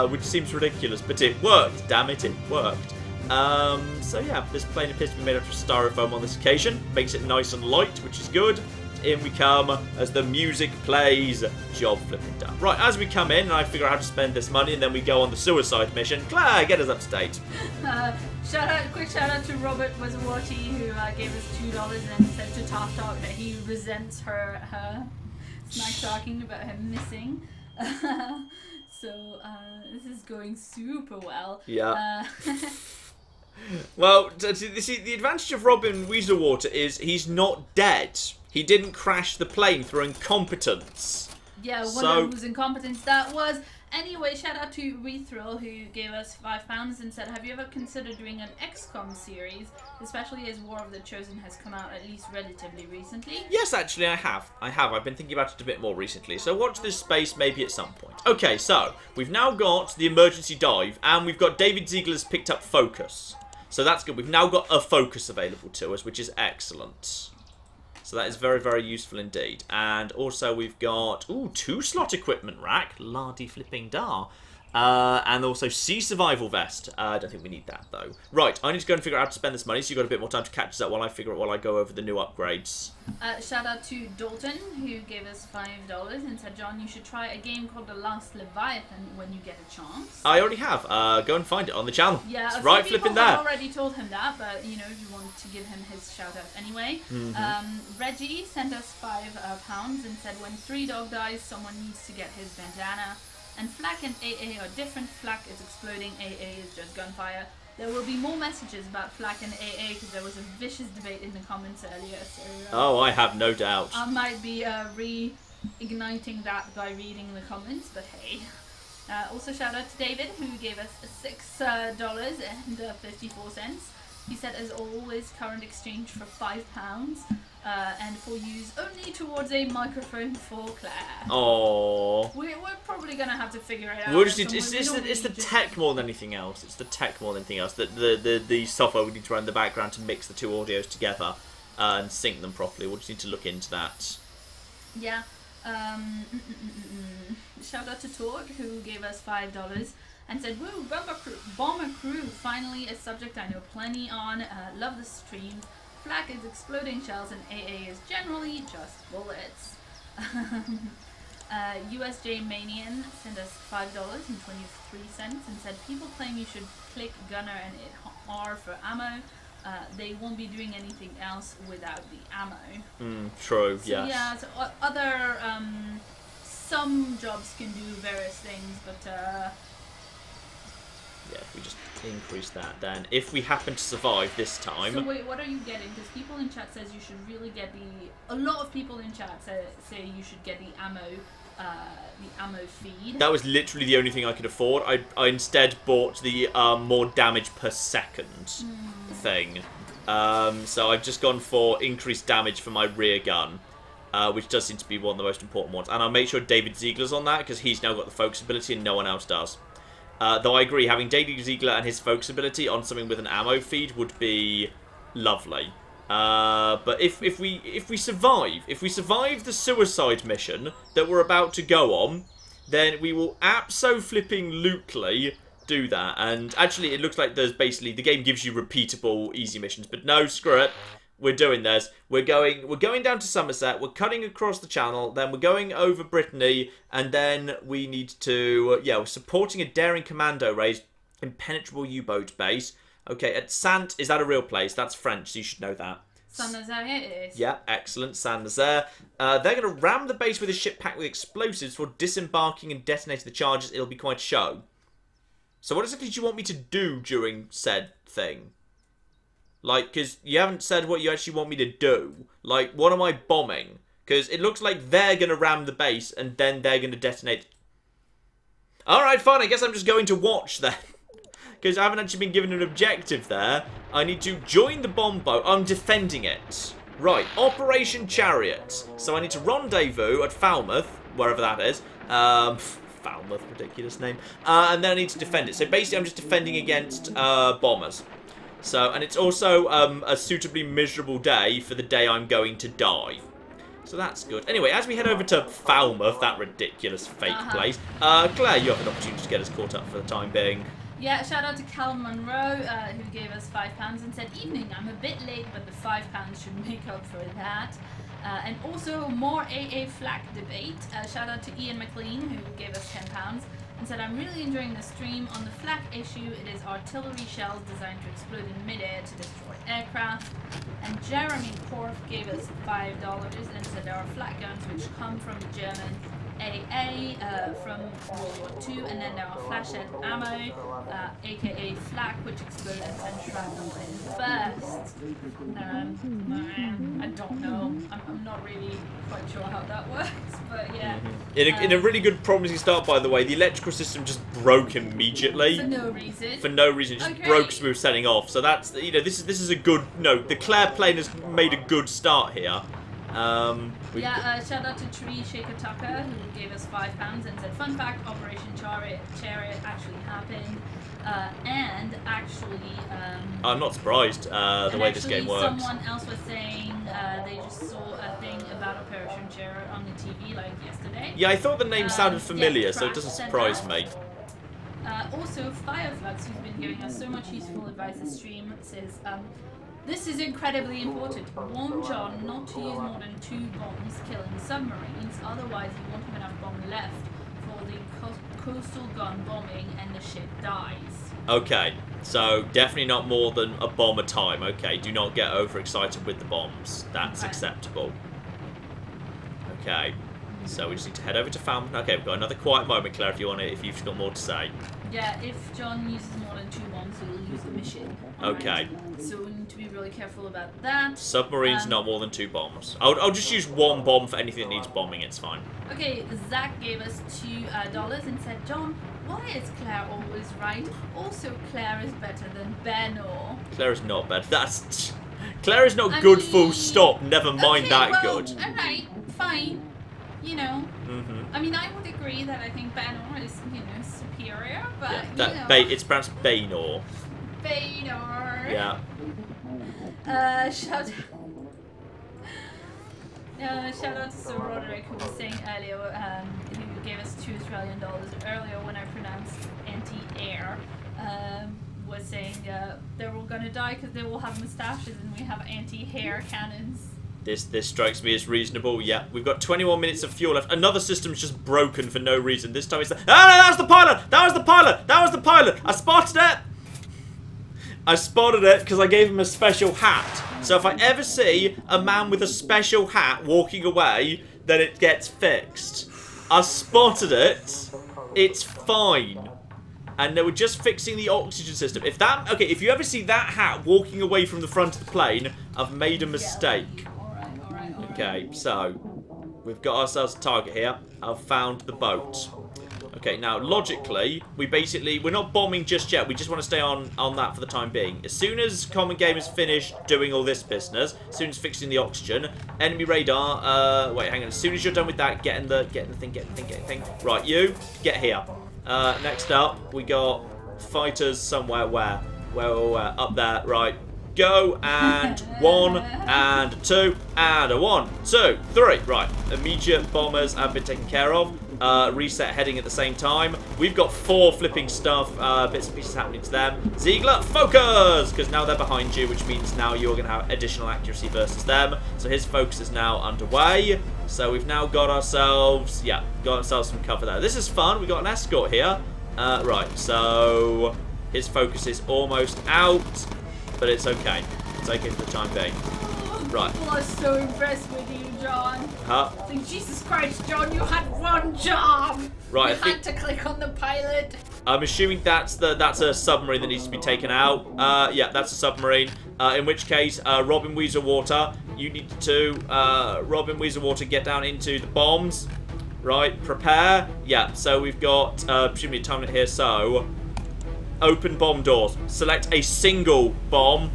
Which seems ridiculous, but it worked. Damn it, it worked. So, yeah, this plane appears to be made out of styrofoam on this occasion. Makes it nice and light, which is good. In we come as the music plays. Job flipping done. Right, as we come in, and I figure out how to spend this money, and then we go on the suicide mission. Claire, get us up to date. Quick shout out to Robert Wazawati, who gave us $2 and then said to Tough Talk that he resents her smack talking about him missing. So this is going super well. Yeah. Well, see, the advantage of Robin Weaselwater is he's not dead. He didn't crash the plane through incompetence. Yeah, wonder whose incompetence that was. Anyway, shout out to Rethrill, who gave us £5 and said, have you ever considered doing an XCOM series, especially as War of the Chosen has come out at least relatively recently? Yes, actually, I have. I've been thinking about it a bit more recently, so watch this space maybe at some point. Okay, so, we've now got the emergency dive, and we've got David Ziegler's picked up focus. So that's good. We've now got a focus available to us, which is excellent. So that is very, very useful indeed. And also we've got, 2-slot equipment rack. Lardy flipping dar. And also sea survival vest. I don't think we need that though. Right, I need to go and figure out how to spend this money, so you've got a bit more time to catch us up while I go over the new upgrades. Shout out to Dalton, who gave us $5 and said, John, you should try a game called The Last Leviathan when you get a chance. I already have. Go and find it on the channel. Yeah, it's right flipping there. I already told him that, but you know, if you want to give him his shout out anyway. Reggie sent us £5 and said, when 3-Dog dies, someone needs to get his bandana. And Flak and AA are different. Flak is exploding, AA is just gunfire. There will be more messages about Flak and AA because there was a vicious debate in the comments earlier. So, oh, I have no doubt. I might be reigniting that by reading the comments, but hey. Also shout out to David, who gave us $6 and 54 cents. He said, as always, current exchange for £5. And for use only towards a microphone for Claire. Oh. We're probably gonna have to figure it out. It's the tech more than anything else. It's the tech more than anything else. The software we need to run in the background to mix the two audios together and sync them properly. We'll just need to look into that. Yeah. Shout out to Torg, who gave us $5 and said, "Woo, Bomber Crew, finally a subject I know plenty on. Love the stream. Flak is exploding shells and AA is generally just bullets." USJ Manian sent us $5.23 and said, people claim you should click gunner and hit R for ammo. They won't be doing anything else without the ammo. True, so, yes. Yeah, so other, some jobs can do various things, but Yeah, if we just increase that, then if we happen to survive this time... So wait, what are you getting? Because people in chat says you should really get a lot of people in chat say you should get the ammo feed. That was literally the only thing I could afford. I instead bought the more damage per second thing. So I've just gone for increased damage for my rear gun, which does seem to be one of the most important ones. And I'll make sure David Ziegler's on that, because he's now got the focus ability and no one else does. Though I agree, having David Ziegler and his focus ability on something with an ammo feed would be lovely. But if we survive the suicide mission that we're about to go on, then we will abso-flipping-lutely do that. And actually, it looks like there's basically the game gives you repeatable easy missions, but no, screw it. We're doing this. We're going down to Somerset. We're cutting across the channel. Then we're going over Brittany, and then we need to we're supporting a daring commando raid, impenetrable U-boat base. Okay, at Sant, is that a real place? That's French, so you should know that. Saint-Nazaire it is. Yeah, excellent, Saint-Nazaire. They're going to ram the base with a ship packed with explosives for disembarking and detonating the charges. It'll be quite a show. So what exactly do you want me to do during said thing? Like, because you haven't said what you actually want me to do. Like, what am I bombing? Because it looks like they're going to ram the base and then they're going to detonate. Alright, fine, I guess I'm just going to watch then. Because I haven't actually been given an objective there. I need to join the bomb boat. I'm defending it. Right, Operation Chariot. So I need to rendezvous at Falmouth, wherever that is. Falmouth, ridiculous name. And then I need to defend it. So basically I'm just defending against bombers. So, and it's also a suitably miserable day for the day I'm going to die. So that's good. Anyway, as we head over to Falmouth, that ridiculous fake place, Claire, you have an opportunity to get us caught up for the time being. Yeah, shout out to Cal Monroe, who gave us £5 and said, "Evening, I'm a bit late, but the £5 should make up for that." And also more AA flak debate. Shout out to Ian McLean, who gave us £10 and said, "I'm really enjoying the stream. On the flak issue, it is artillery shells designed to explode in midair to destroy aircraft." And Jeremy Korf gave us $5 and said, "There are flak guns which come from the German AA from World War II, and then there are flash-head ammo, aka flak, which explodes and shrapnel in bursts." I don't know. I'm not really quite sure how that works, but yeah. In a really good promising start, by the way, the electrical system just broke immediately. For no reason. For no reason, it just broke as we were setting off. So that's, you know, this is a good. No, the Claire plane has made a good start here. Shout out to Tree Shaker Tucker, who gave us £5 and said, "Fun fact, Operation Chariot actually happened." And actually... I'm not surprised the way this game works. Someone else was saying they just saw a thing about Operation Chariot on the TV like yesterday. Yeah, I thought the name sounded familiar, so it doesn't surprise me. Also, Fireflux, who's been giving us so much useful advice this stream, says... "This is incredibly important. Warn John not to use more than 2 bombs killing submarines, otherwise you won't have enough bomb left for the coastal gun bombing and the ship dies." Okay, so definitely not more than a bomb a time. Okay, do not get overexcited with the bombs. That's acceptable. Okay, so we just need to head over to Falmouth. Okay, we've got another quiet moment, Claire, if you've got more to say. Yeah, if John uses more than 2 bombs, he'll lose the mission. Okay. So we need to be really careful about that. Submarines, not more than 2 bombs. I'll just use 1 bomb for anything that needs bombing, it's fine. Okay, Zach gave us $2 and said, "John, why is Claire always right? Also, Claire is better than Benor." Claire is not better. Claire is not good, full stop. Never mind that good. Alright, fine. You know. I mean, I would agree that I think Benor is, superior, but, it's pronounced Baynor. Baynor. Yeah. Shout out to Sir Roderick, who was saying earlier, who gave us $2 earlier when I pronounced anti-air, was saying they're all gonna die because they all have moustaches and we have anti-hair cannons. This strikes me as reasonable. Yeah, we've got 21 minutes of fuel left. Another system's just broken for no reason. This time it's no, that was the pilot! That was the pilot! That was the pilot! I spotted it! I spotted it because I gave him a special hat. So if I ever see a man with a special hat walking away, then it gets fixed. I spotted it. It's fine. And we're just fixing the oxygen system. If that... Okay, if you ever see that hat walking away from the front of the plane, I've made a mistake. Alright. Okay, so... We've got ourselves a target here. I've found the boat. Okay, now, logically, we're not bombing just yet. We just want to stay on that for the time being. As soon as Common Game is finished doing all this business, as soon as fixing the oxygen, enemy radar, wait, hang on. As soon as you're done with that, get the thing. Right, you, get here. Next up, we got fighters somewhere. Where? Up there, right. Go, and 1, and 2, and a 1, 2, 3. Right, immediate bombers have been taken care of. Reset heading at the same time. We've got 4 flipping stuff, bits and pieces happening to them. Ziegler, focus! Because now they're behind you, which means now you're going to have additional accuracy versus them. So his focus is now underway. So we've now got ourselves, some cover there. This is fun. We've got an escort here. Right, so his focus is almost out. But it's okay. It's okay for the time being. Right. People are so impressed with you, John. Huh? Like, Jesus Christ, John, you had one job. Right. You had to click on the pilot. I'm assuming that's a submarine that needs to be taken out. Yeah, that's a submarine. In which case, Robin Weaselwater, you need to Robin Weaselwater get down into the bombs. Right. Prepare. Yeah. So we've got presumably a time limit here. So. Open bomb doors. Select a single bomb.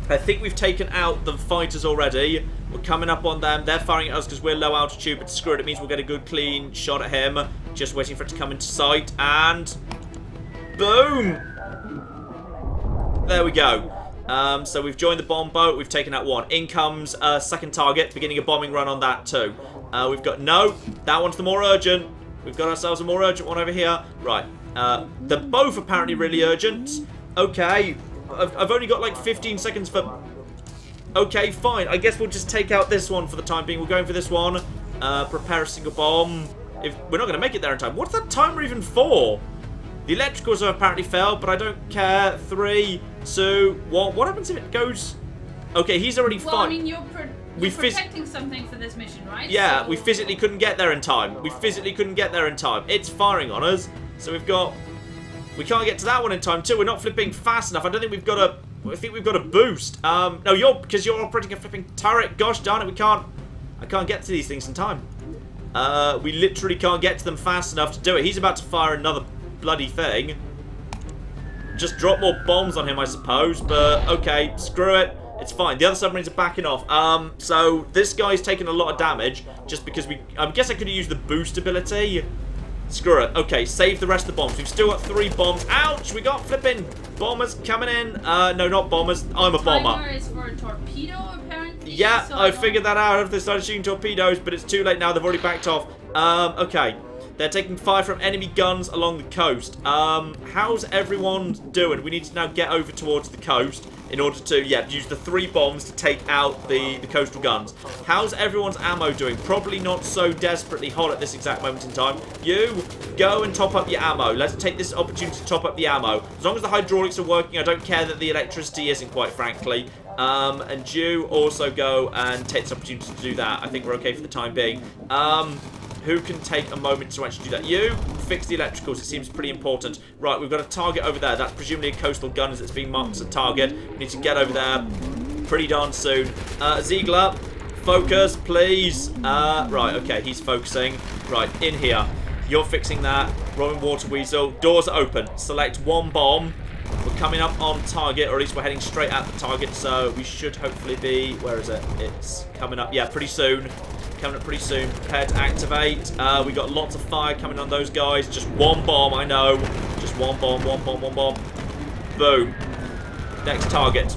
I think we've taken out the fighters already. We're coming up on them. They're firing at us because we're low altitude, but screw it. It means we'll get a good clean shot at him. Just waiting for it to come into sight. And... boom! There we go. So we've joined the bomb boat. We've taken out 1. In comes second target. Beginning a bombing run on that too. We've got... no! That one's the more urgent. We've got ourselves a more urgent one over here. Right. They're both apparently really urgent. Okay. I've only got like 15 seconds for... okay, fine. I guess we'll just take out this one for the time being. We're going for this one. Prepare a single bomb. If we're not going to make it there in time. What's that timer even for? The electricals have apparently failed, but I don't care. 3, 2, 1. What happens if it goes... okay, he's already fine. Well, I mean, you're protecting something for this mission, right? Yeah, so... we physically couldn't get there in time. It's firing on us. So we've got... we can't get to that one in time too. We're not flipping fast enough. I don't think we've got a... I think we've got a boost. No, because you're operating a flipping turret. Gosh darn it, I can't get to these things in time. We literally can't get to them fast enough to do it. He's about to fire another bloody thing. Just drop more bombs on him, I suppose. But, okay, screw it. It's fine. The other submarines are backing off. So this guy's taking a lot of damage just because I guess I could have used the boost ability. Screw it. Okay, save the rest of the bombs. We've still got 3 bombs. Ouch! We got flipping bombers coming in. No, not bombers. I'm a bomber. Timer is for a torpedo, apparently. Yeah, so I figured that out after they started shooting torpedoes, but it's too late now. They've already backed off. Okay. They're taking fire from enemy guns along the coast. How's everyone doing? We need to now get over towards the coast in order to, use the 3 bombs to take out the coastal guns. How's everyone's ammo doing? Probably not so desperately hot at this exact moment in time. You, go and top up your ammo. Let's take this opportunity to top up the ammo. As long as the hydraulics are working, I don't care that the electricity isn't, quite frankly. And you also go and take this opportunity to do that. I think we're okay for the time being. Who can take a moment to actually do that? You, fix the electricals. It seems pretty important. Right, we've got a target over there. That's presumably a coastal gun as it's being marked as a target. We need to get over there pretty darn soon. Ziegler, focus, please. Right, okay, he's focusing. Right, in here. You're fixing that. Robin Water Weasel. Doors are open. Select 1 bomb. We're coming up on target, or at least we're heading straight at the target, so we should hopefully be... where is it? It's coming up. Yeah, pretty soon. Coming up pretty soon. Prepare to activate. We got lots of fire coming on those guys. Just 1 bomb, I know. Just 1 bomb, 1 bomb, 1 bomb. Boom. Next target.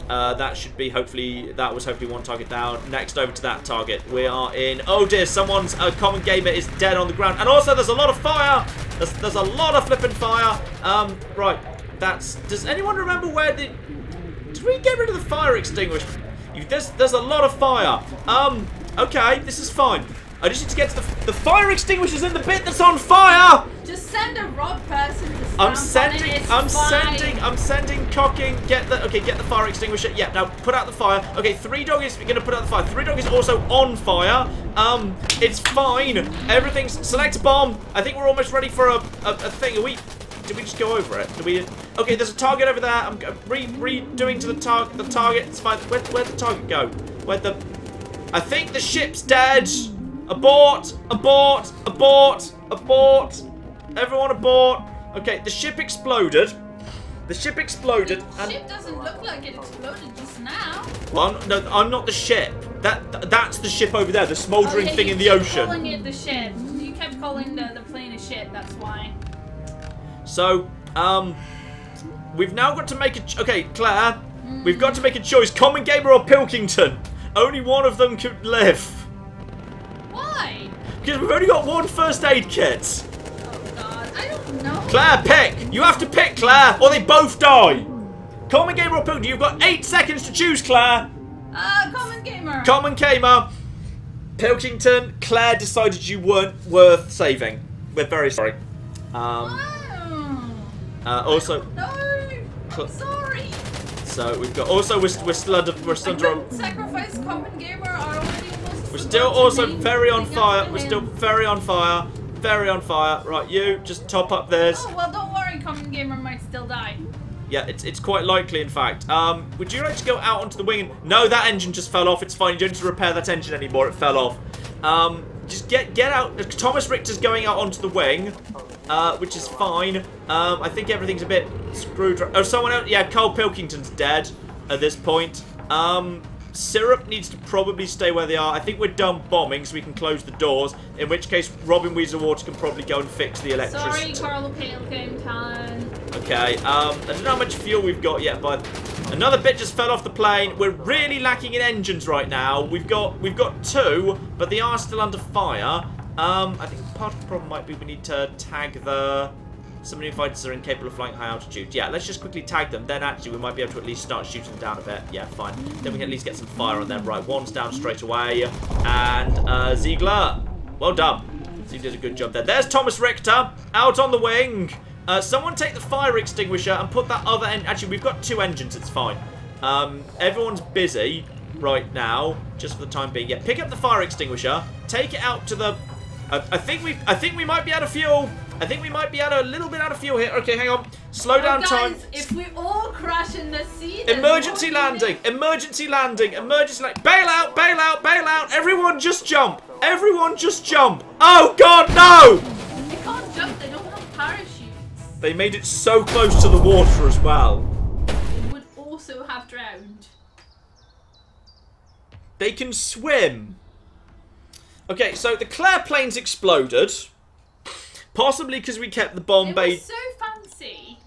That should be hopefully... that was hopefully 1 target down. Next over to that target. We are in... oh dear, someone's common gamer is dead on the ground. And also there's a lot of fire. There's a lot of flipping fire. Right. That's... does anyone remember where the... did we get rid of the fire extinguisher? There's a lot of fire. Okay, this is fine. I just need to get to the fire extinguisher's in the bit that's on fire. Just send a rob person to I'm sending, cocking, get the fire extinguisher. Yeah, now put out the fire. Okay, 3 doggies, we're gonna put out the fire. 3 doggies also on fire. It's fine. Everything's, select a bomb. I think we're almost ready for a thing. Did we just go over it? Did we? Okay, there's a target over there. I'm redoing to the target. The target. It's fine. Where'd the target go? Where'd the? I think the ship's dead. Abort! Abort! Abort! Abort! Everyone abort! Okay, the ship exploded. The ship exploded. The ship doesn't look like it exploded just now. Well, no, I'm not the ship. That's the ship over there, the smouldering thing in the ocean. Calling it the ship. You kept calling the plane a ship. That's why. So, we've now got to make a. Okay, Claire, we've got to make a choice: Common Gamer or Pilkington. Only one of them could live. Why? Because we've only got one first aid kit. Oh God, I don't know. Claire, pick! You have to pick, Claire, or they both die! Common Gamer or Pilkington? You've got 8 seconds to choose, Claire! Common Gamer. Common Gamer. Pilkington, Claire decided you weren't worth saving. We're very sorry. Also... No! I'm sorry! So, we've got... Also, we're still under... We're still under... Sacrifice Common Gamer. I already almost... We're still also very on fire. We're still very on fire. Very on fire. Right, you just top up this. Oh, well, don't worry. Common Gamer might still die. Yeah, it's quite likely, in fact. Would you like to go out onto the wing? No, that engine just fell off. It's fine. You don't need to repair that engine anymore. It fell off. Just get out. Thomas Richter's going out onto the wing, which is fine. I think everything's a bit screwed. Oh, someone else. Yeah, Carl Pilkington's dead at this point. Syrup needs to probably stay where they are. I think we're done bombing, so we can close the doors. In which case, Robin Weaselwater can probably go and fix the electricity. Sorry, Carl Pilkington. Okay, I don't know how much fuel we've got yet, but another bit just fell off the plane. We're really lacking in engines right now. We've got 2, but they are still under fire. I think part of the problem might be we need to tag the... Submarine fighters are incapable of flying high altitude. Yeah, let's just quickly tag them. Then actually we might be able to at least start shooting them down a bit. Yeah, fine. Then we can at least get some fire on them. Right, one's down straight away. And Ziegler, well done. So you did a good job there. There's Thomas Richter out on the wing. Someone take the fire extinguisher and put that other end. Actually, we've got 2 engines. It's fine. Everyone's busy right now, just for the time being. Yeah, pick up the fire extinguisher. Take it out to the. I think we might be out of fuel. I think we might be a little bit out of fuel here. Okay, hang on. Slow down time. If we all crash in the sea, emergency landing. Emergency landing. Emergency landing. Bail out. Bail out. Bail out. Everyone just jump. Everyone just jump. Oh God, no! They can't jump. They don't have parachutes. They made it so close to the water as well. They would also have drowned. They can swim. Okay, so the Claire planes exploded. Possibly because we kept the bomb bay. It was so fancy.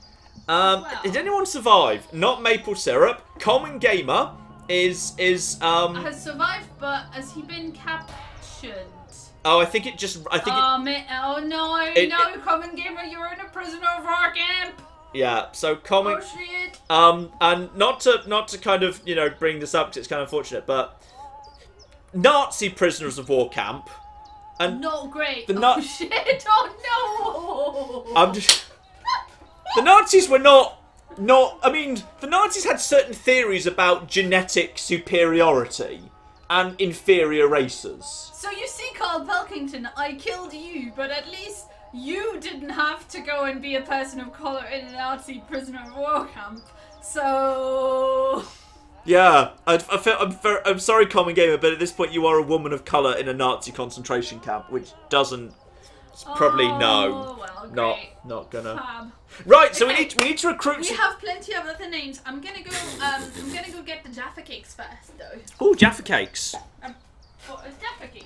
Did anyone survive? Not Maple Syrup. Common Gamer is has survived, but has he been captured? Oh, I think it just. I think. Oh no, Common Gamer, you're in a prisoner of war camp. Yeah. So Common. Oh shit. And not to kind of bring this up because it's kind of unfortunate, but Nazi prisoners of war camp. And not great. Oh shit! Oh no! I'm just. The Nazis were not. I mean, the Nazis had certain theories about genetic superiority and inferior races. So you see, Carl Pilkington, I killed you, but at least you didn't have to go and be a person of color in a Nazi prisoner of war camp. So. Yeah, I'm sorry, Common Gamer, but at this point you are a woman of colour in a Nazi concentration camp, which doesn't. It's probably no. Well, not gonna. Fab. Right, so we need to recruit. We have plenty of other names. I'm gonna go get the Jaffa cakes first, though. Oh, Jaffa cakes. Jaffa cakes.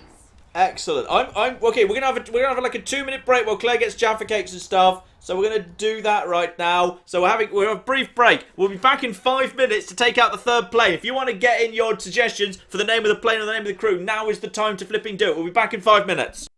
Excellent. I'm okay. We're gonna have like a 2-minute break while Claire gets Jaffa cakes and stuff. So we're gonna do that right now. So we're having a brief break. We'll be back in 5 minutes to take out the 3rd plane. If you want to get in your suggestions for the name of the plane or the name of the crew, now is the time to flipping do it. We'll be back in 5 minutes.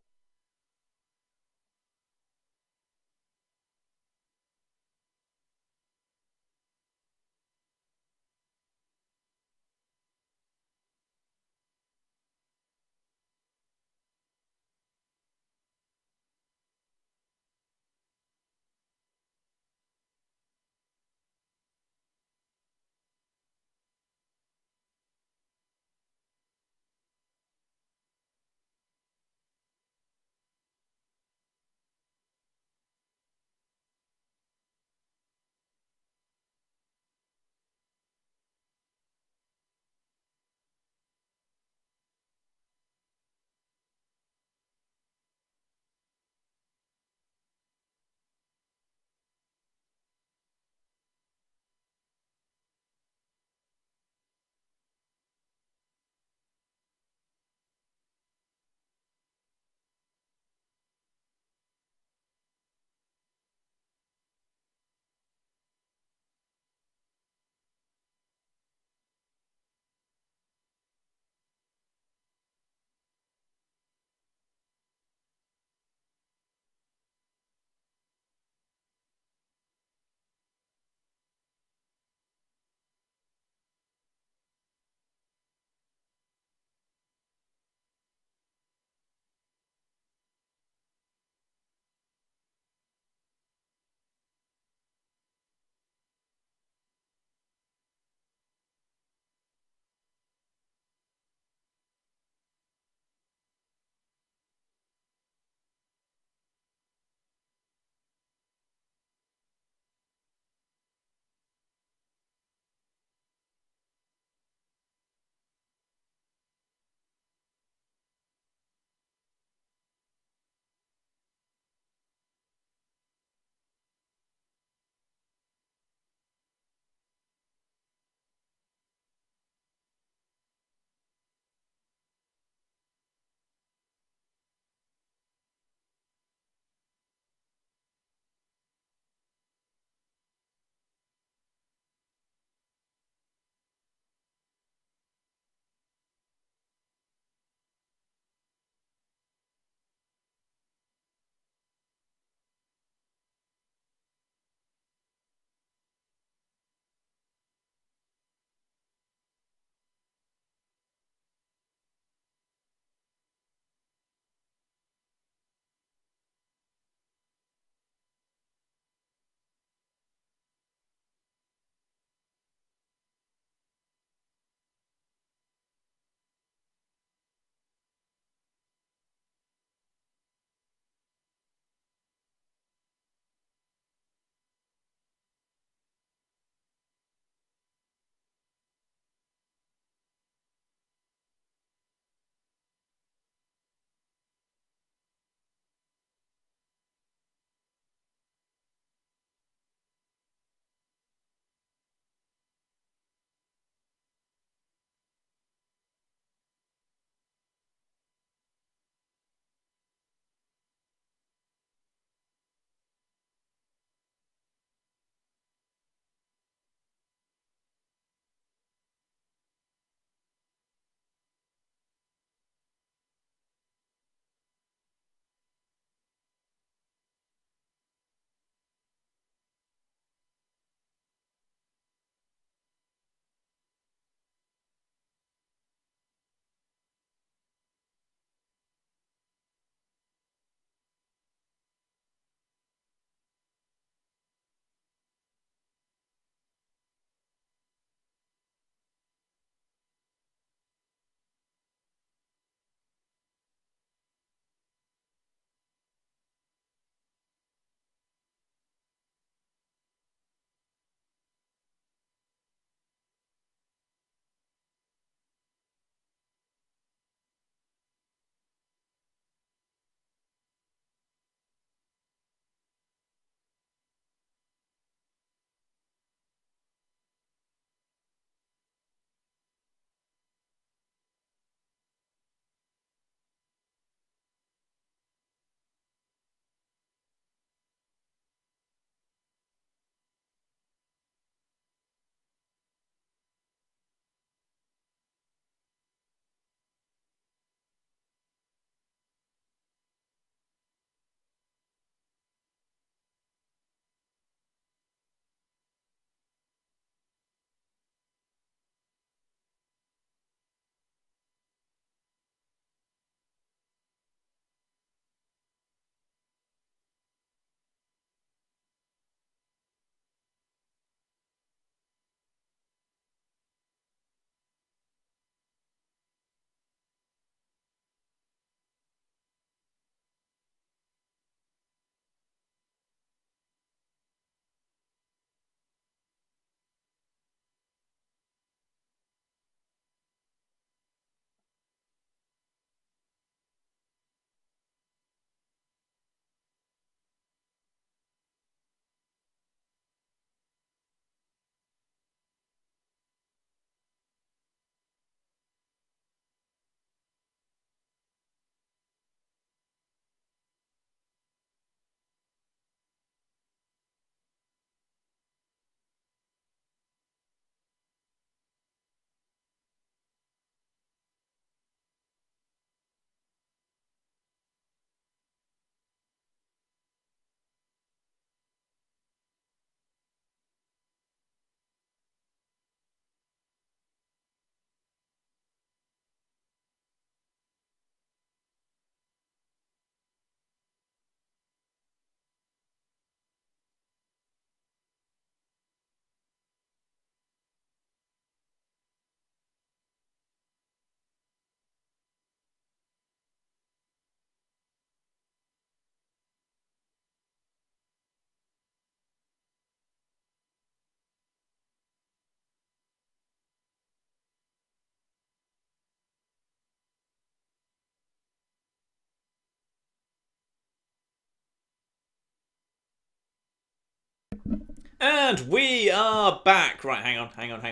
And we are back. Right, hang on.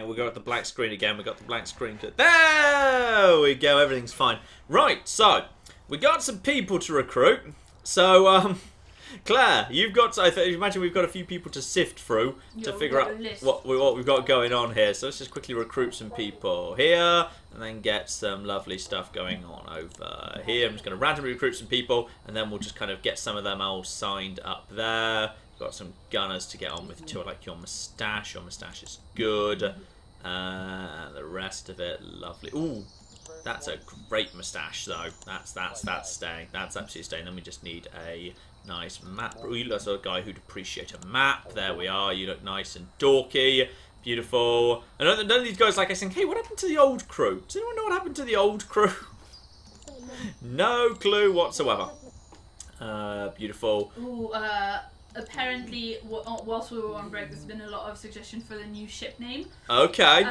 We've got the black screen again. We've got the black screen. There we go. Everything's fine. Right, so we got some people to recruit. So, Claire, you've got to, imagine we've got a few people to sift through to figure out what we've got going on here. So let's just quickly recruit some people here and then get some lovely stuff going on over here. I'm just going to randomly recruit some people and then we'll just kind of get some of them all signed up there. Got some gunners to get on with too. I like your moustache. Your moustache is good. The rest of it, lovely. Ooh, that's a great moustache though. That's staying. That's absolutely staying. Then we just need a nice map. Ooh, you look like a guy who'd appreciate a map. There we are. You look nice and dorky. Beautiful. And none of these guys like I think, hey, what happened to the old crew? Does anyone know what happened to the old crew? No clue whatsoever. Beautiful. Ooh, apparently, whilst we were on break, there's been a lot of suggestion for the new ship name. Okay.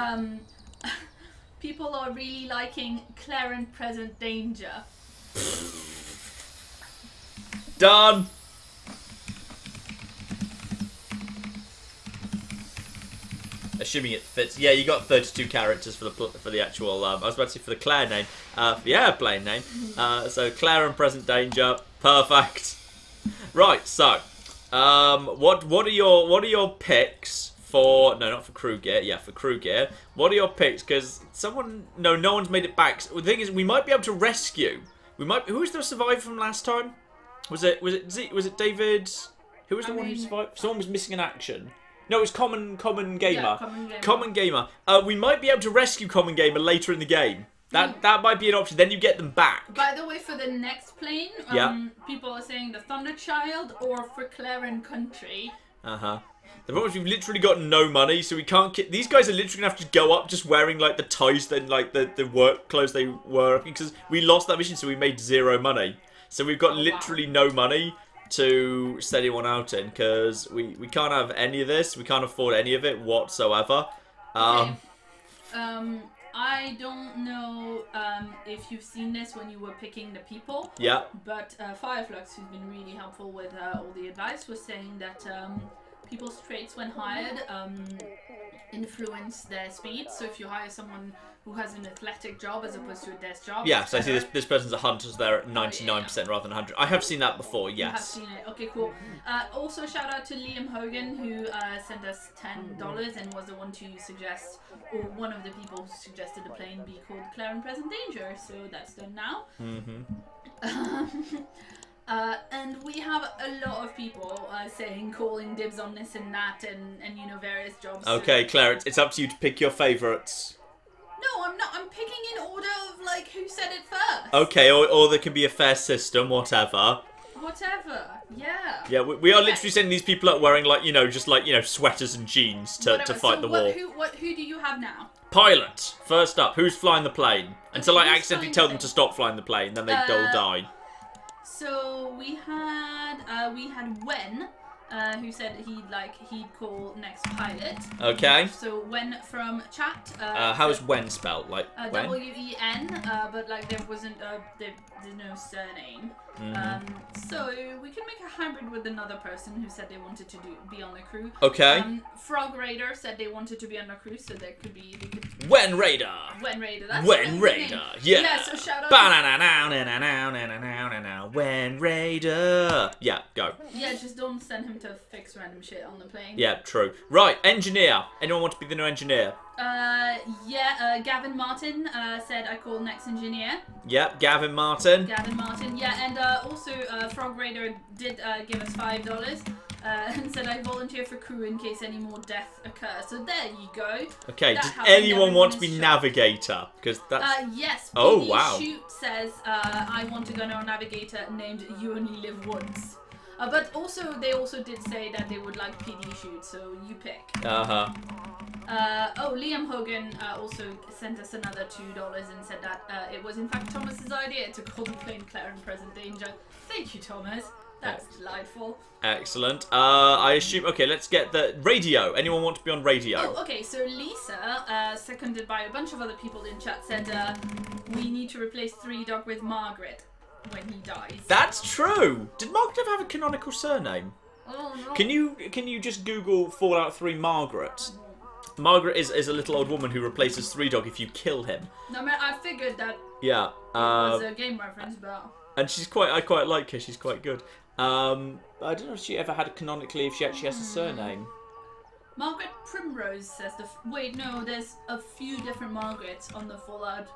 People are really liking Claire and Present Danger. Done. Assuming it fits. Yeah, you got 32 characters for the actual. I was about to say for the Claire name, for the airplane name. So Claire and Present Danger, perfect. Right. So, what are your picks for? No, not for crew gear. Yeah, for crew gear. What are your picks? Because no one's made it back. So the thing is, we might be able to rescue. Who was the survivor from last time? Was it David? Who was the one who survived? Someone was missing in action. No, it was Common Gamer. Yeah, Common Gamer. We might be able to rescue Common Gamer later in the game. That might be an option. Then you get them back. By the way, for the next plane, people are saying the Thunder Child or for Claire and Country. The problem is we've literally got no money, so we can't get... These guys are literally going to have to go up just wearing, like, the ties, then, like, the work clothes they were... Because we lost that mission, so we made 0 money. So we've got literally no money to send anyone out in, because we can't have any of this. We can't afford any of it whatsoever. Okay. I don't know if you've seen this when you were picking the people. Yeah. But Fireflux, who's been really helpful with all the advice, was saying that people's traits when hired influence their speed. So if you hire someone who has an athletic job as opposed to a desk job. Yeah, so I see this person's a hunter, so they're at 99% rather than 100. I have seen that before, yes. You have seen it. Okay, cool. Also, shout out to Liam Hogan, who sent us $10 and was the one to suggest, or one of the people who suggested the plane be called Claire and Present Danger. So that's done now. And we have a lot of people saying, calling dibs on this and that, and you know, various jobs. Okay, so Claire, it's up to you to pick your favourites. No, I'm not. I'm picking in order of, like, who said it first. Okay, or there can be a fair system, whatever. Whatever, yeah. Yeah, we are literally sending these people up wearing, like, you know, just like, you know, sweaters and jeans to fight the war. Who do you have now? Pilot, first up. Who's flying the plane? Until I accidentally tell them to stop flying the plane, then they'll die. So we had Wen, who said he'd call next pilot. Okay. So Wen from chat. How is Wen spelled? Like Wen? W-E-N, but like there wasn't there's no surname. So we can make a hybrid with another person who said they wanted to be on the crew. Okay. Frog Raider said they wanted to be on the crew, so there could be. Wen Raider. Wen Raider. That's Wen Raider. Yeah. Yeah. So shout out. Wen Raider. Yeah. Go. Yeah. Just don't send him to fix random shit on the plane. Yeah. True. Right. Engineer. Anyone want to be the new engineer? Gavin Martin said I call next engineer. Yep, Gavin Martin. Yeah, and also Frog Raider did give us $5 and said I volunteer for crew in case any more death occur. So there you go. Okay, does anyone want to be navigator? Because that's... yes. Oh, PD wow. Shoot says I want a gunner or navigator named You Only Live Once. But also, they also did say that they would like PD Shoot, so you pick. Liam Hogan also sent us another $2 and said that it was in fact Thomas's idea to call the plane Claire and Present Danger. Thank you, Thomas. That's delightful. Excellent. I assume... Okay, let's get the radio. Anyone want to be on radio? Oh, okay. So Lisa, seconded by a bunch of other people in chat, said we need to replace 3 Dog with Margaret when he dies. That's true. Did Margaret ever have a canonical surname? Oh no. Can you just Google Fallout 3 Margaret? Margaret is a little old woman who replaces Three Dog if you kill him. No, man, I figured that Yeah. it was a game reference, but... And I quite like her, she's quite good. I don't know if she ever had canonically, if she actually has a surname. Margaret Primrose says wait, no, there's a few different Margarets on the Fallout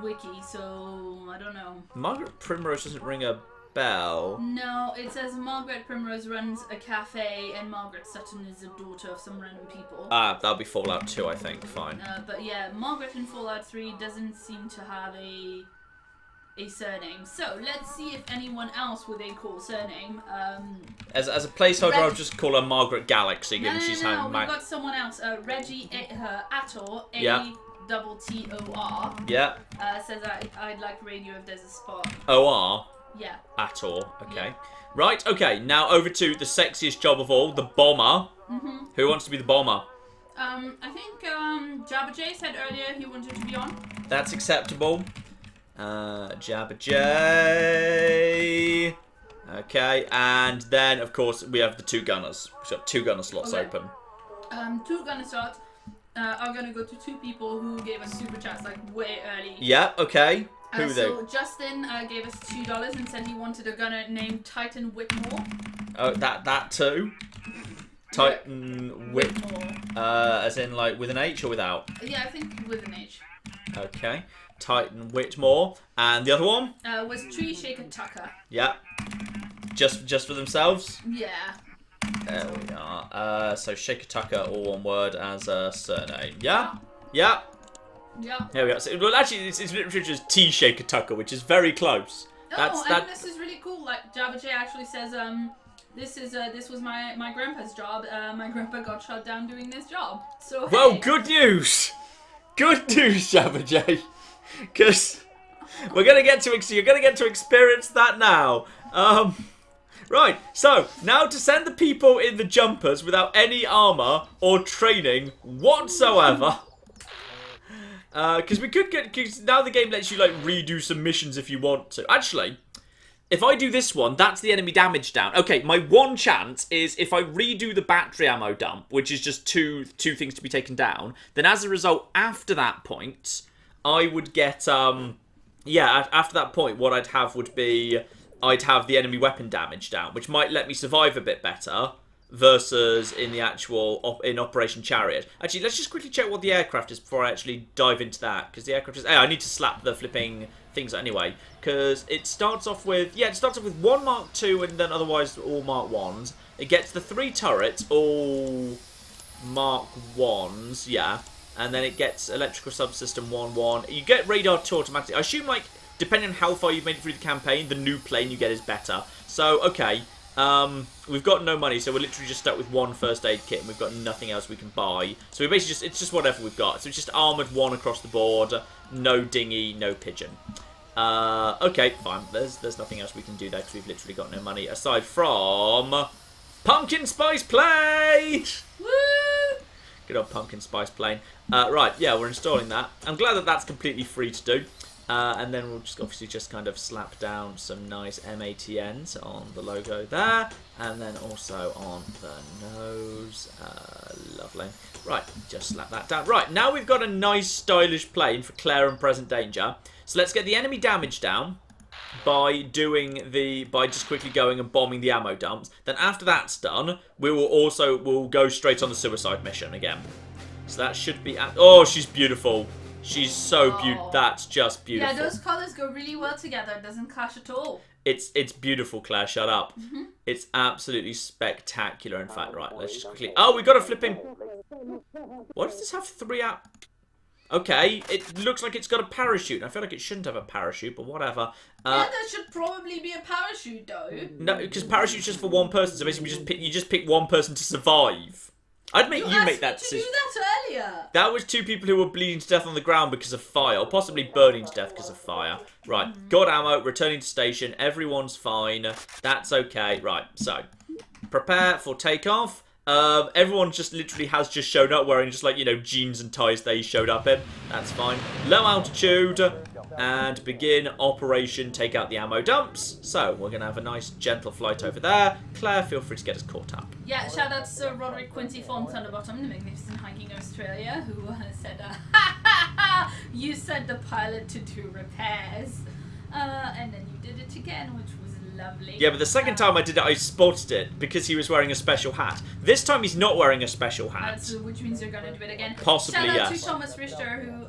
wiki, so I don't know. Margaret Primrose doesn't ring a bell. No, it says Margaret Primrose runs a cafe and Margaret Sutton is a daughter of some random people. Ah, that'll be Fallout 2, I think. Fine. But yeah, Margaret in Fallout 3 doesn't seem to have a surname. So let's see if anyone else with a cool surname. As a placeholder, I'll just call her Margaret Galaxy, given she's No, home. we've got someone else. Reggie Attor, A-double-T-O-R. Yeah. Says I'd like radio if there's a spot. O-R? Yeah. Attor, okay. Yeah. Right, okay, now over to the sexiest job of all, the bomber. Mm-hmm. Who wants to be the bomber? I think Jabba J said earlier he wanted to be on. That's acceptable. Jabba J. Okay, and then, of course, we have the two gunners. We've got two gunner slots open. Two gunner slots are going to go to two people who gave us super chats, like, way early. Yeah, okay. Who are they? So Justin gave us $2 and said he wanted a gunner named Titan Whitmore. Oh, that too? Titan Whitmore. As in, like, with an H or without? Yeah, I think with an H. Okay. Titan Whitmore. And the other one? Was Tree Shaker Tucker. Yeah. Just for themselves? Yeah. There we are. So Shaker Tucker, all one word as a surname. Yeah? Yeah. Yeah. There we go. So, well, actually, it's literally just T Shaker Tucker, which is very close. And this is really cool. Like Jabba J actually says, this was my grandpa's job. My grandpa got shot down doing this job. So well, hey. good news. Good news, Jabba J. Because you're gonna get to experience that now. Right, so now to send the people in the jumpers without any armor or training whatsoever. Because now the game lets you like redo some missions if you want to. Actually, if I do this one, that's the enemy damage down. Okay, my one chance is if I redo the battery ammo dump, which is just two things to be taken down. Then as a result, after that point, I would get after that point, what I'd have would be I'd have the enemy weapon damage down, which might let me survive a bit better. Versus in the actual in Operation Chariot. Actually, let's just quickly check what the aircraft is before I actually dive into that, because the aircraft is. Hey, I need to slap the flipping things anyway, because it starts off with one Mark II and then otherwise all Mark 1s. It gets the 3 turrets, all Mark 1s, yeah, and then it gets electrical subsystem 1-1. You get radar 2 automatically. I assume, like, depending on how far you've made it through the campaign, the new plane you get is better. So okay. We've got no money, so we're literally just stuck with one first aid kit, and we've got nothing else we can buy. So we basically it's just whatever we've got. So it's just armoured 1 across the board, no dinghy, no pigeon. Okay, fine. There's nothing else we can do there, because we've literally got no money, aside from pumpkin spice plane! Woo! Good old pumpkin spice plane. Right, yeah, we're installing that. I'm glad that that's completely free to do. And then we'll just obviously just kind of slap down some nice MATNs on the logo there, and then also on the nose. Lovely. Right, just slap that down. Right, now we've got a nice stylish plane for Claire and Present Danger. So let's get the enemy damage down by just quickly going and bombing the ammo dumps. Then after that's done, we'll go straight on the suicide mission again. So that should be oh, she's beautiful. She's so beautiful. That's just beautiful. Yeah, those colours go really well together. It doesn't clash at all. It's beautiful, Claire. Shut up. It's absolutely spectacular. In fact, right, let's just quickly... Oh, we got a flipping... Why does this have 3 out... Okay, it looks like it's got a parachute. I feel like it shouldn't have a parachute, but whatever. Yeah, there should probably be a parachute, though. No, because parachute's just for one person, so basically you just pick one person to survive. I'd make you make that decision. You asked me to do that earlier. That was 2 people who were bleeding to death on the ground because of fire, or possibly burning to death because of fire. Right, got ammo, returning to station, everyone's fine. That's okay. Right, so prepare for takeoff, Everyone just literally has just shown up wearing just like, you know, jeans and ties they showed up in. That's fine. Low altitude. And begin operation take out the ammo dumps. So we're going to have a nice gentle flight over there. Claire, feel free to get us caught up. Yeah, shout out to Sir Roderick Quincy Font on the bottom, the magnificent hiking Australia, who said, you said the pilot to do repairs. And then you did it again, which was lovely. Yeah, but the second time I did it, I spotted it because he was wearing a special hat. This time he's not wearing a special hat. Which means you're going to do it again. Possibly, Shout out yes. to Thomas Richter, who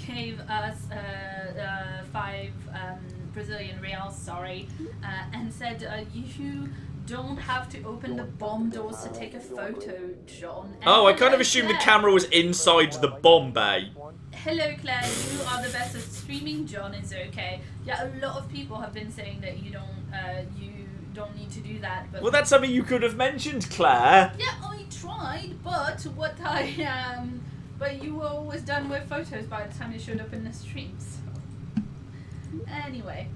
gave us 5 Brazilian reals, sorry, and said, you don't have to open the bomb doors to take a photo, John. And Oh, I kind of hello, assumed the Claire. camera was inside the bomb bay. Hello, Claire. You are the best at streaming. John is okay. Yeah, a lot of people have been saying that you don't need to do that. But Well, that's something you could have mentioned, Claire. yeah, I tried, but but you were always done with photos by the time you showed up in the streams. Anyway.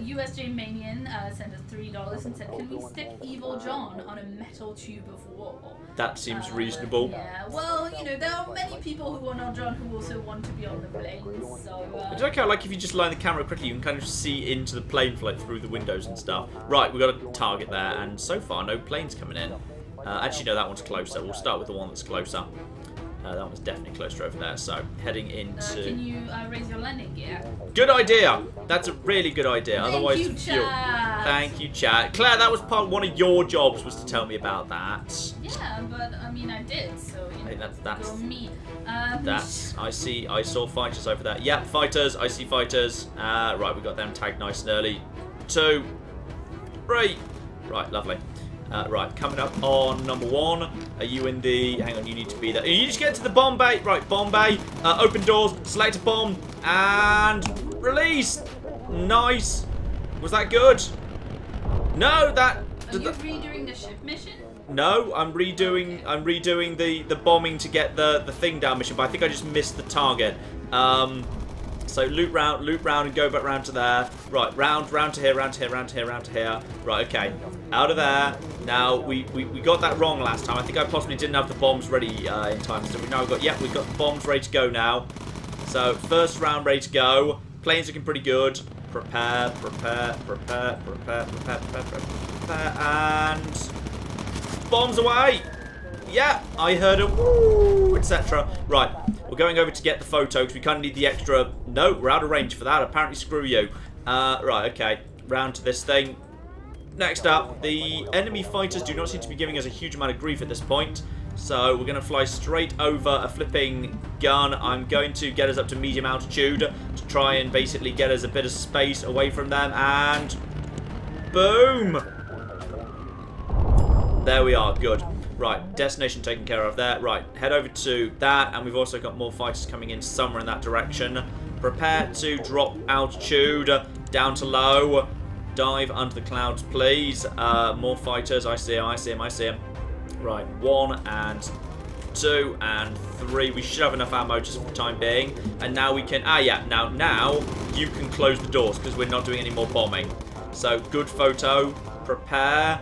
USJ Manian sent us $3 and said, can we stick Evil John on a metal tube of war? That seems reasonable. Yeah, well, you know, there are many people who are not John who also want to be on the planes, so... It's okay, like if you just line the camera quickly, you can kind of see into the plane flight through the windows and stuff. Right, we've got a target there, and so far, no planes coming in. Actually, no, that one's closer. We'll start with the one that's closer. That one's definitely closer over there, so heading into... can you raise your landing gear? Good idea! That's a really good idea. Thank Otherwise, you, chat. Thank you, chat. Claire, that was one of your jobs, was to tell me about that. Yeah, but I mean, I did, so you know, Hey, that's go me. I saw fighters over there. Yep, fighters. I see fighters. Right, we got them tagged nice and early. 2, 3. Right, lovely. Right, coming up on number 1. Are you in the... Hang on, you need to be there. You just get to the bomb bay. Right, bomb bay. Open doors. Select a bomb. And release. Nice. Was that good? No, that... Are you redoing the ship mission? No, I'm redoing the bombing to get the thing down mission, but I think I just missed the target. So loop round and go back round to there. Right, round to here, round to here, round to here, round to here. Right, okay. Out of there. Now, we got that wrong last time. I think I possibly didn't have the bombs ready in time. So we now got, yep, we've got the bombs ready to go now. So, first round ready to go. Plane's looking pretty good. Prepare, and... bombs away! Yeah, I heard a woo, etc. Right, we're going over to get the photo because we kind of need the extra... No, we're out of range for that. Apparently, screw you. Right, okay. Round to this thing. Next up, the enemy fighters do not seem to be giving us a huge amount of grief at this point. So we're going to fly straight over a flipping gun. I'm going to get us up to medium altitude to try and basically get us a bit of space away from them. And boom! There we are. Good. Right, destination taken care of there. Right, head over to that, and we've also got more fighters coming in somewhere in that direction. Prepare to drop altitude down to low. Dive under the clouds, please. More fighters. I see him, I see him, I see him. Right, 1 and 2 and 3. We should have enough ammo just for the time being. And now we can... Ah, yeah. Now you can close the doors because we're not doing any more bombing. So, good photo. Prepare.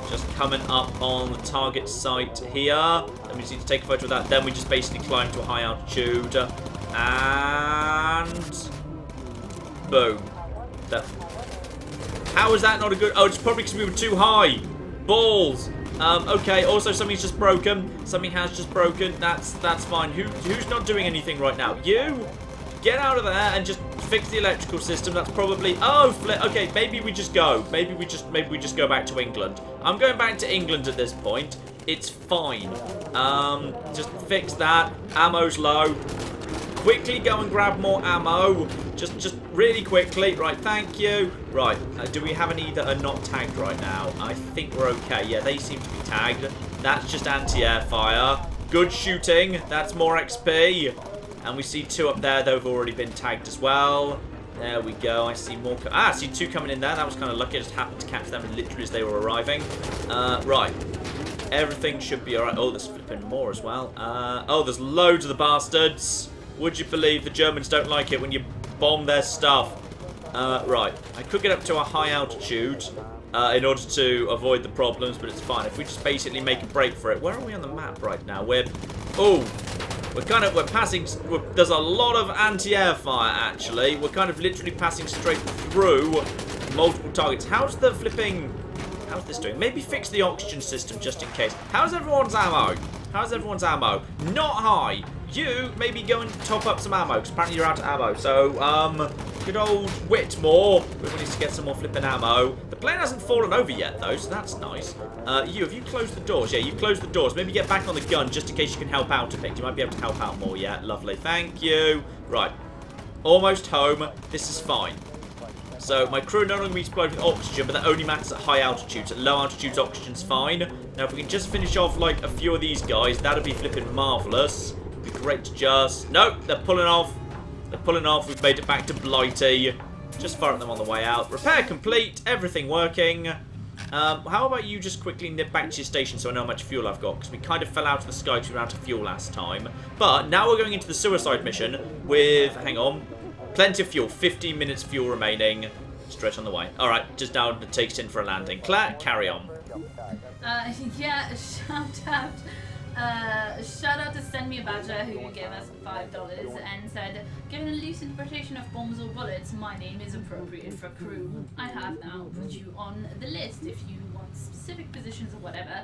Just coming up on the target site here. Then we just need to take a photo of that. Then we just basically climb to a high altitude. And... boom. How is that not a good... Oh, it's probably because we were too high. Balls. Okay, also something's just broken. Something has just broken. That's fine. Who's not doing anything right now? You? Get out of there and just fix the electrical system. That's probably... Oh, okay, maybe we just go. Maybe we just go back to England. I'm going back to England at this point. It's fine. Just fix that. Ammo's low. Quickly go and grab more ammo. Just really quickly. Right, thank you. Right, do we have any that are not tagged right now? I think we're okay. Yeah, they seem to be tagged. That's just anti-air fire. Good shooting. That's more XP. And we see 2 up there that have already been tagged as well. There we go. I see more. I see 2 coming in there. That was kind of lucky. I just happened to catch them literally as they were arriving. Right. Everything should be alright. Oh, there's flipping more as well. Oh, there's loads of the bastards. Would you believe the Germans don't like it when you bomb their stuff? Right, I could get up to a high altitude in order to avoid the problems, but it's fine. If we just basically make a break for it. Where are we on the map right now? We're passing, there's a lot of anti-air fire, actually. We're kind of literally passing straight through multiple targets. How's this doing? Maybe fix the oxygen system just in case. How's everyone's ammo? How's everyone's ammo? Not high. You maybe go and top up some ammo, because apparently you're out of ammo. So, good old Whitmore. We need to get some more flipping ammo. The plane hasn't fallen over yet, though, so that's nice. Have you closed the doors? Yeah, you closed the doors. Maybe get back on the gun, just in case you can help out a bit. You might be able to help out more. Yeah, lovely. Thank you. Right. Almost home. This is fine. So, my crew no longer be supplied with oxygen, but that only matters at high altitudes. At low altitudes, oxygen's fine. Now, if we can just finish off, like, a few of these guys, that'd be flipping marvellous. It'd be great to just... Nope, they're pulling off. They're pulling off. We've made it back to Blighty. Just firing them on the way out. Repair complete. Everything working. How about you just quickly nip back to your station so I know how much fuel I've got? Because we kind of fell out of the sky because we ran out of fuel last time. But now we're going into the suicide mission with... Hang on. Plenty of fuel. 15 minutes fuel remaining. Straight on the way. Alright, just now it takes in for a landing. Claire, carry on. Yeah, shout out to Send Me a Badger, who gave us $5 and said, given a loose interpretation of bombs or bullets, my name is appropriate for crew. I have now put you on the list. If you want specific positions or whatever,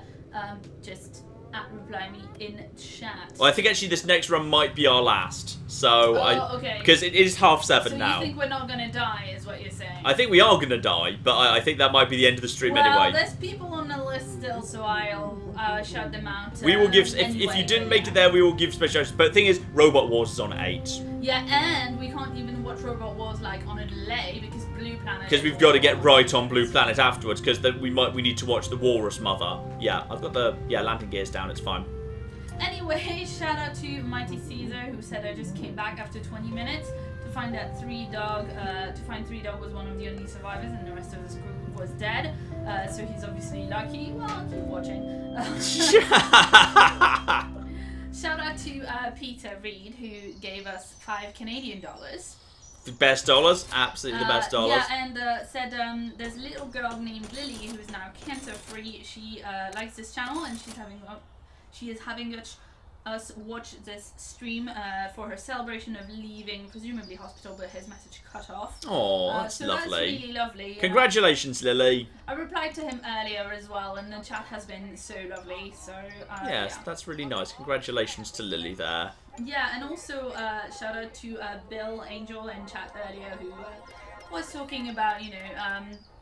just reply me in chat. Well, I think actually this next run might be our last. So, okay. Because it is 7:30 so now. So you think we're not going to die, is what you're saying? I think we are going to die, but I think that might be the end of the stream anyway. Well, there's people on the list still, so I'll shout them out. We will give, if you didn't make it there, we will give special. But the thing is, Robot Wars is on 8. Yeah, and we can't even watch Robot Wars like on a delay because Blue Planet. Because we've got to get right on Blue Planet afterwards, because we need to watch the Walrus Mother. Yeah, I've got the landing gears down. It's fine. Anyway, shout out to Mighty Caesar, who said I just came back after 20 minutes to find that Three Dog was one of the only survivors and the rest of the crew was dead. So he's obviously lucky. Well, I'll keep watching. Shout out to Peter Reed, who gave us $5 Canadian. The best dollars, absolutely the best dollars. Yeah, and said there's a little girl named Lily who is now cancer-free. She likes this channel and she is having us watch this stream for her celebration of leaving, presumably hospital, but his message cut off. Oh, that's so lovely. That's really lovely. Congratulations, Lily. I replied to him earlier as well, and the chat has been so lovely. So yes, yeah. That's really nice. Congratulations to Lily there. Yeah, and also shout out to Bill Angel in chat earlier, who was talking about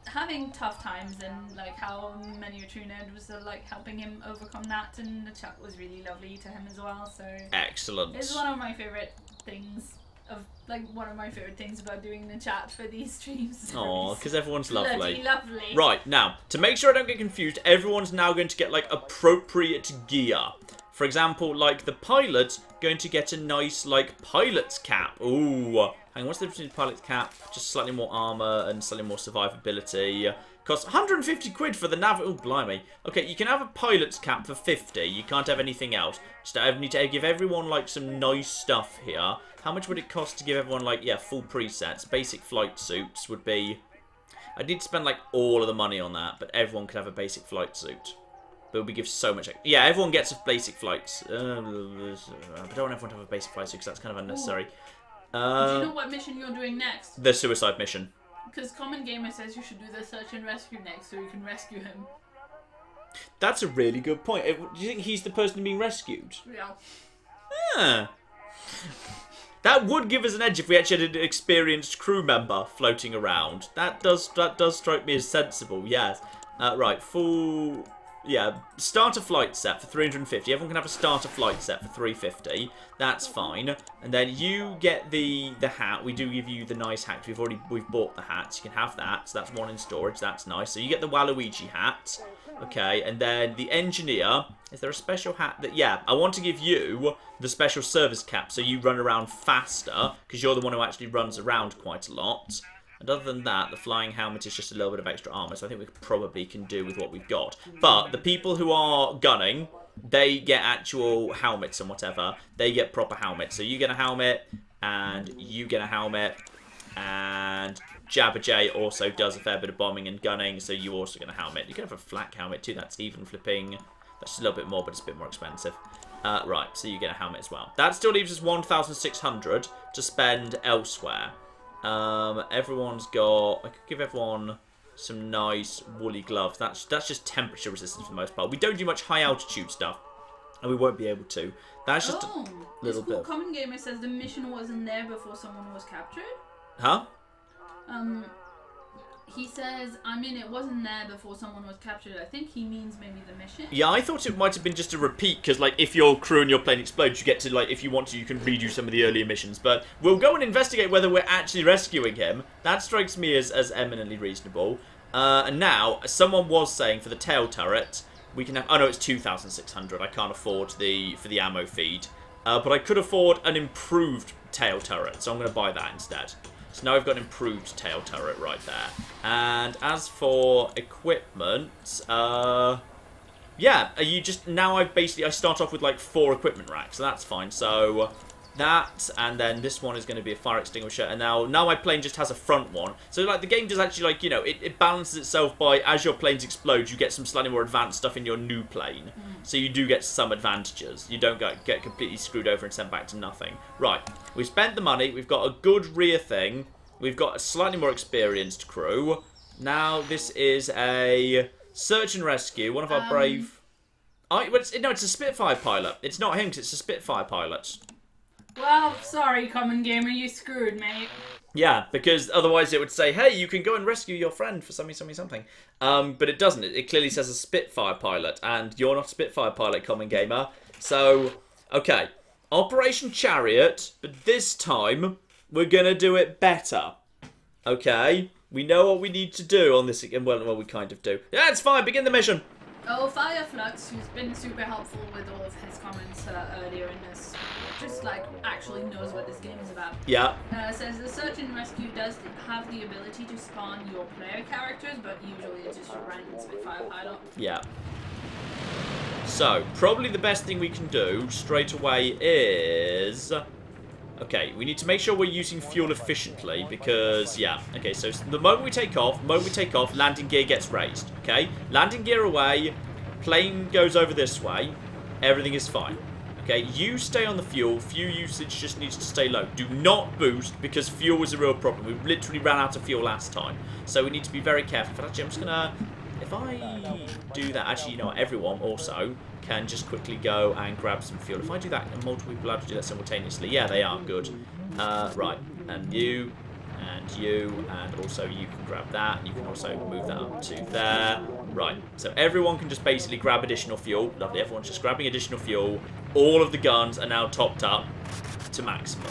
having tough times and like how Many a True Nerd was like helping him overcome that, and the chat was really lovely to him as well. So excellent. It's one of my favorite things about doing the chat for these streams. Oh, because everyone's lovely. Lovely. Right, now, to make sure I don't get confused, everyone's now going to get like appropriate gear. For example, like the pilot's going to get a nice like pilot's cap. Ooh. Hang on, what's the difference between pilot's cap? Just slightly more armor and slightly more survivability. Costs 150 quid for the nav. Oh, blimey. Okay, you can have a pilot's cap for 50. You can't have anything else. Just I need to give everyone like some nice stuff here. How much would it cost to give everyone like, yeah, full presets? Basic flight suits would be... I'd need to spend like all of the money on that, but everyone could have a basic flight suit. But we give so much... Yeah, everyone gets a basic flights. But I don't want everyone to have a basic flight suit because that's kind of unnecessary. Do you know what mission you're doing next? The suicide mission. Because Common Gamer says you should do the search and rescue next so you can rescue him. That's a really good point. Do you think he's the person being rescued? Yeah. Yeah. That would give us an edge if we actually had an experienced crew member floating around. That does strike me as sensible, yes. Right, full... Yeah, starter flight set for 350. Everyone can have a starter flight set for 350. That's fine. And then you get the hat. We do give you the nice hat. We've bought the hats. You can have that. So that's one in storage. That's nice. So you get the Waluigi hat. Okay, and then the engineer. Is there a special hat that... Yeah, I want to give you the special service cap so you run around faster because you're the one who actually runs around quite a lot. And other than that, the flying helmet is just a little bit of extra armor, so I think we probably can do with what we've got. But the people who are gunning, they get actual helmets and whatever. They get proper helmets. So you get a helmet, and you get a helmet, and Jabberjay also does a fair bit of bombing and gunning, so you also get a helmet. You can have a flak helmet too. That's even flipping. That's a little bit more, but it's a bit more expensive. Right, so you get a helmet as well. That still leaves us 1,600 to spend elsewhere. Everyone's got... I could give everyone some nice woolly gloves. That's just temperature resistance for the most part. We don't do much high altitude stuff, and we won't be able to. That's just a little bit. Common Gamer says the mission wasn't there before someone was captured. Huh? He says, I mean, it wasn't there before someone was captured. I think he means maybe the mission. Yeah, I thought it might have been just a repeat, because, like, if your crew and your plane explodes, you get to, like, if you want to, you can redo some of the earlier missions. But we'll go and investigate whether we're actually rescuing him. That strikes me as eminently reasonable. And now, someone was saying for the tail turret, we can have... Oh, no, it's 2,600. I can't afford for the ammo feed. But I could afford an improved tail turret, so I'm going to buy that instead. So now I've got an improved tail turret right there. And as for equipment, yeah, you just... Now I start off with like 4 equipment racks, so that's fine. So... That, and then this one is going to be a fire extinguisher, and now my plane just has a front one. So, like, the game does actually, like, you know, it balances itself by, as your planes explode, you get some slightly more advanced stuff in your new plane. So you do get some advantages. You don't get completely screwed over and sent back to nothing. Right, we've spent the money, we've got a good rear thing, we've got a slightly more experienced crew. Now, this is a search and rescue, one of our brave... no, it's a Spitfire pilot. It's not him, 'cause it's a Spitfire pilot. Well, sorry, Common Gamer, you screwed, mate. Yeah, because otherwise it would say, hey, you can go and rescue your friend for something, something, something. But it doesn't. It clearly says a Spitfire pilot, and you're not a Spitfire pilot, Common Gamer. So, okay. Operation Chariot, but this time we're going to do it better. Okay? We know what we need to do on this again. Well, we kind of do. Yeah, it's fine. Begin the mission. Oh, Fireflux, who's been super helpful with all of his comments earlier in this, just like actually knows what this game is about. Yeah. Says the search and rescue does have the ability to spawn your player characters, but usually it's just a random Spitfire pilot. Yeah. So, probably the best thing we can do straight away is... Okay, we need to make sure we're using fuel efficiently because, yeah. Okay, so the moment we take off, landing gear gets raised. Okay, landing gear away, plane goes over this way, everything is fine. Okay, you stay on the fuel, fuel usage just needs to stay low. Do not boost because fuel was a real problem. We literally ran out of fuel last time. So we need to be very careful. But actually, I'm just gonna, if I do that, actually, you know what, everyone also can just quickly go and grab some fuel. If I do that, and multiple people have to do that simultaneously. Yeah, they are. Good. Right. And you, and also you can grab that. And you can also move that up to there. Right. So everyone can just basically grab additional fuel. Lovely. Everyone's just grabbing additional fuel. All of the guns are now topped up to maximum.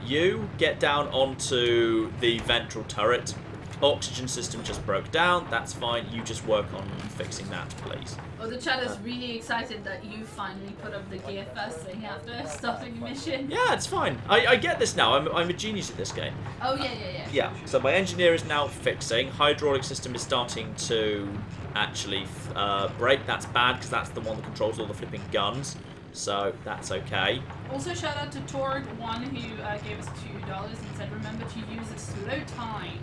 You get down onto the ventral turret. Oxygen system just broke down. That's fine. You just work on fixing that, please. Oh, the chat is really excited that you finally put up the gear first thing after starting the mission. Yeah, it's fine. I get this now. I'm a genius at this game. Oh, yeah. Yeah, so my engineer is now fixing. Hydraulic system is starting to actually break. That's bad because that's the one that controls all the flipping guns. So that's okay. Also, shout out to Torg1 who gave us $2 and said, remember to use a slow time.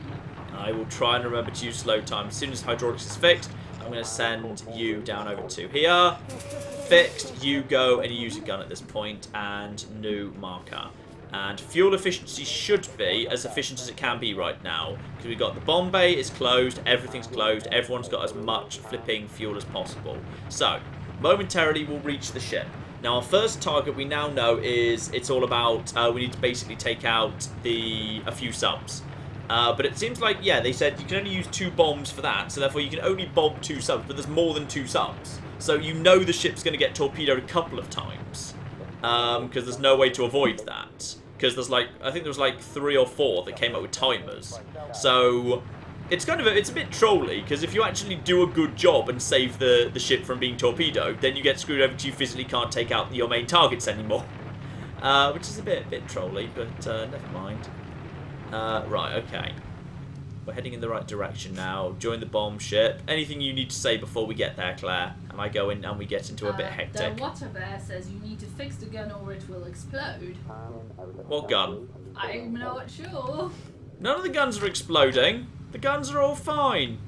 I will try and remember to use slow time. As soon as hydraulics is fixed, I'm going to send you down over to here. Fixed, you go and you use a gun at this point, and new marker. And fuel efficiency should be as efficient as it can be right now. Because we've got the bomb bay is closed, everything's closed, everyone's got as much flipping fuel as possible. So, momentarily we'll reach the ship. Now our first target we now know is, it's all about, we need to basically take out a few subs. But it seems like, yeah, they said you can only use 2 bombs for that, so therefore you can only bomb 2 subs, but there's more than 2 subs. So you know the ship's going to get torpedoed a couple of times, because there's no way to avoid that. Because there's like, I think there was like 3 or 4 that came up with timers. So it's kind of, it's a bit trolly, because if you actually do a good job and save the ship from being torpedoed, then you get screwed over because you physically can't take out your main targets anymore. Which is a bit trolly, but never mind. Right, okay. We're heading in the right direction now. Join the bomb ship. Anything you need to say before we get there, Claire? And I go in and we get into a bit hectic. The water bear says you need to fix the gun or it will explode. What gun? I'm not sure. None of the guns are exploding. The guns are all fine.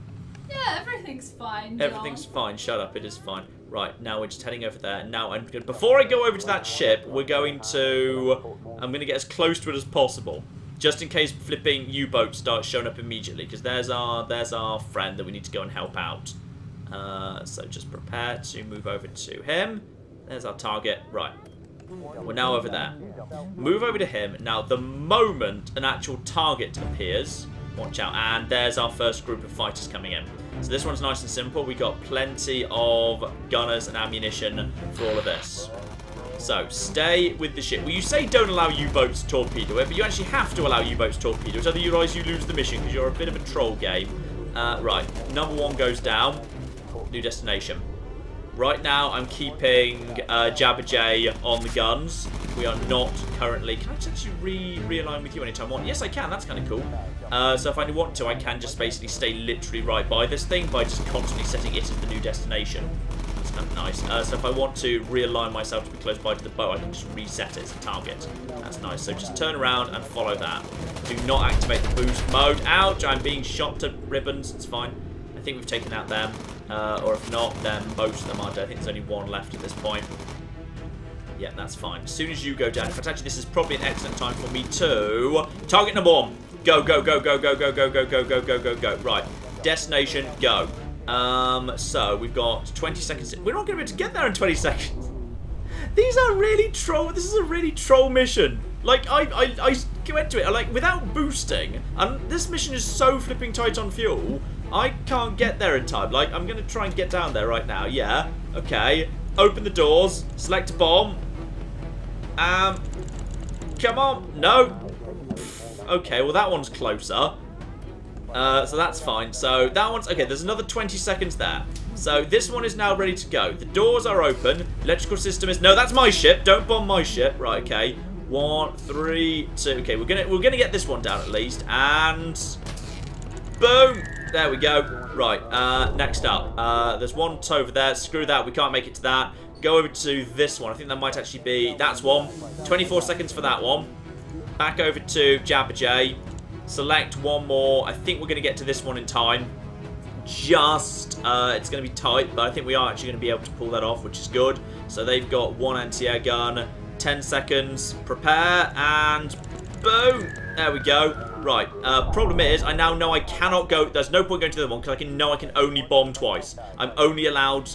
Yeah, everything's fine, John. Everything's fine. Shut up. It is fine. Right, now we're just heading over there. Now, before I go over to that ship, I'm going to get as close to it as possible. Just in case flipping U-boat starts showing up immediately. Because there's our friend that we need to go and help out. So just prepare to move over to him. There's our target. Right. We're now over there. Move over to him. Now, the moment an actual target appears, watch out. And there's our first group of fighters coming in. So this one's nice and simple. We got plenty of gunners and ammunition for all of this. So, stay with the ship. Well, you say don't allow U-boats to torpedo it, but you actually have to allow U-boats to torpedo it. Otherwise, you lose the mission because you're a bit of a troll game. Right, number 1 goes down. New destination. Right now, I'm keeping Jabba J on the guns. We are not currently... Can I just actually realign with you anytime I want? Yes, I can. That's kind of cool. So if I want to, I can just basically stay literally right by this thing by just constantly setting it as the new destination. That's kind of nice. So if I want to realign myself to be close by to the boat, I can just reset it as a target. That's nice. So just turn around and follow that. Do not activate the boost mode. Ouch! I'm being shot to ribbons. It's fine. I think we've taken out them. Or if not, then most of them are dead. I think there's only 1 left at this point. Yeah, that's fine. As soon as you go down, in fact, actually, this is probably an excellent time for me to... Target number 1. Go, go, go, go, go, go, go, go, go, go, go, go, go. Right. Destination, go. So, we've got 20 seconds. We're not going to be able to get there in 20 seconds. These are really troll... This is a really troll mission. Like, I went to it, like, without boosting. And this mission is so flipping tight on fuel... I can't get there in time. Like, I'm going to try and get down there right now. Yeah. Okay. Open the doors. Select a bomb. Come on. No. Okay, well, that one's closer. So that's fine. So that one's... Okay, there's another 20 seconds there. So this one is now ready to go. The doors are open. Electrical system is... No, that's my ship. Don't bomb my ship. Right, okay. 1, 3, 2. Okay, we're gonna get this one down at least. And... Boom! There we go. Right, next up. There's one over there. Screw that. We can't make it to that. Go over to this one. I think that might actually be... That's one. 24 seconds for that one. Back over to Jabba J. Select one more. I think we're going to get to this one in time. Just... it's going to be tight, but I think we are actually going to be able to pull that off, which is good. So they've got 1 anti-air gun. 10 seconds. Prepare, and... Boom! There we go. Right, problem is, I now know I cannot go... There's no point going to the other one, because I can only bomb twice. I'm only allowed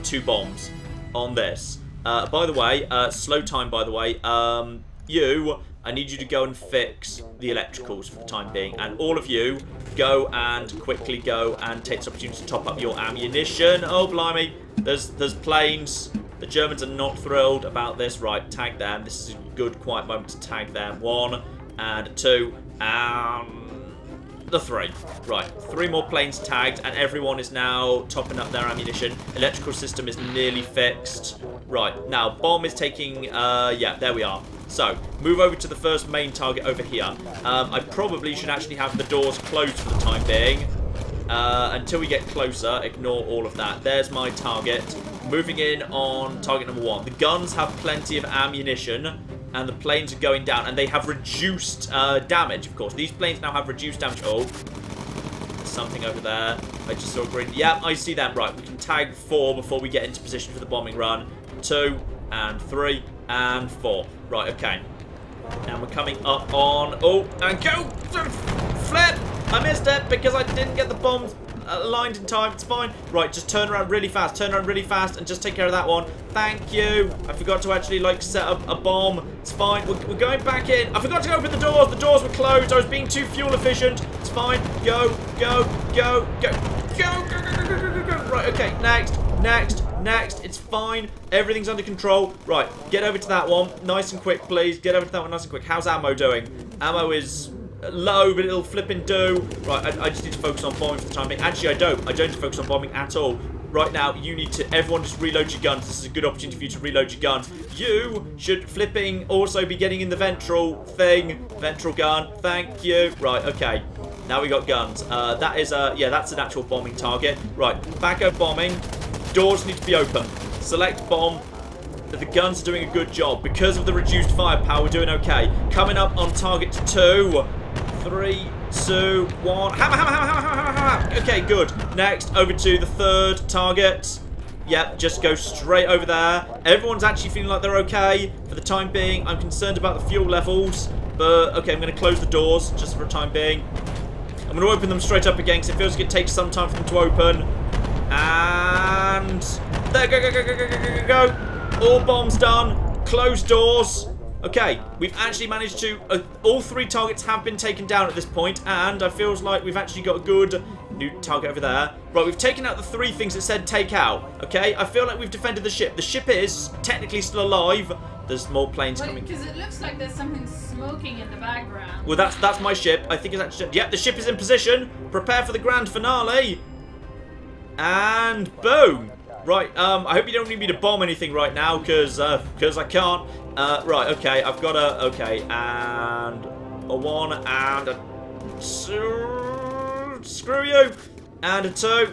2 bombs on this. By the way, slow time, by the way. I need you to go and fix the electricals for the time being. And all of you, go and quickly go and take this opportunity to top up your ammunition. Oh, blimey. There's planes. The Germans are not thrilled about this. Right, tag them. This is a good, quiet moment to tag them. 1 and 2 and the 3. Right, 3 more planes tagged, and everyone is now topping up their ammunition. Electrical system is nearly fixed. Right, now bomb is taking... yeah, there we are. So, move over to the first main target over here. I probably should actually have the doors closed for the time being. Until we get closer, ignore all of that. There's my target. Moving in on target number 1. The guns have plenty of ammunition, and the planes are going down, and they have reduced damage, of course. These planes now have reduced damage. Oh, there's something over there. I just saw green. Yeah, I see them. Right, we can tag 4 before we get into position for the bombing run. 2 and 3 and 4. Right, okay. Now we're coming up on... Oh, and go! Flip! I missed it because I didn't get the bombs aligned in time. It's fine. Right, just turn around really fast. Turn around really fast and just take care of that one. Thank you. I forgot to actually, like, set up a bomb. It's fine. We're going back in. I forgot to open the doors. The doors were closed. I was being too fuel efficient. It's fine. Go, go, go, go. Go, go, go, go, go, go, go. Right, okay. Next, next, next. It's fine. Everything's under control. Right, get over to that one. Nice and quick, please. Get over to that one nice and quick. How's ammo doing? Ammo is... low, but it'll flip and do. Right, I just need to focus on bombing for the time being. Actually, I don't need to focus on bombing at all. Right now, you need to... Everyone just reload your guns. This is a good opportunity for you to reload your guns. You should flipping also be getting in the ventral thing. Ventral gun. Thank you. Right, okay. Now we got guns. That is a... Yeah, that's an actual bombing target. Right, back-up bombing. Doors need to be open. Select bomb. The guns are doing a good job. Because of the reduced firepower, we're doing okay. Coming up on target 2... 3, 2, 1. Hammer, hammer, hammer, hammer, hammer, hammer. Okay, good. Next, over to the third target. Yep, just go straight over there. Everyone's actually feeling like they're okay for the time being. I'm concerned about the fuel levels. But, okay, I'm going to close the doors just for a time being. I'm going to open them straight up again because it feels like it takes some time for them to open. And... there, go, go, go, go, go, go, go, go. All bombs done. Closed doors. Okay, we've actually managed to... all 3 targets have been taken down at this point, and I feels like we've actually got a good new target over there. Right, we've taken out the 3 things that said take out, okay? I feel like we've defended the ship. The ship is technically still alive. There's more planes coming. Because it looks like there's something smoking in the background. Well, that's my ship. I think it's actually... yep, the ship is in position. Prepare for the grand finale. And boom. Right, I hope you don't need me to bomb anything right now, because I can't. Right, okay, I've got a... okay, and a 1 and a 2. Screw you. And a 2.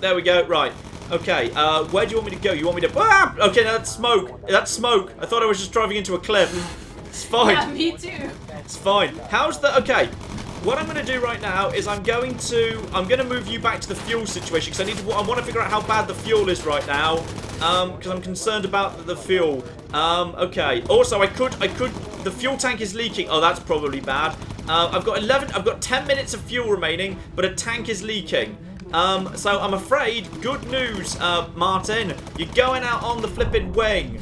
There we go. Right. Okay, where do you want me to go? You want me to... ah! Okay, no, that's smoke. That's smoke. I thought I was just driving into a cliff. It's fine. Yeah, me too. It's fine. How's the... okay. What I'm going to do right now is I'm going to move you back to the fuel situation because I want to figure out how bad the fuel is right now because I'm concerned about the fuel. Okay. Also, the fuel tank is leaking. Oh, that's probably bad. I've got 10 minutes of fuel remaining, but a tank is leaking. So I'm afraid, good news, Martin. You're going out on the flipping wing.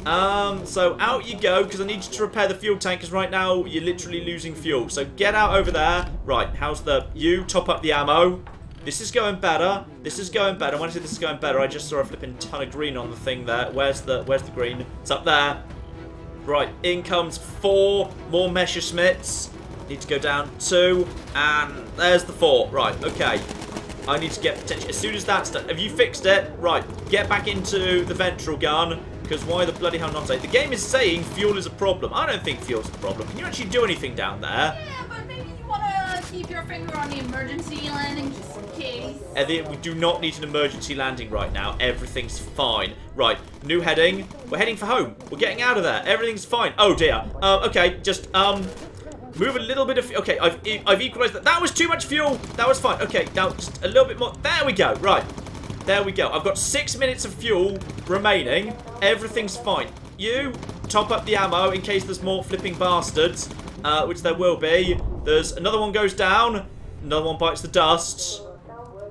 So out you go, because I need you to repair the fuel tank, because right now you're literally losing fuel. So get out over there. Right, how's you top up the ammo. This is going better. This is going better. When I say this is going better, I just saw a flipping ton of green on the thing there. Where's the green? It's up there. Right, in comes 4 more Messerschmitts. Need to go down 2, and there's the 4. Right, okay. I need to get potential. As soon as that's done, have you fixed it? Right, get back into the ventral gun. Because why the bloody hell not? The game is saying fuel is a problem. I don't think fuel's a problem. Can you actually do anything down there? Yeah, but maybe you want to keep your finger on the emergency landing just in case. We do not need an emergency landing right now. Everything's fine. Right, new heading. We're heading for home. We're getting out of there. Everything's fine. Oh dear. Okay, just move a little bit of... okay, I've equalized that. That was too much fuel. That was fine. Okay, now just a little bit more. There we go. Right. There we go. I've got 6 minutes of fuel remaining. Everything's fine. You top up the ammo in case there's more flipping bastards, which there will be. There's another one goes down. Another one bites the dust.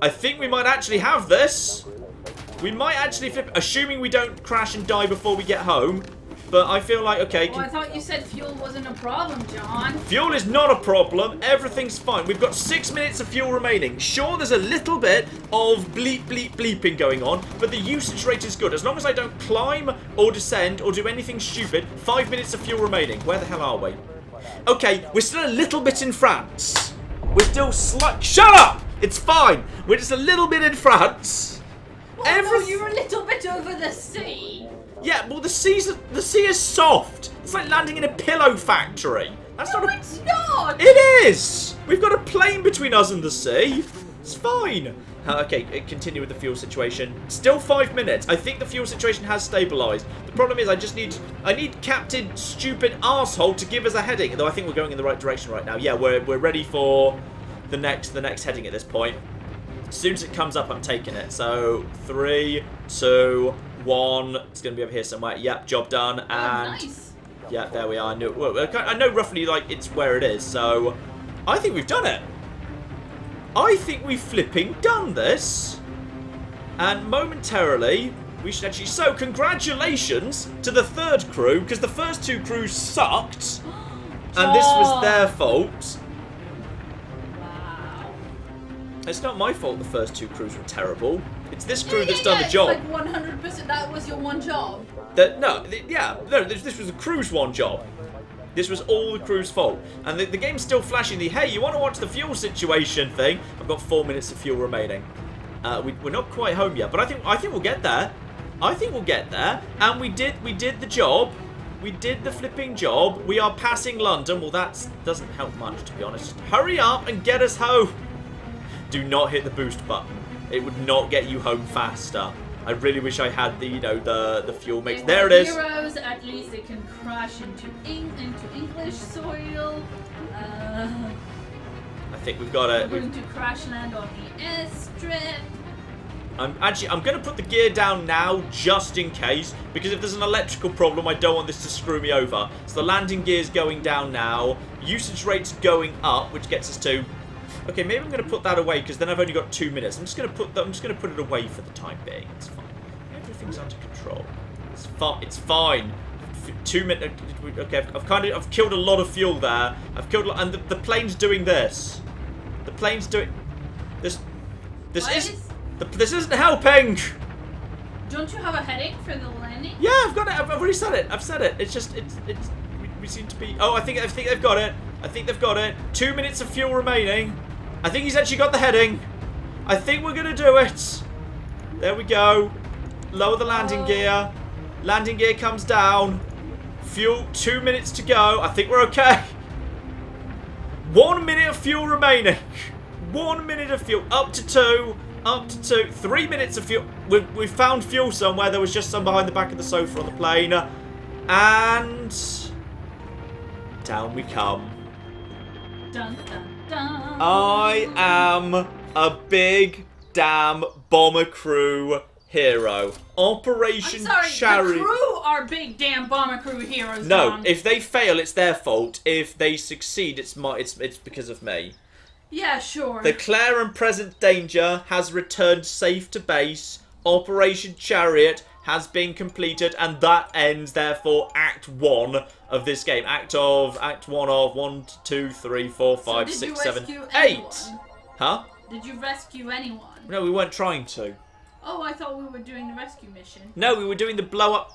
I think we might actually have this. We might actually flip, assuming we don't crash and die before we get home. But I feel like, okay... well, I thought you said fuel wasn't a problem, John. Fuel is not a problem. Everything's fine. We've got 6 minutes of fuel remaining. Sure, there's a little bit of bleep, bleep, bleeping going on, but the usage rate is good. As long as I don't climb or descend or do anything stupid, 5 minutes of fuel remaining. Where the hell are we? Okay, we're still a little bit in France. We're still shut up! It's fine. We're just a little bit in France. Well, no, you're a little bit over the sea. Yeah, well, the sea is soft. It's like landing in a pillow factory. That's no, not it's not. It is. We've got a plane between us and the sea. It's fine. Okay, continue with the fuel situation. Still 5 minutes. I think the fuel situation has stabilized. The problem is I need Captain Stupid Arsehole to give us a heading. Though I think we're going in the right direction right now. Yeah, we're ready for the next heading at this point. As soon as it comes up, I'm taking it. So 3, 2, 1. It's going to be over here somewhere. Yep, job done. And nice. Yeah, there we are. I know roughly like it's where it is. So I think we've done it. I think we've flipping done this. And momentarily, we should actually... so congratulations to the 3rd crew, because the first 2 crews sucked. And this was their fault. Wow. It's not my fault the first 2 crews were terrible. It's this crew that's done the job. It's like 100% that was your one job. No, this was the crew's one job. This was all the crew's fault. And the game's still flashing the, hey, you want to watch the fuel situation thing? I've got 4 minutes of fuel remaining. We're not quite home yet, but I think we'll get there. I think we'll get there. And we did the job. We did the flipping job. We are passing London. Well, that doesn't help much, to be honest. Just hurry up and get us home. Do not hit the boost button. It would not get you home faster. I really wish I had the, the fuel mix. There it is. Heroes, at least they can crash into English soil. I think we've got it. We're going to crash land on the airstrip. I'm going to put the gear down now, just in case, because if there's an electrical problem, I don't want this to screw me over. So the landing gear's going down now. Usage rate's going up, which gets us to... Okay, maybe I'm going to put that away, because then I've only got 2 minutes. I'm just going to put it away for the time being. It's fine. Everything's under control. It's fine. 2 minutes. Okay, I've killed a lot of fuel there. I've killed a lot, and the plane's doing this. The plane's doing this. This isn't helping. Don't you have a heading for the landing? Yeah, I've got it. I've already said it. I've said it. It's just we seem to be. Oh, I think they've got it. I think they've got it. 2 minutes of fuel remaining. I think he's actually got the heading. I think we're gonna do it. There we go. Lower the landing gear. Landing gear comes down. Fuel. 2 minutes to go. I think we're okay. 1 minute of fuel remaining. 1 minute of fuel. Up to 2. Up to 2. 3 minutes of fuel. We've found fuel somewhere. There was just some behind the back of the sofa on the plane. And down we come. Dun, dun, dun. I am a big damn bomber crew hero. Operation Chariot. The crew are big damn bomber crew heroes. No, John. if they fail, it's their fault. If they succeed, it's because of me. Yeah, sure. The Claire and present danger has returned safe to base. Operation Chariot has been completed, and that ends, therefore, Act 1 of this game. Act 1 of 1, 2, 3, 4, 5, 6, 7, 8. Huh? Did you rescue anyone? No, we weren't trying to. Oh, I thought we were doing the rescue mission. No, we were doing the blow up.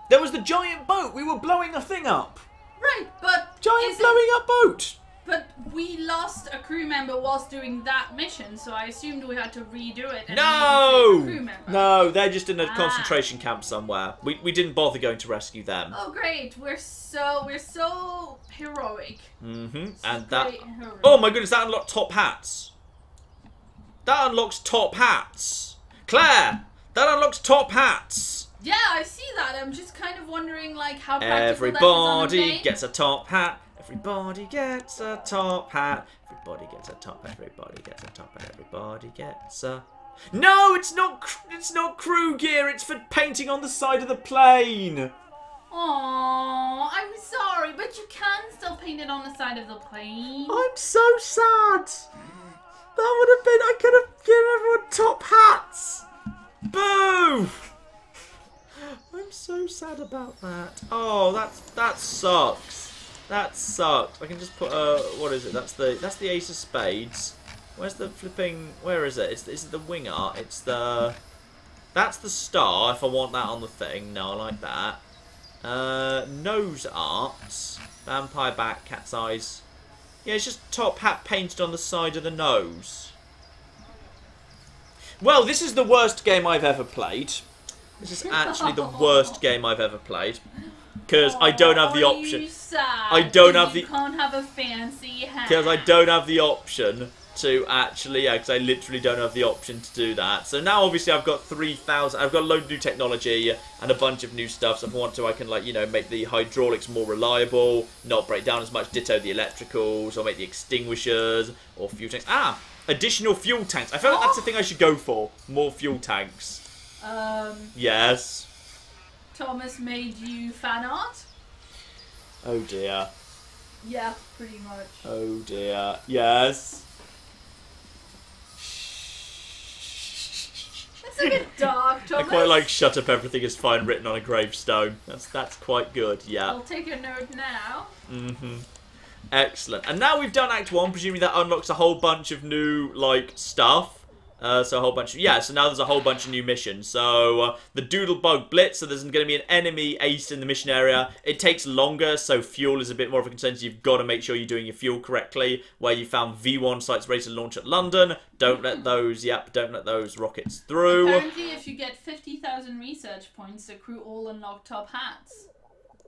There was the giant boat. We were blowing a thing up. Right, but Giant blowing up boat. But we lost a crew member whilst doing that mission, so I assumed we had to redo it. And No! save the crew member. No, they're just in a concentration camp somewhere. We didn't bother going to rescue them. Oh great, we're so heroic. And that. Oh my goodness, that unlocked top hats. That unlocks top hats. Claire, that unlocks top hats. Yeah, I see that. I'm just kind of wondering, like, how practical Everybody gets a top hat. Everybody gets a top hat. Everybody gets a top hat. Everybody gets a top hat. Everybody gets a... No, it's not crew gear. It's for painting on the side of the plane. Aww, I'm sorry, but you can still paint it on the side of the plane. I'm so sad. That would have been... I could have given everyone top hats. Boo! I'm so sad about that. Oh, that sucks. That sucked. I can just put what is it? That's the ace of spades. Where's the flipping? Where is it? Is it the wing art? That's the star. If I want that on the thing, no, I like that. Nose art, vampire back, cat's eyes. Yeah, it's just top hat painted on the side of the nose. Well, this is the worst game I've ever played. This is actually the worst game I've ever played. Because I don't have the option. I don't have the. You can't have a fancy hat. Because I don't have the option to actually, yeah, because I literally don't have the option to do that. So now, obviously, I've got 3,000. I've got a load of new technology and a bunch of new stuff. So if I want to, I can, like, you know, make the hydraulics more reliable, not break down as much. Ditto the electricals, or make the extinguishers or fuel tanks. Ah, additional fuel tanks. I feel like that's the thing I should go for. More fuel tanks. Yes. Thomas made you fan art? Oh dear. Yeah, pretty much. Oh dear. Yes. That's a bit dark, Thomas. I quite like "shut up, everything is fine" written on a gravestone. That's quite good, yeah. I'll take a note now. Excellent. And now we've done Act 1, presumably that unlocks a whole bunch of new, like, stuff. So a whole bunch of, yeah, so now there's a whole bunch of new missions. So the Doodlebug Blitz, so there's going to be an enemy ace in the mission area. It takes longer, so fuel is a bit more of a concern, so you've got to make sure you're doing your fuel correctly. Where you found V1 sites ready to launch at London. Don't let those, don't let those rockets through. Apparently if you get 50,000 research points, the crew all unlock top hats.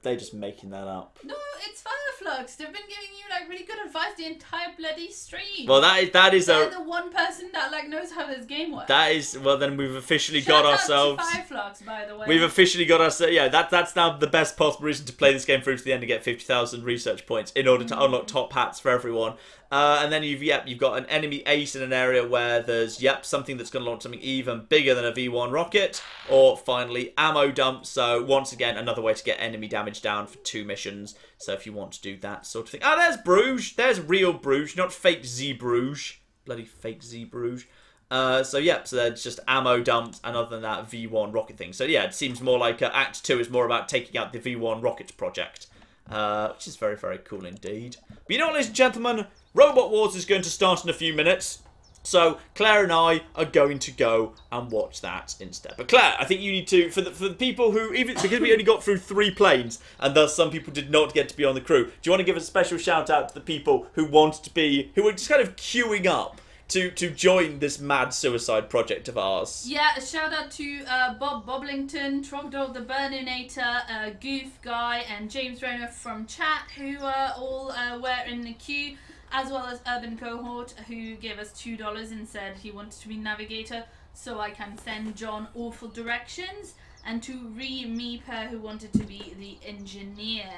They're just making that up. No, it's Firefly. Flux. They've been giving you like really good advice the entire bloody stream. Well, that is They're the one person that like knows how this game works. That is, well, then we've officially got ourselves. Shout out to Fireflux, by the way. We've officially got ourselves. Yeah, that's now the best possible reason to play this game through to the end and get 50,000 research points in order to unlock top hats for everyone. And then you've got an enemy ace in an area where there's something that's going to launch something even bigger than a V1 rocket, or finally ammo dump. So once again, another way to get enemy damage down for 2 missions. So if you want to do that sort of thing. Oh, there's Bruges. There's real Bruges, not fake Z Bruges. Bloody fake Z Bruges. So there's just ammo dumps, and other than that, V1 rocket thing. So yeah, it seems more like Act 2 is more about taking out the V1 rockets project. Which is very, very cool indeed. But you know what, ladies and gentlemen? Robot Wars is going to start in a few minutes. So Claire and I are going to go and watch that instead. But Claire, I think you need to, for the people who, even because we only got through 3 planes, and thus some people did not get to be on the crew, do you want to give a special shout out to the people who wanted to be, who were just kind of queuing up to join this mad suicide project of ours? Yeah, a shout out to Bob Boblington, Trogdog the Burninator, Goof Guy, and James Rayner from chat, who all were in the queue, as well as Urban Cohort, who gave us $2 and said he wanted to be navigator so I can send John awful directions, and to Meeper, who wanted to be the engineer.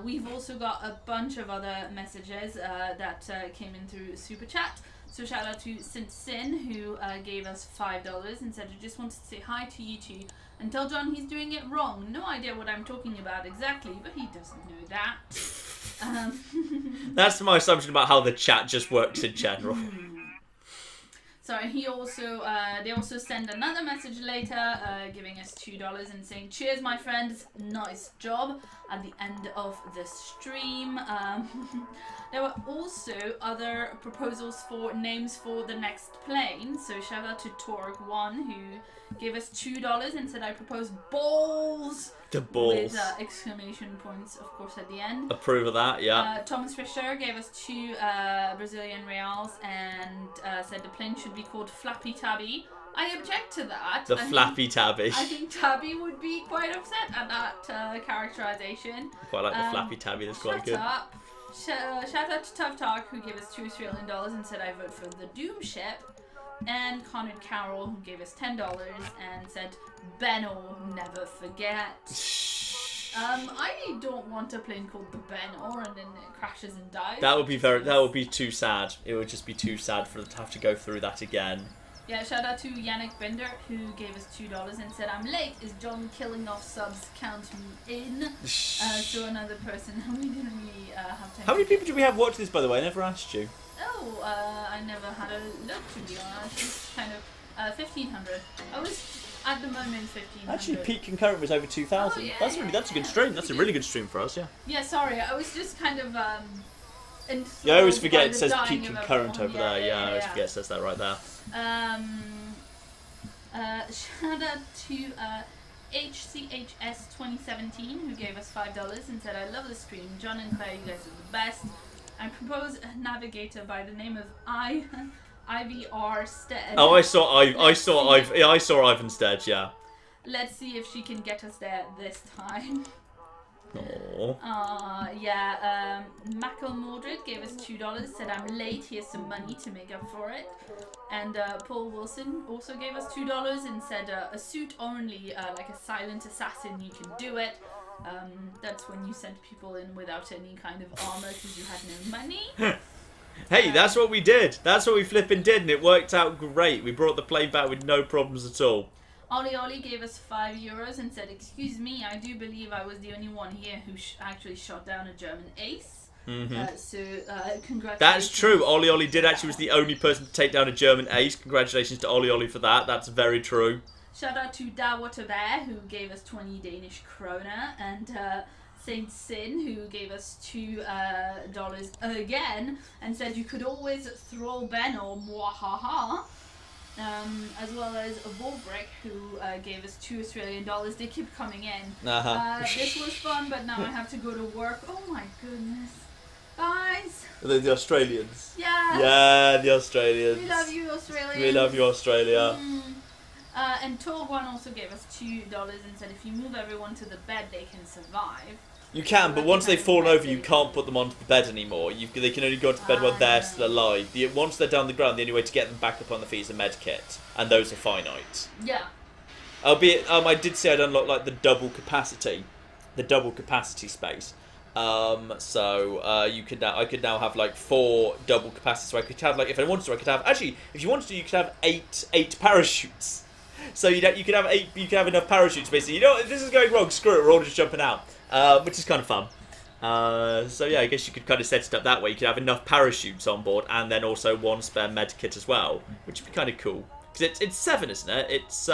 We've also got a bunch of other messages that came in through Super Chat. So shout out to Sin, who gave us $5 and said, I just wanted to say hi to you two and tell John he's doing it wrong. No idea what I'm talking about exactly, but he doesn't know that. That's my assumption about how the chat just works in general. So he also, they also send another message later, giving us $2 and saying, cheers my friends, nice job, at the end of the stream. There were also other proposals for names for the next plane. So shout out to Torg1, who gave us $2 and said, I propose balls. The balls. With exclamation points, of course, at the end. Approve of that, yeah. Thomas Fisher gave us 2 Brazilian reals and said the plane should be called Flappy Tabby. I object to that. The Flappy Tabby. I think Tabby would be quite upset at that characterization. Quite like the Flappy Tabby, that's quite good. Shout out to Tough Talk, who gave us $2 Australian and said I vote for the Doom Ship. And Conrad Carroll, who gave us $10 and said, Benno, never forget. I don't want a plane called the Benno and then it crashes and dies. That would be too sad. It would just be too sad for them to have to go through that again. Yeah, shout out to Yannick Bender, who gave us $2 and said, I'm late, is John killing off subs, count me in. So another person, we didn't really have time. How many people do we have watch this, by the way? I never asked you. Oh, I never had a look, to be honest. It's kind of 1,500. I was at the moment 1,500. Actually, peak concurrent was over 2,000. Oh, yeah, That's a good stream. That's a really good stream for us, yeah. Yeah, sorry, I was just kind of yeah, I always forget it says peak concurrent over there. Yeah, I always forget it says that right there. Shout out to HCHS 2017, who gave us $5 and said, I love the stream. John and Claire, you guys are the best. I propose a navigator by the name of IVR Stead. Oh, I saw Ivan Stead, yeah. Let's see if she can get us there this time. Aww. Yeah, Mordred gave us $2, said I'm late, here's some money to make up for it. And Paul Wilson also gave us $2 and said a suit only, like a silent assassin, you can do it. That's when you sent people in without any kind of armor because you had no money. Hey, that's what we did. That's what we flipping did, and it worked out great. We brought the plane back with no problems at all. Ollie gave us €5 and said, excuse me, I do believe I was the only one here who actually shot down a German ace. So, congratulations. That's true. Ollie did actually was the only person to take down a German ace. Congratulations to Ollie for that. That's very true. Shout out to Dawater Bear, who gave us 20 Danish kroner, and Saint Sin, who gave us $2 again, and said you could always throw Benno, mwahaha. As well as Volbrick, who gave us $2 Australian. They keep coming in. This was fun, but now I have to go to work. Oh my goodness. Guys. The Australians. Yeah. Yeah, the Australians. We love you, Australia. We love you, Australia. And Torg1 also gave us $2 and said if you move everyone to the bed, they can survive. You can, but once they've fallen over, you can't put them onto the bed anymore. They can only go to bed while they're still alive. Once they're down the ground, the only way to get them back up on the feet is a med kit, and those are finite. Yeah. Albeit, I did say I'd unlock like the double capacity space. You could I could now have like 4 double capacities. So I could have like, if I wanted to, I could have actually, if you wanted to, you could have 8 parachutes. So you could have 8. You could have enough parachutes. Basically, you know, if this is going wrong, screw it. We're all just jumping out, which is kind of fun. So yeah, I guess you could kind of set it up that way. You could have enough parachutes on board, and then also 1 spare med kit as well, which would be kind of cool. Because it's 7, isn't it? It's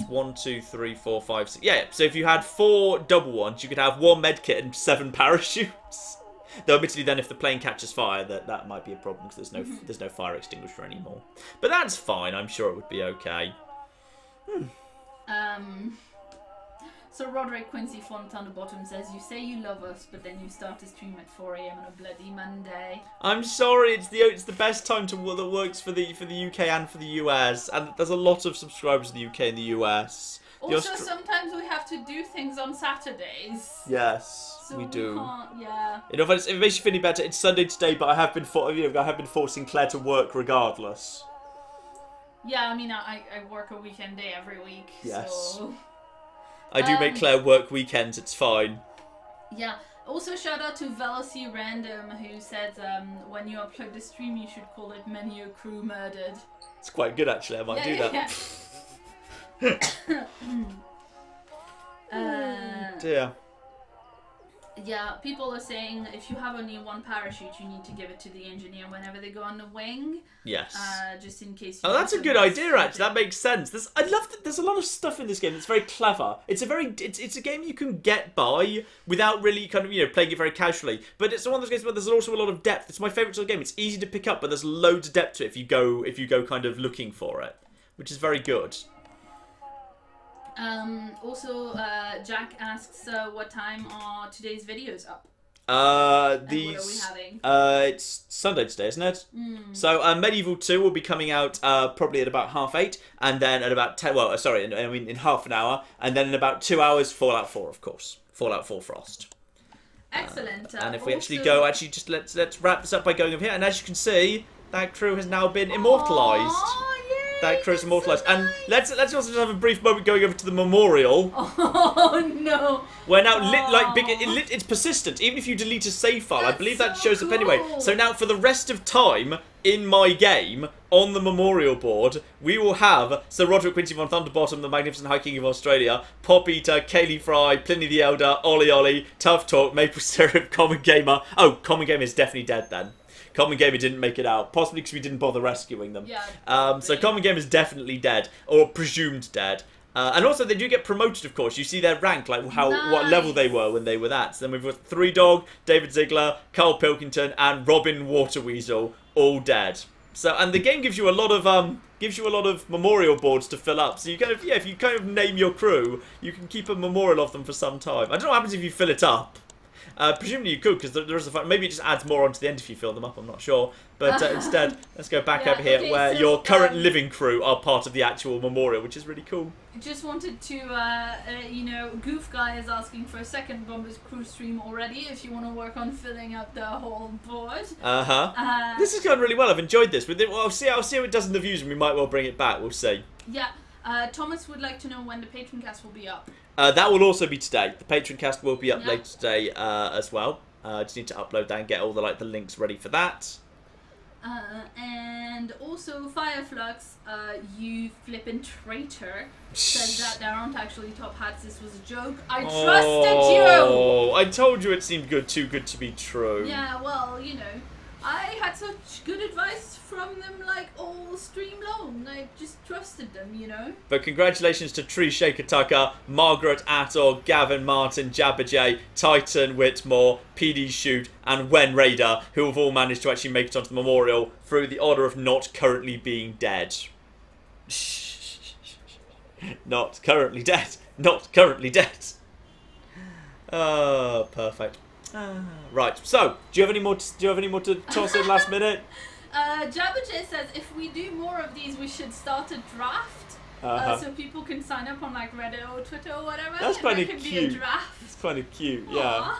1, 2, 3, 4, 5, 6. Yeah. So if you had 4 double ones, you could have 1 med kit and 7 parachutes. Though admittedly, then if the plane catches fire, that might be a problem because there's no fire extinguisher anymore. But that's fine. I'm sure it would be okay. So Roderick Quincy Font on the bottom says, "You say you love us, but then you start to stream at 4 AM on a bloody Monday." I'm sorry. It's the best time that works for the UK and for the US, and there's a lot of subscribers in the UK and the US. Also, sometimes we have to do things on Saturdays. Yes. So we do. Yeah. You know, if it makes you feel any better, it's Sunday today, but I have been forcing Claire to work regardless. Yeah, I mean, I work a weekend day every week. Yes. So. I do make Claire work weekends. It's fine. Yeah. Also, shout out to Velocy Random, who said when you upload the stream, you should call it Menu Crew Murdered. It's quite good, actually. I might do that. Dear. Yeah, people are saying if you have only 1 parachute, you need to give it to the engineer whenever they go on the wing. Yes. Just in case. Oh, that's a good idea. Actually, that makes sense. I love that. There's a lot of stuff in this game that's very clever. It's a game you can get by without really kind of playing it very casually. But it's one of those games where there's also a lot of depth. It's my favourite sort of game. It's easy to pick up, but there's loads of depth to it if you go kind of looking for it, which is very good. Also, Jack asks, what time are today's videos up? What are we having? It's Sunday today, isn't it? So, Medieval 2 will be coming out probably at about 8:30, and then at about 10. Well, sorry, in half an hour, and then in about 2 hours, Fallout 4, of course, Fallout 4 Frost. Excellent. And if we actually go, just let's wrap this up by going over here, and as you can see, that crew has now been immortalised. That crew's immortalised. So nice. And let's also just have a brief moment going over to the memorial. Oh no! Where now it's persistent. Even if you delete a save file, I believe that shows up anyway. So now for the rest of time in my game on the memorial board, we will have Sir Roderick Quincy von Thunderbottom, the Magnificent High King of Australia, Pop Eater, Kaylee Fry, Pliny the Elder, Ollie Ollie, Tough Talk, Maple Syrup, Common Gamer. Oh, Common Gamer is definitely dead then. Common Gamer didn't make it out, possibly because we didn't bother rescuing them. Yeah. So Common Gamer is definitely dead, or presumed dead. And also they do get promoted, of course. You see their rank, like what level they were when they were that. So then we've got Three Dog, David Ziegler, Carl Pilkington, and Robin Waterweasel, all dead. So and the game gives you a lot of memorial boards to fill up. So you kind of if you kind of name your crew, you can keep a memorial of them for some time. I don't know what happens if you fill it up. Presumably you could, because there is a fun. Maybe it just adds more onto the end if you fill them up. I'm not sure, but instead, let's go back over here, where your current living crew are part of the actual memorial, which is really cool. Just wanted to, Goof Guy is asking for a second Bombers Crew stream already. If you want to work on filling up the whole board. This has gone really well. I've enjoyed this. Well, I'll see how it does in the views, and we might well bring it back. We'll see. Yeah. Thomas would like to know when the Patreon cast will be up. That will also be today. The Patreon cast will be up later today as well. Just need to upload that and get all the links ready for that. And also Fireflux, you flippin' traitor, says that there aren't actually top hats. This was a joke. I trusted you. Oh, I told you it seemed too good to be true. Yeah, well, I had such good advice from them, all stream long. I just trusted them, But congratulations to Tree Shaker Tucker, Margaret Attor, Gavin Martin, Jabberjay, Titan Whitmore, PD Shoot, and Wen Raider, who have all managed to actually make it onto the memorial through the honour of not currently being dead. Not currently dead. Not currently dead. Oh, perfect. Right. So, do you have any more to toss in last minute? Jabberjay says if we do more of these, we should start a draft. so people can sign up on like Reddit or Twitter or whatever. That's kind of Be a cute. draft. It's kind of cute, Aww. yeah.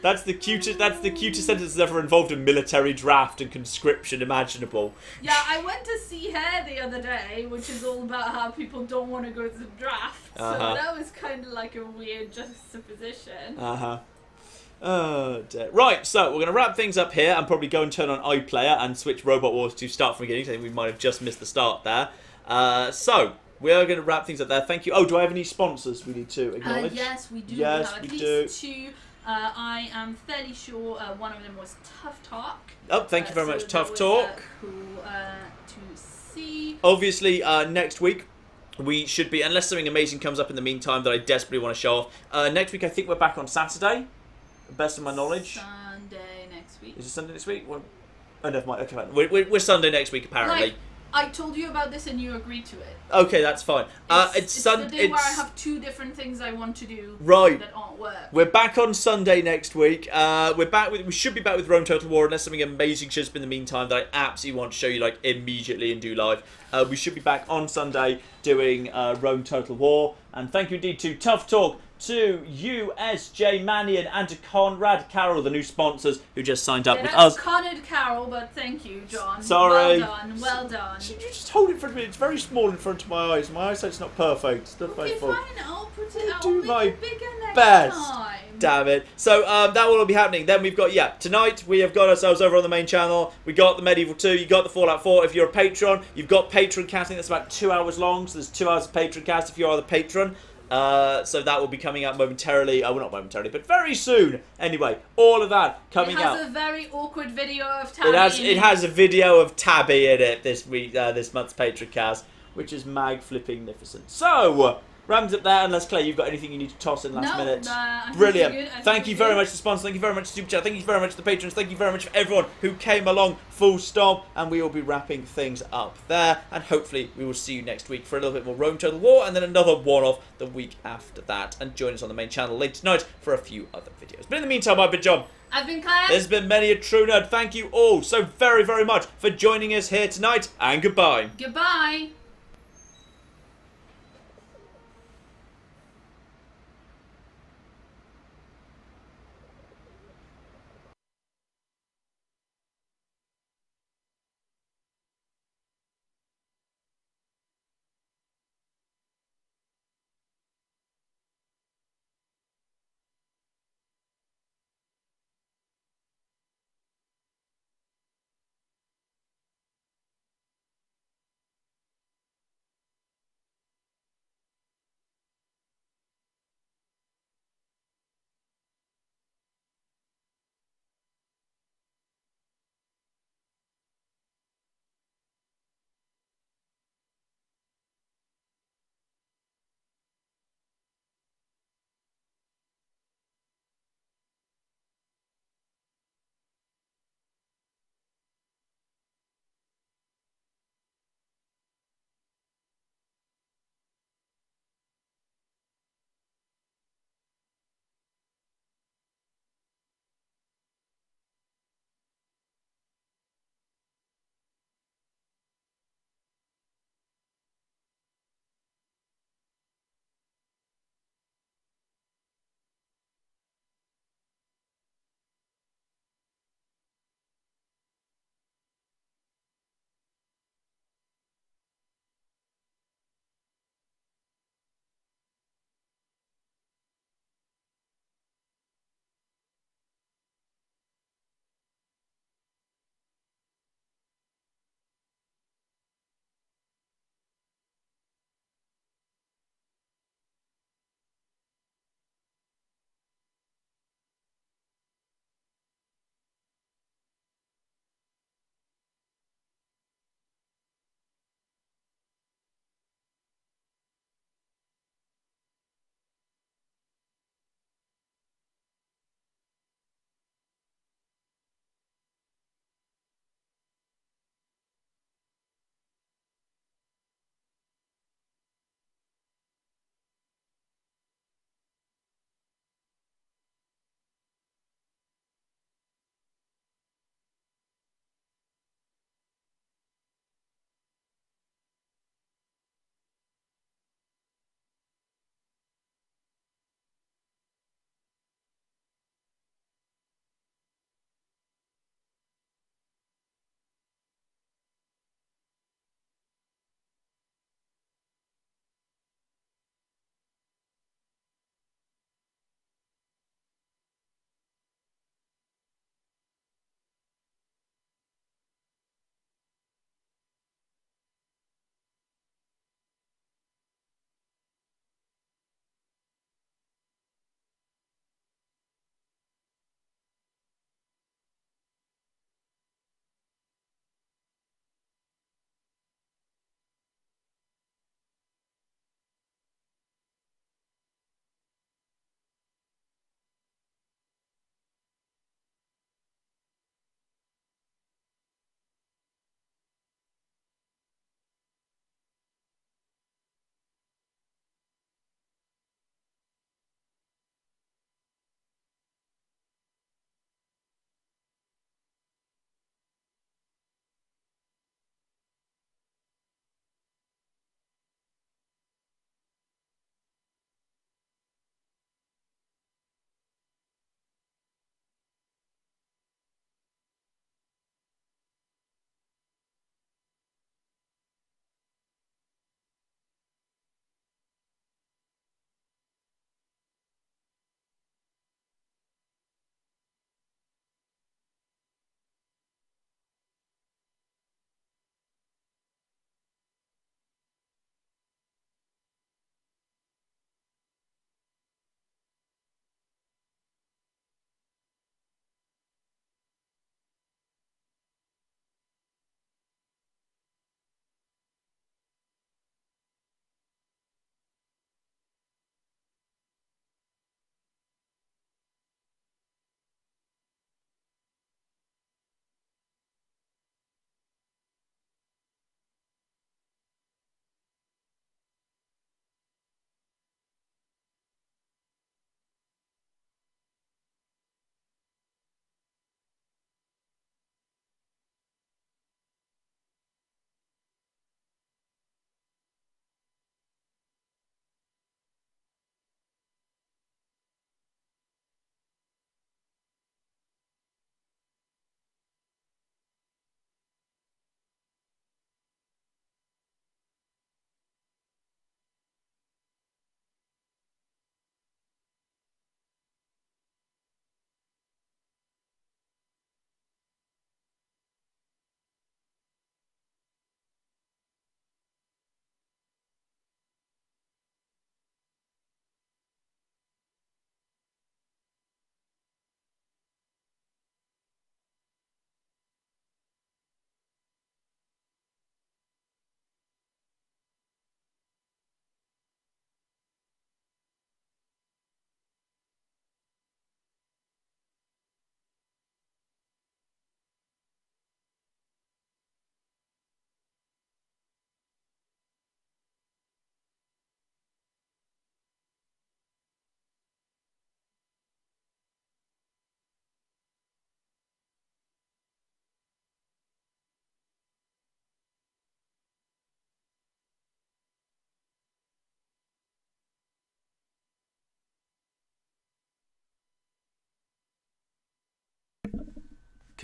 That's the cutest sentence that's ever involved a military draft and conscription imaginable. Yeah, I went to see her the other day, which is all about how people don't want to go to the draft. So that was kind of like a weird juxtaposition. Oh, dear. Right, so we're going to wrap things up here and probably go and turn on iPlayer and switch Robot Wars to start from the beginning. I think we might have just missed the start there. So we are going to wrap things up there. Thank you. Oh, do I have any sponsors we need to acknowledge? Yes, we do. Yes, we have we at do. least two. I am fairly sure one of them was Tough Talk. Oh, thank you very much, Tough Talk. Cool to see. Obviously, next week we should be, unless something amazing comes up in the meantime that I desperately want to show off. Next week I think we're back on Saturday, best of my knowledge. Sunday next week. Is it Sunday next week? Well, oh, never mind. Okay, we're Sunday next week apparently. Like, I told you about this and you agreed to it. Okay, that's fine. It's the day where I have two different things I want to do that aren't work. We're back on Sunday next week. We should be back with Rome Total War unless something amazing shows up in the meantime that I absolutely want to show you like immediately and do live. We should be back on Sunday doing Rome Total War. And thank you indeed to Tough Talk, to USJ Manion, and to Conrad Carroll, the new sponsors who just signed up with us. Conrad Carroll, but thank you, John. Sorry. Well done, well done. You just hold it in front of me. It's very small in front of my eyes. My eyesight's not perfect. It's not my fault. Fine, I'll put it out. Do my bigger next best. time. Damn it. So that will all be happening. Then we've got, tonight we have got ourselves over on the main channel. We got the Medieval 2, you got the Fallout 4. If you're a patron, you've got patron casting. That's about 2 hours long. So there's 2 hours of patron cast if you are the patron. So that will be coming out momentarily. Well, not momentarily, but very soon. Anyway, all of that coming out. It has a very awkward video of Tabby. It has a video of Tabby in it this week, this month's patron cast, which is mag-flipping-nificent. So, Rams up there, unless Clay, you've got anything you need to toss in last minute. Brilliant. Thank you very much to the sponsors. Thank you very much to Super Chat. Thank you very much to the patrons. Thank you very much for everyone who came along full stop. And we will be wrapping things up there. And hopefully we will see you next week for a little bit more Rome Total War. And then another one-off the week after that. And join us on the main channel later tonight for a few other videos. But in the meantime, I've been John. I've been Claire. There's been many a true nerd. Thank you all so very, very much for joining us here tonight. And goodbye. Goodbye.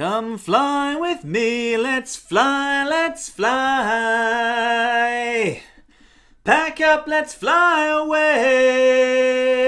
Come fly with me, let's fly, let's fly. Pack up, let's fly away.